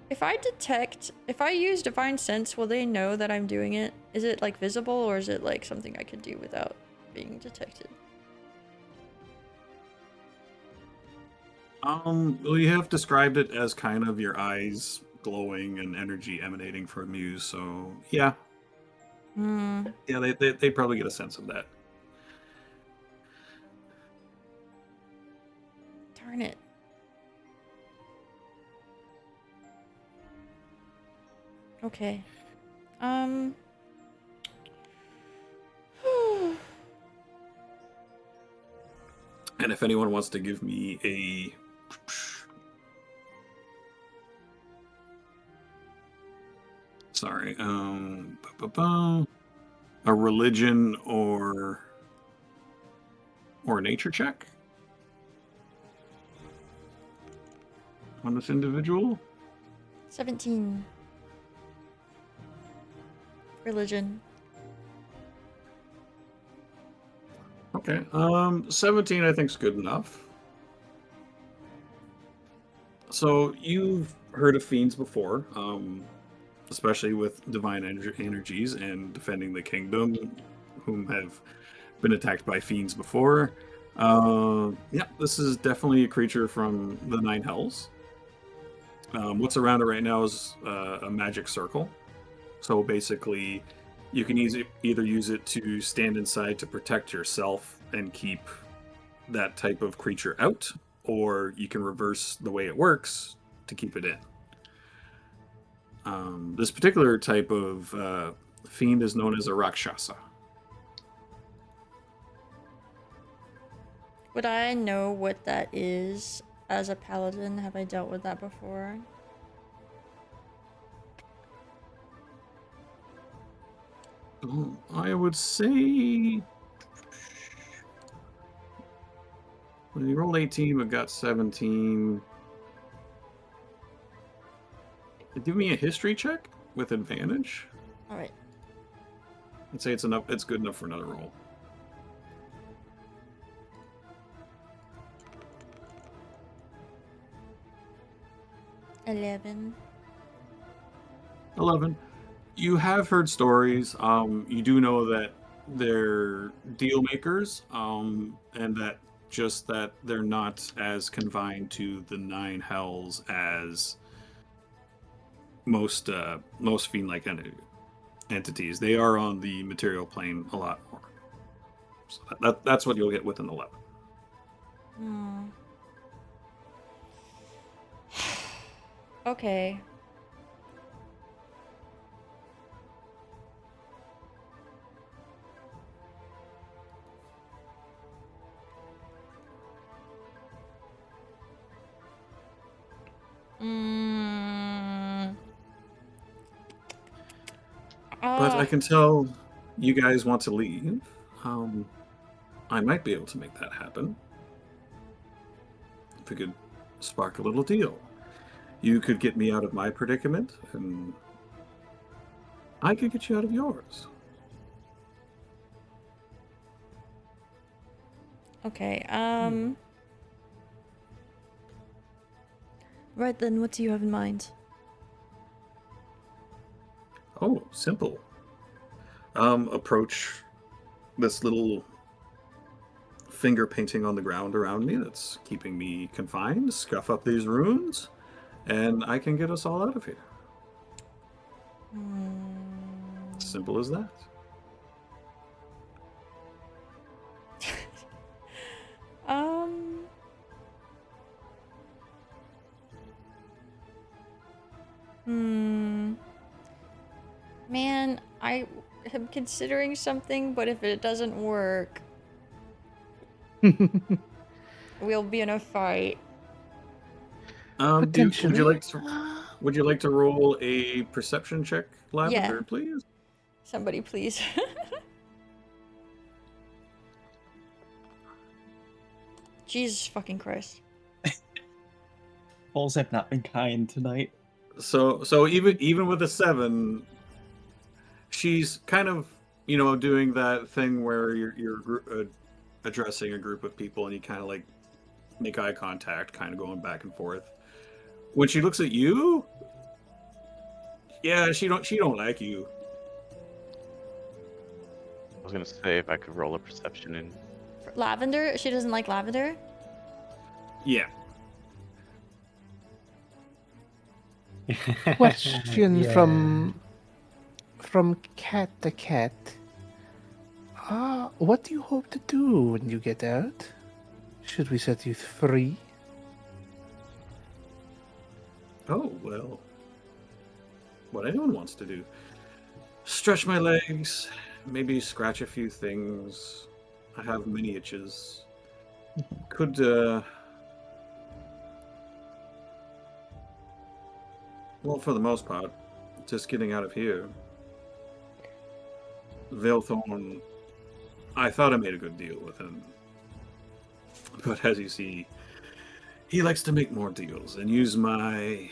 If I use divine sense, will they know that I'm doing it? Is it like visible, or is it like something I could do without being detected? Well, you have described it as kind of your eyes glowing and energy emanating from you, so yeah. Yeah, they probably get a sense of that. Darn it. Okay. And if anyone wants to give me a sorry, a religion or nature check on this individual. 17. Religion. Okay. 17 I think is good enough. So you've heard of fiends before, especially with divine energies and defending the kingdom, whom have been attacked by fiends before. Yeah, this is definitely a creature from the Nine Hells. What's around it right now is a magic circle. So basically, you can either use it to stand inside to protect yourself and keep that type of creature out, or you can reverse the way it works to keep it in. This particular type of fiend is known as a Rakshasa. Would I know what that is as a paladin? Have I dealt with that before? I would say when you roll 18 but got 17. Give me a history check with advantage. All right. I'd say it's enough. It's good enough for another roll. $11. 11. You have heard stories. You do know that they're deal makers, and that they're not as confined to the Nine Hells as most fiend-like entities. They are on the material plane a lot more. So that's what you'll get with an 11. Hmm. Okay. Mm. But I can tell you guys want to leave. I might be able to make that happen. If we could spark a little deal. You could get me out of my predicament, and I could get you out of yours. Okay. Right then, what do you have in mind? Oh, simple. Approach this little finger painting on the ground around me that's keeping me confined, scuff up these runes, and I can get us all out of here. Simple as that. Man, I am considering something, but if it doesn't work, we'll be in a fight. Would Potentially. you like to roll a perception check, Lavender, Yeah. please? Somebody please. Jesus fucking Christ. Balls have not been kind tonight. So even with a 7, she's kind of doing that thing where you're addressing a group of people and you kind of like make eye contact, kind of going back and forth. When she looks at you, yeah, she don't like you. I was gonna say if I could roll a perception in. Lavender? She doesn't like lavender? Yeah. Question Yeah. from cat to cat. What do you hope to do when you get out? Should we set you free? Oh, well. What anyone wants to do. Stretch my legs, maybe scratch a few things. I have many itches. Could, well, for the most part, just getting out of here. Veilthorn, I thought I made a good deal with him. But as you see, he likes to make more deals and use my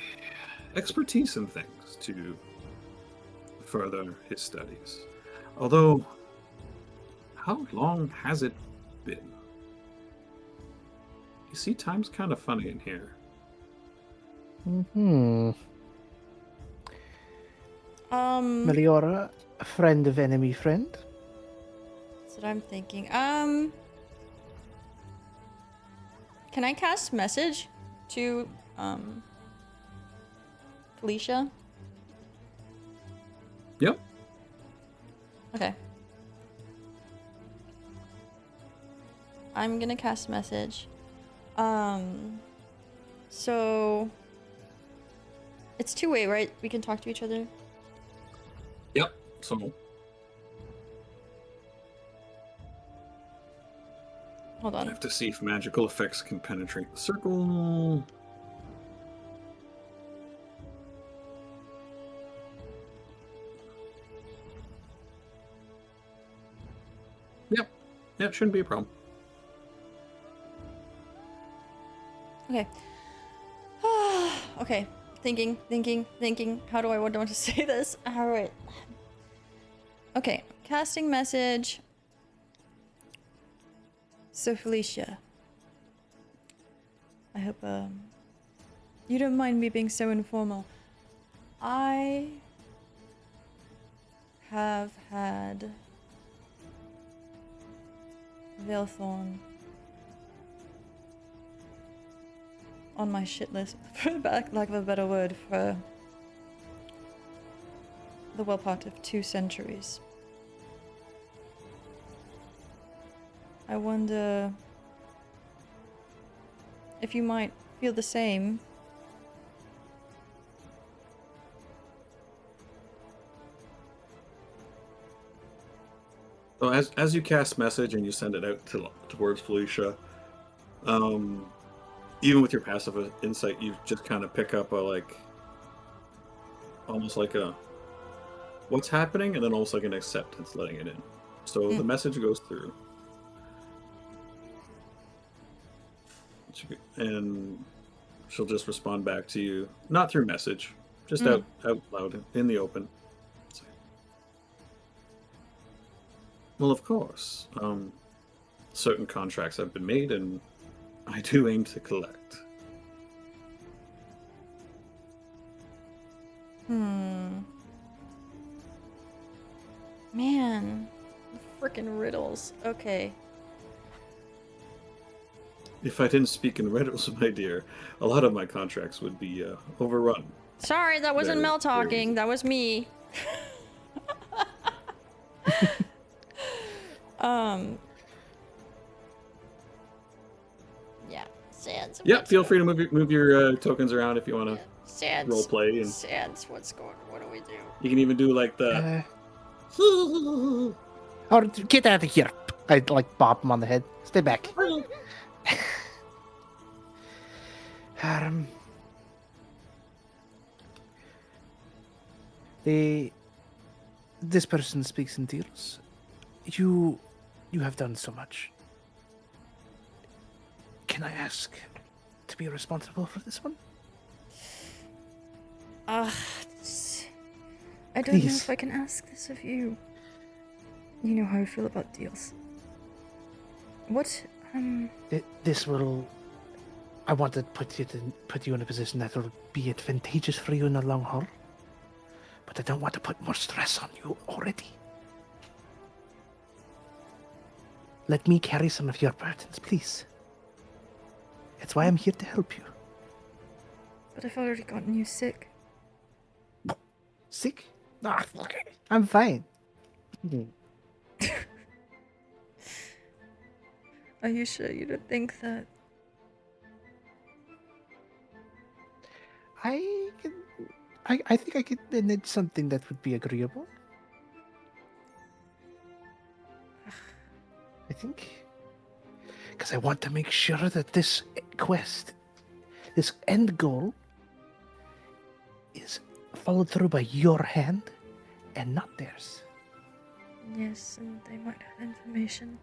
expertise in things to further his studies. Although, how long has it You see, time's kind of funny in here. Hmm. Meliora, a friend of enemy friend. That's what I'm thinking. Can I cast message to Felicia? Yep. Okay. I'm gonna cast message. So it's two-way, right? We can talk to each other. Yep. So Hold I on. have to see if magical effects can penetrate the circle. Yep. Yep, shouldn't be a problem. Okay. Okay. Thinking. How do I want to say this? All right. Okay. Casting message. So Felicia, I hope you don't mind me being so informal. I have had Veilthorn on my shit list, for lack of a better word, for the well part of 2 centuries. I wonder if you might feel the same. So as you cast message and you send it out towards Felicia, even with your passive insight, you just kind of pick up almost like a what's happening, and then almost like an acceptance, letting it in. So the message goes through, and she'll just respond back to you, not through message, just out loud in the open. Well, of course. Certain contracts have been made, and I do aim to collect. Man, frickin' riddles. Okay. If I didn't speak in riddles, my dear, a lot of my contracts would be overrun. Sorry, that wasn't Very, Mel very talking. easy. That was me. Yeah, Sans. Yeah, feel free to move your tokens around if you want to Sans. role play, and Sans, what do we do? you can even do like the. Or get out of here! I like bop him on the head. Stay back. This person speaks in tears. You have done so much. Can I ask to be responsible for this one? I don't know Please. if I can ask this of you. You know how I feel about deals. What, This will. I want to put you in a position that will be advantageous for you in the long haul. But I don't want to put more stress on you already. Let me carry some of your burdens, please. That's why I'm here to help you. But I've already gotten you sick. Sick? Ah, okay. I'm fine. Are you sure you don't think that? I think I could manage something that would be agreeable. I think. Because I want to make sure that this quest, this end goal, is followed through by your hand and not theirs. Yes, and they might have information.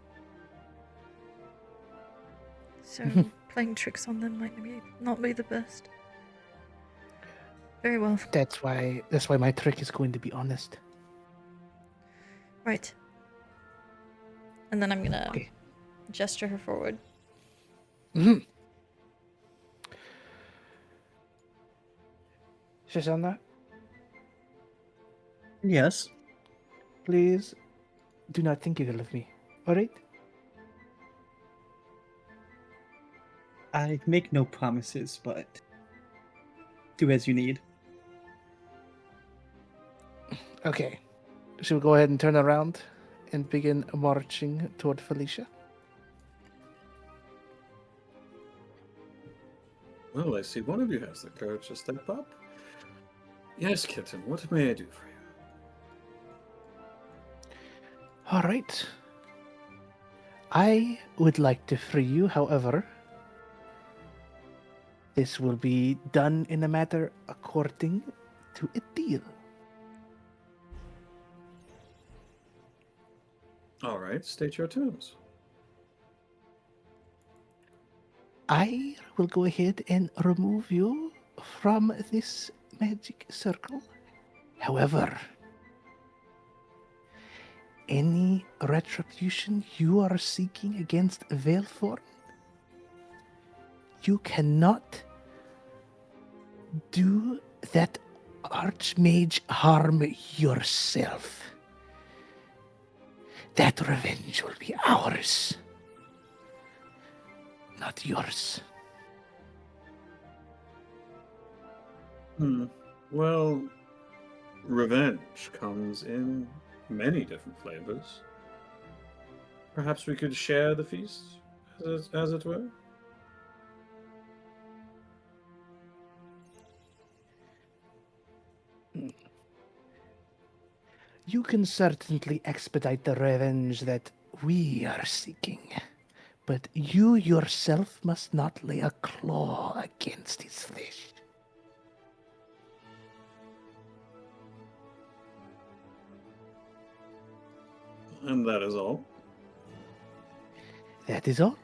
So playing tricks on them might not be the best. Very well. That's why my trick is going to be honest. Right. And then I'm gonna Okay. gesture her forward. Mhm. Shoshana, Yes. please do not think evil of me. Alright? I make no promises, but do as you need. Okay. Should we go ahead and turn around and begin marching toward Felicia? Well, I see one of you has the courage to step up. Yes, kitten, what may I do for you? Alright. I would like to free you, however, this will be done in a matter according to a deal. All right, state your terms. I will go ahead and remove you from this magic circle. However, any retribution you are seeking against Veilthorn, you cannot do that Archmage harm yourself. That revenge will be ours, not yours. Well, revenge comes in many different flavors. Perhaps we could share the feast, as it were? You can certainly expedite the revenge that we are seeking, but you yourself must not lay a claw against his flesh. And that is all. That is all,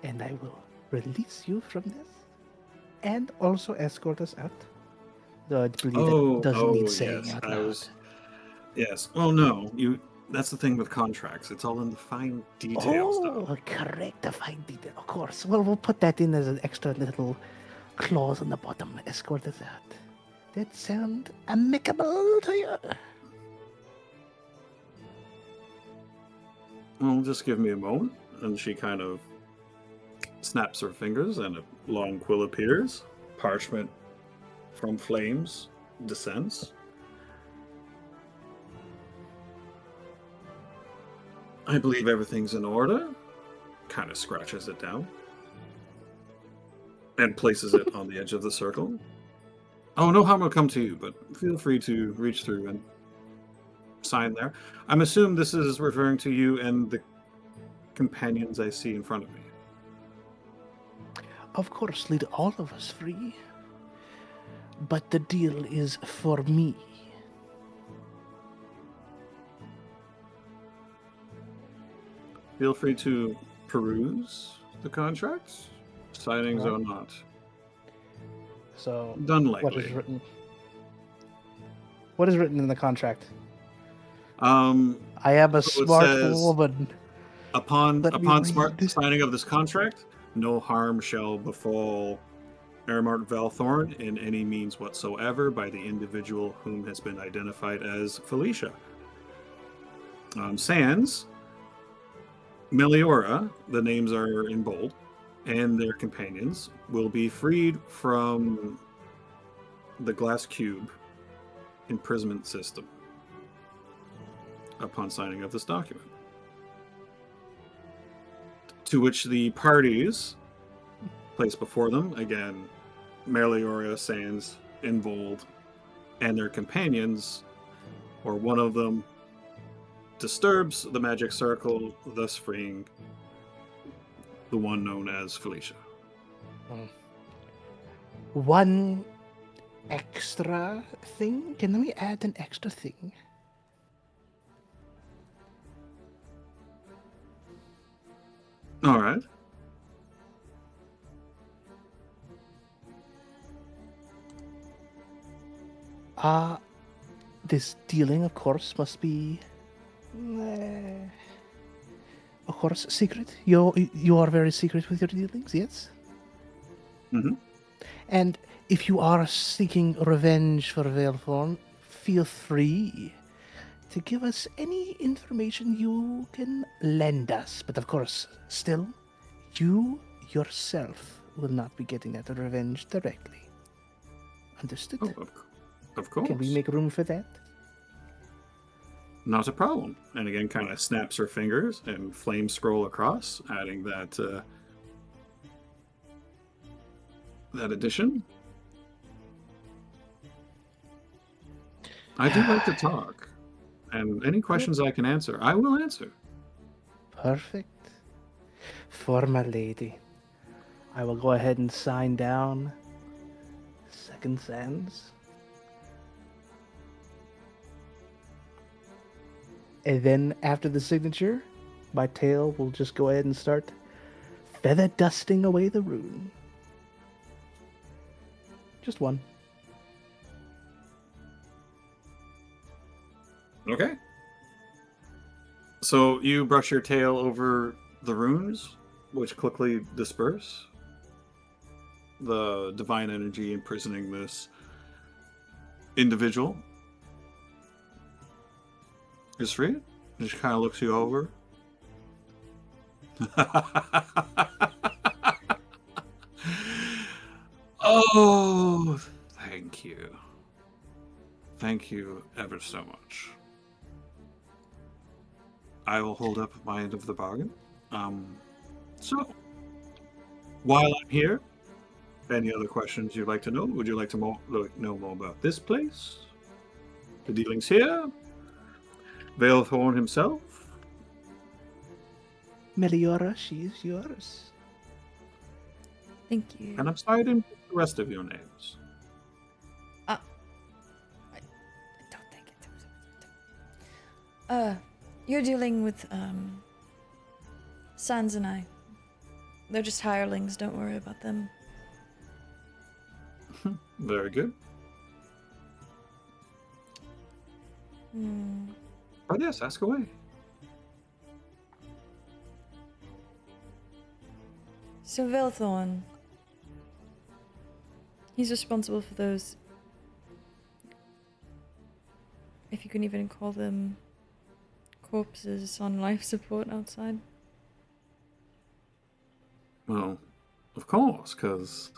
and I will release you from this, and also escort us out. Though I believe it doesn't need saying yes, out I loud. was. Yes. Oh no, you. That's the thing with contracts. It's all in the fine details. Oh, correct, a fine detail, of course. Well, we'll put that in as an extra little clause on the bottom. Escort us out. That sound amicable to you? Well, just give me a moment. And she kind of snaps her fingers, and a long quill appears. Parchment from flames descends. I believe everything's in order. Kind of scratches it down. And places it on the edge of the circle. Oh, no harm will come to you, but feel free to reach through and sign there. I'm assuming this is referring to you and the companions I see in front of me. Of course, lead all of us free. But the deal is for me. Feel free to peruse the contracts. Signings Right. or not. So, Done what is lightly. written? What is written in the contract? Um, I am a So it smart says- woman. upon Let me smart read. signing of this contract, no harm shall befall Aramart Valthorn in any means whatsoever by the individual whom has been identified as Felicia. Sans, Meliora, the names are in bold, and their companions will be freed from the glass cube imprisonment system upon signing of this document. To which the parties place before them, again, Meliora, Sans, in bold, and their companions, or one of them, disturbs the magic circle, thus freeing the one known as Felicia. One extra thing? Can we add an extra thing? All right. This dealing, of course, must be, of course, secret. You are very secret with your dealings, yes? Mhm. And if you are seeking revenge for Velthorn, feel free to give us any information you can lend us. But of course, still, you yourself will not be getting that revenge directly. Understood? Oh, of course. Can we make room for that? Not a problem. And again, kind of snaps her fingers and flames scroll across, adding that that addition. I do like to talk, and any questions I can answer, I will answer. Perfect. For my lady, I will go ahead and sign down Second Sands. And then after the signature, my tail will just go ahead and start feather dusting away the rune. Just one. Okay. So you brush your tail over the runes, which quickly disperse. The divine energy imprisoning this individual is free. Just kind of looks you over. Oh, thank you. Thank you ever so much. I will hold up my end of the bargain. So, while I'm here, any other questions you'd like to know? Would you like to know more about this place? The dealings here? Veilthorn himself? Meliora, she is yours. Thank you. And I'm sorry I didn't get the rest of your names. I don't think it. You're dealing with Sans and I. They're just hirelings. Don't worry about them. Very good. But yes, ask away. So Velthorn, he's responsible for those, if you can even call them corpses on life support outside. Well, of course, because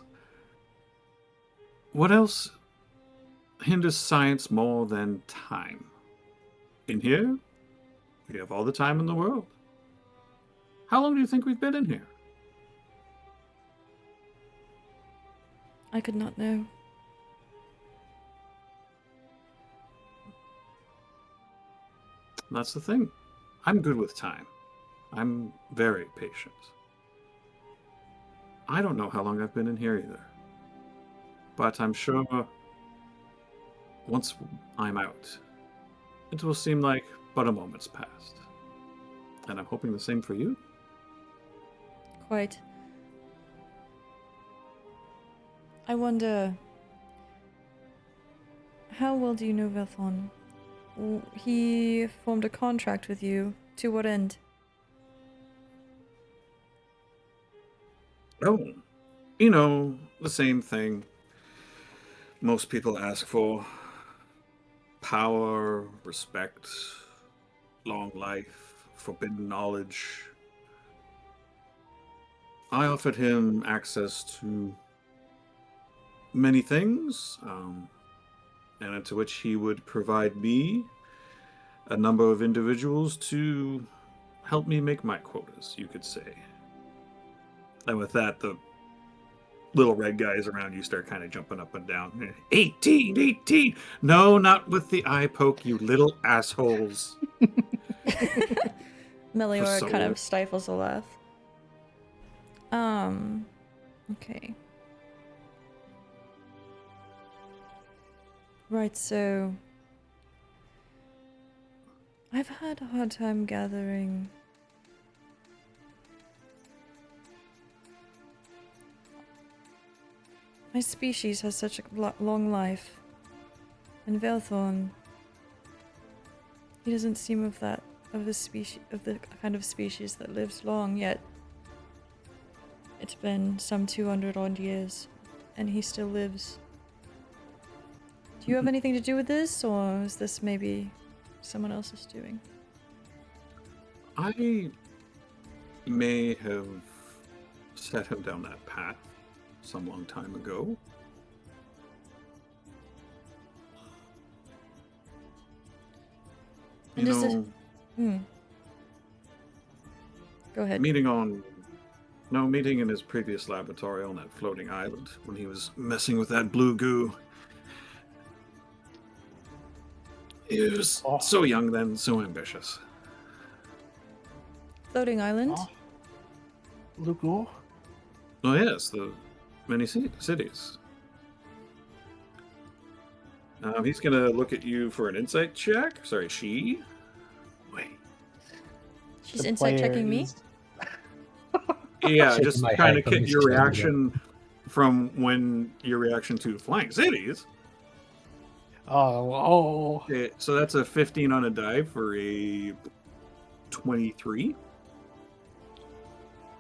what else hinders science more than time? In here, we have all the time in the world. How long do you think we've been in here? I could not know. That's the thing. I'm good with time. I'm very patient. I don't know how long I've been in here either. But I'm sure once I'm out, it will seem like but a moment's passed. And I'm hoping the same for you. Quite. I wonder, how well do you know Velthorn? He formed a contract with you. To what end? Oh, you know, the same thing most people ask for. Power, respect, long life, forbidden knowledge. I offered him access to many things, and into which he would provide me a number of individuals to help me make my quotas, you could say. And with that, the little red guys around you start kind of jumping up and down. 18, 18! No, not with the eye poke, you little assholes. Meliora For kind soul. of stifles a laugh. Okay. Right, so I've had a hard time gathering my species has such a long life, and Velthorn, he doesn't seem of the kind of species that lives long, yet it's been some 200 odd years. and he still lives. Do you have anything to do with this, or is this maybe someone else's doing? I may have set him down that path some long time ago. And You is it- know, Go ahead. meeting in his previous laboratory on that floating island when he was messing with that blue goo. He was Oh. so young then, so ambitious. Floating island? Oh. Lugo? Oh yes, the many cities. He's gonna look at you for an insight check. Sorry, she. Wait. She's The insight player checking me? is- Yeah, Shaking just my kind head of get from your this channel, reaction from when your reaction to flying cities. Oh. Okay, so that's a 15 on a die for a 23.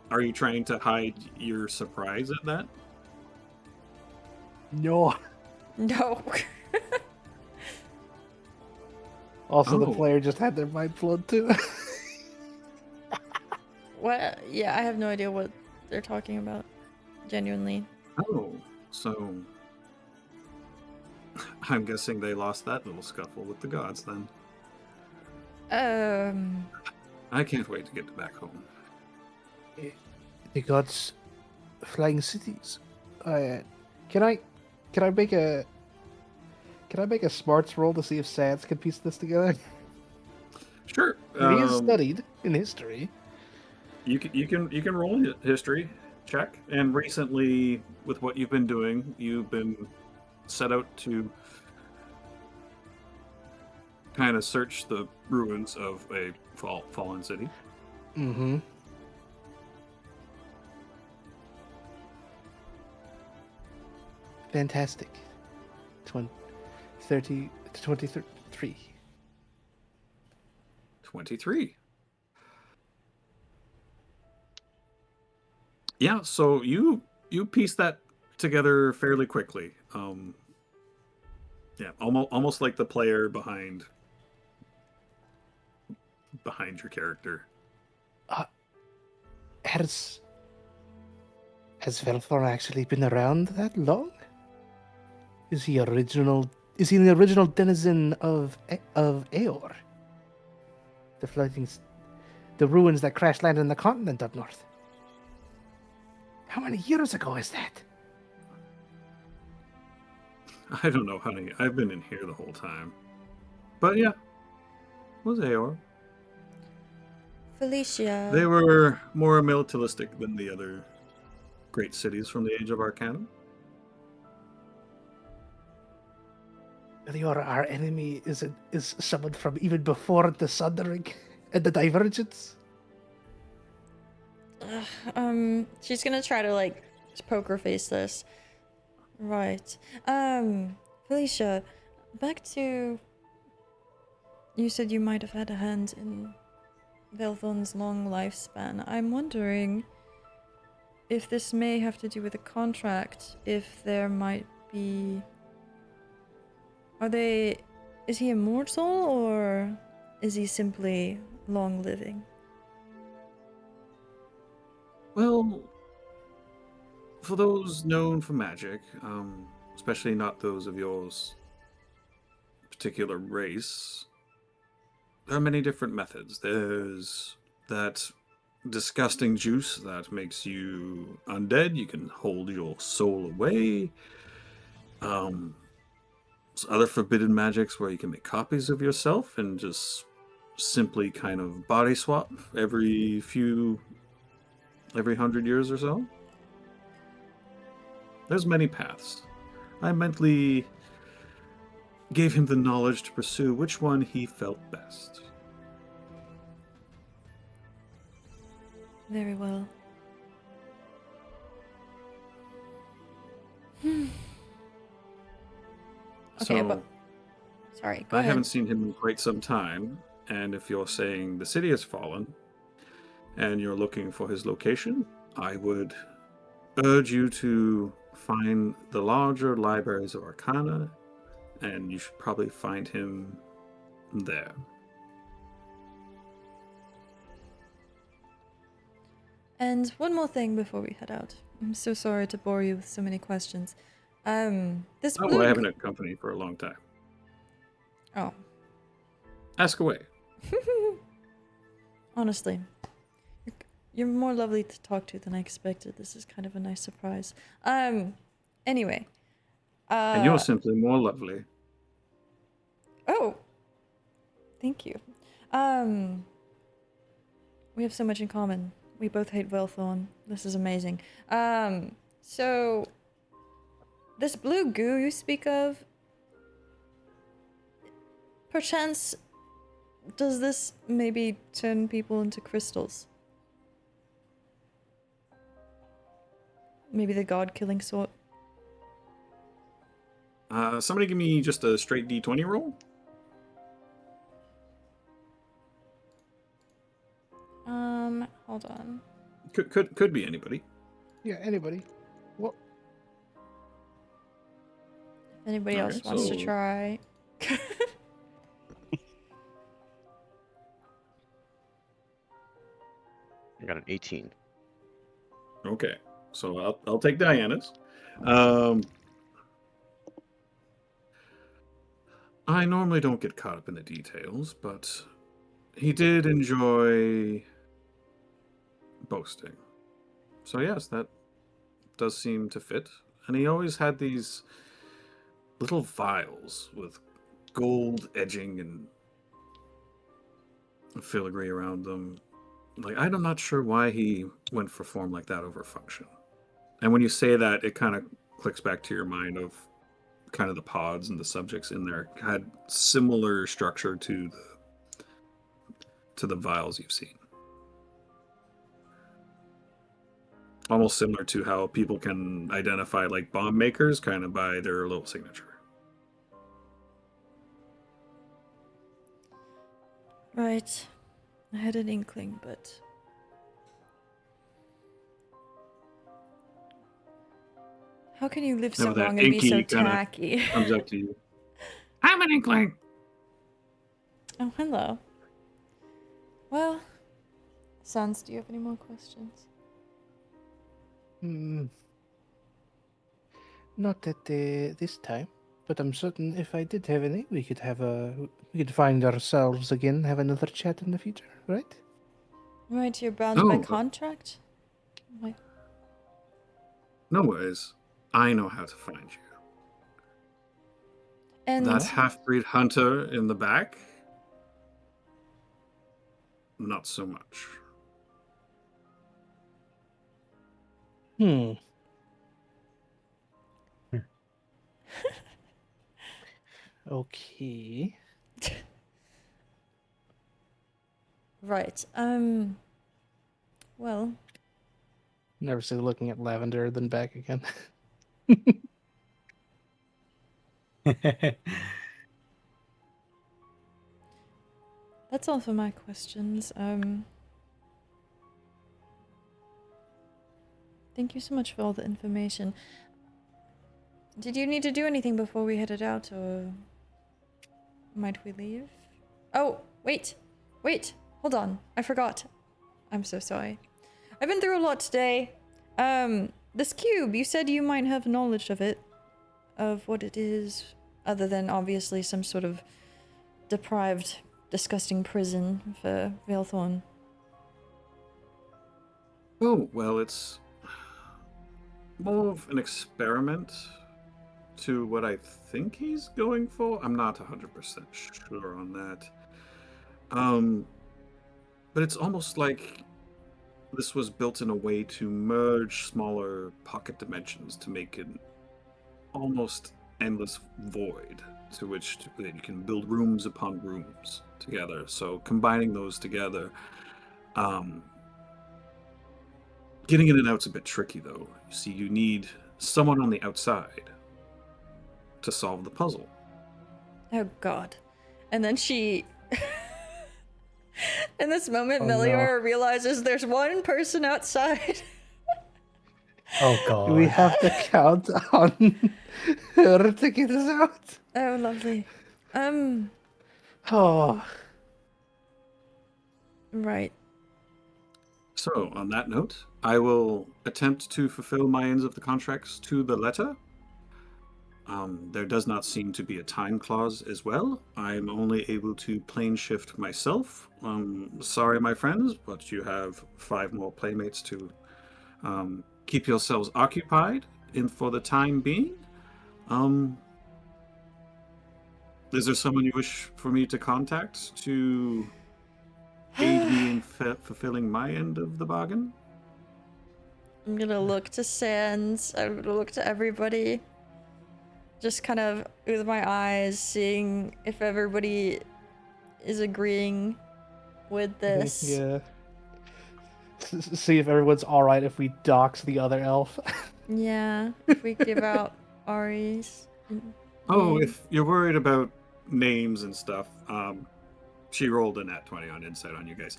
Are you trying to hide your surprise at that? No. No. Also, the Oh. player just had their mind flood too. What? Yeah, I have no idea what they're talking about. Genuinely. Oh, so I'm guessing they lost that little scuffle with the gods then. I can't wait to get back home. The gods, flying cities. Can I make a smarts roll to see if Sans can piece this together? Sure. He is studied in history. You can roll a history check, and recently, with what you've been doing, you've been set out to kind of search the ruins of a fallen city. Mm-hmm. Fantastic. 23. 23. Yeah, so you piece that together fairly quickly. Yeah, almost like the player behind your character. Has Velthorn actually been around that long? Is he an original denizen of Aeor? The ruins that crash landed in the continent up north. How many years ago is that? I don't know, honey. I've been in here the whole time. But yeah, was Aeor. Felicia. They were more militaristic than the other great cities from the Age of Arcana. Meliora, our enemy, is someone from even before the Sundering and the Divergence. She's gonna try to like poker face this. Right. Felicia, back to. You said you might have had a hand in Velthon's long lifespan. I'm wondering if this may have to do with a contract, if there might be. Is he immortal, or is he simply long living? Well, for those known for magic, especially not those of yours particular race, there are many different methods. There's that disgusting juice that makes you undead. You can hold your soul away. Other forbidden magics where you can make copies of yourself and just simply kind of body swap every 100 years or so. There's many paths. I mentally gave him the knowledge to pursue which one he felt best. Very well. Okay, So, but sorry, go I ahead. haven't seen him in quite some time, and if you're saying the city has fallen and you're looking for his location, I would urge you to find the larger libraries of Arcana, and you should probably find him there. And one more thing before we head out. I'm so sorry to bore you with so many questions. This Oh, blue. I haven't had company for a long time. Oh. Ask away. Honestly, you're more lovely to talk to than I expected. This is kind of a nice surprise. Anyway. And you're simply more lovely. Oh. Thank you. We have so much in common. We both hate Velthorn. This is amazing. So this blue goo you speak of, perchance, does this maybe turn people into crystals? Maybe the god-killing sort? Somebody give me just a straight D20 roll. Hold on. Could be anybody. Yeah, anybody. Well, If anybody else Okay, wants to so- try. I got an 18. Okay, so I'll take Diana's. I normally don't get caught up in the details, but he did enjoy boasting. So yes, that does seem to fit. And he always had these little vials with gold edging and filigree around them. Like, I'm not sure why he went for form like that over function. And when you say that, it kind of clicks back to your mind of kind of the pods and the subjects in there had similar structure to the vials you've seen. Almost similar to how people can identify like bomb makers kind of by their little signature. Right. I had an inkling, but... How can you live so No, that long and be so inky kinda tacky? Comes up to you. I'm an inkling. Oh, hello. Well, Sans, do you have any more questions? Not at this time, but I'm certain if I did have any, we could find ourselves again, have another chat in the future, right? Right, you're bound by Oh, contract? Wait. No worries. I know how to find you. And That half-breed hunter in the back? Not so much. Okay. right, well, Nervously looking at Lavender, then back again. that's all for my questions. Thank you so much for all the information. Did you need to do anything before we headed out, or might we leave? Oh, wait, hold on, I forgot. I'm so sorry. I've been through a lot today. This cube, you said you might have knowledge of it, of what it is, other than obviously some sort of deprived, disgusting prison for Velthorn. Oh, well, it's more of an experiment to what I think he's going for. I'm not 100% sure on that. But it's almost like this was built in a way to merge smaller pocket dimensions to make an almost endless void to which you can build rooms upon rooms together. So combining those together, getting in and out's a bit tricky though. You see, you need someone on the outside to solve the puzzle. Oh god. And then she... In this moment, Oh, no. Meliora realizes there's one person outside. Oh Do we god. have to count on her to get us out? Oh, lovely. Oh, Right. So, on that note, I will attempt to fulfill my ends of the contracts to the letter. There does not seem to be a time clause as well. I'm only able to plane shift myself. Sorry, my friends, but you have 5 more playmates to keep yourselves occupied in for the time being. Um, is there someone you wish for me to contact to aid me in fulfilling my end of the bargain? I'm gonna look to Sans. I'm gonna look to everybody. Just kind of with my eyes, seeing if everybody is agreeing with this. yeah. See if everyone's all right if we dox the other elf. Yeah, if we give out Ari's. Oh, name. if you're worried about names and stuff, she rolled a nat 20 on insight on you guys.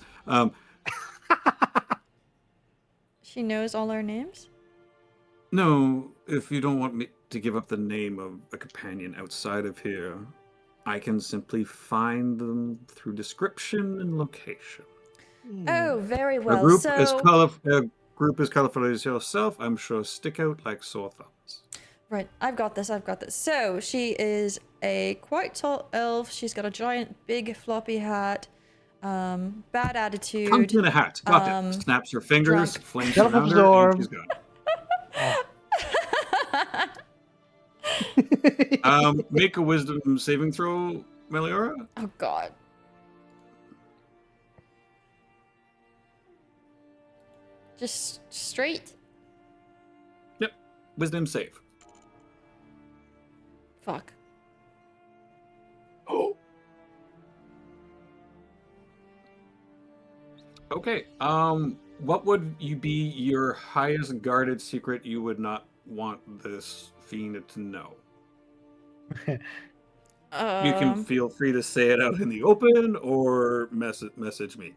She knows all our names? No, if you don't want me to give up the name of a companion outside of here, I can simply find them through description and location. Oh, very A well. group as So, colorful as yourself, I'm sure, stick out like sore thumbs. right, I've got this. So, she is a quite tall elf. She's got a giant, big, floppy hat. Bad attitude. Comes in a hat. Got um, it. Snaps her fingers, drunk. flames Self-absorbed. around her, and she's gone. Make a wisdom saving throw, Meliora. Oh, God. Just straight? Yep. Wisdom save. Fuck. Okay. What would you be your highest guarded secret you would not want this fiend to know? You can feel free to say it out in the open or message me.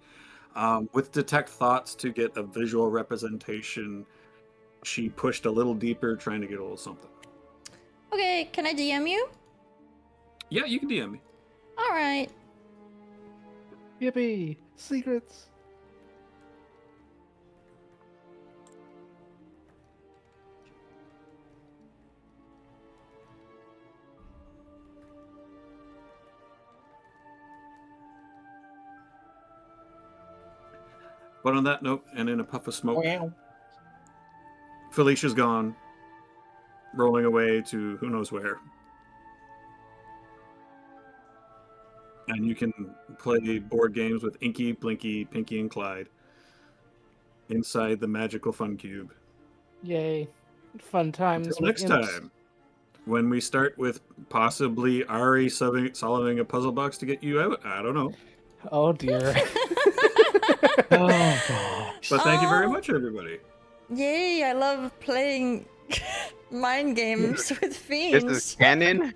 With detect thoughts to get a visual representation, she pushed a little deeper, trying to get a little something. Okay, can I DM you? Yeah, you can DM me. All right. Yippee! Secrets. But on that note, and in a puff of smoke, Felicia's gone, rolling away to who knows where. And you can play board games with Inky, Blinky, Pinky, and Clyde inside the magical fun cube. Yay! Fun times. Until with next imps. time, when we start with possibly Ari solving a puzzle box to get you out. I don't know. Oh dear. Oh god. But thank you very Oh. much, everybody. Yay, I love playing mind games with This fiends. is canon.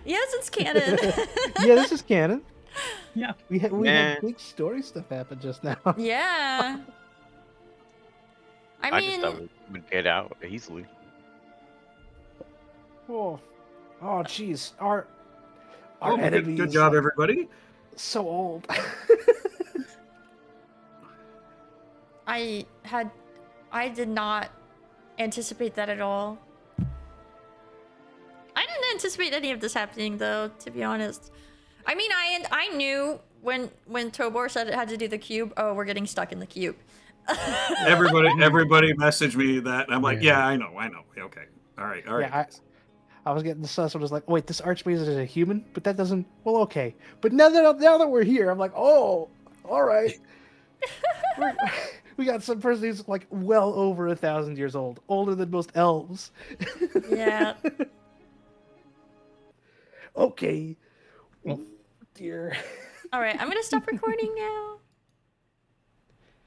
Yes, it's canon. Yeah, this is canon. Yeah. We had Nah. big story stuff happen just now. Yeah. I I just mean, thought we would get out easily. Oh, oh, jeez. Our Oh, enemies good job, like, everybody. so old. I did not anticipate that at all. I didn't anticipate any of this happening, though, to be honest. I mean, I knew when Tobor said it had to do the cube. Oh, we're getting stuck in the cube. Everybody messaged me that. And I'm like, Yeah. yeah, I know. Okay. All right. Yeah, I was getting the sus. I was like, wait, this archmage is a human, but that doesn't. Well, okay. But now that we're here, I'm like, oh, all right. We got some person who's like well over 1,000 years old, older than most elves. Yeah. Okay. Oh, dear. All right, I'm gonna stop recording now.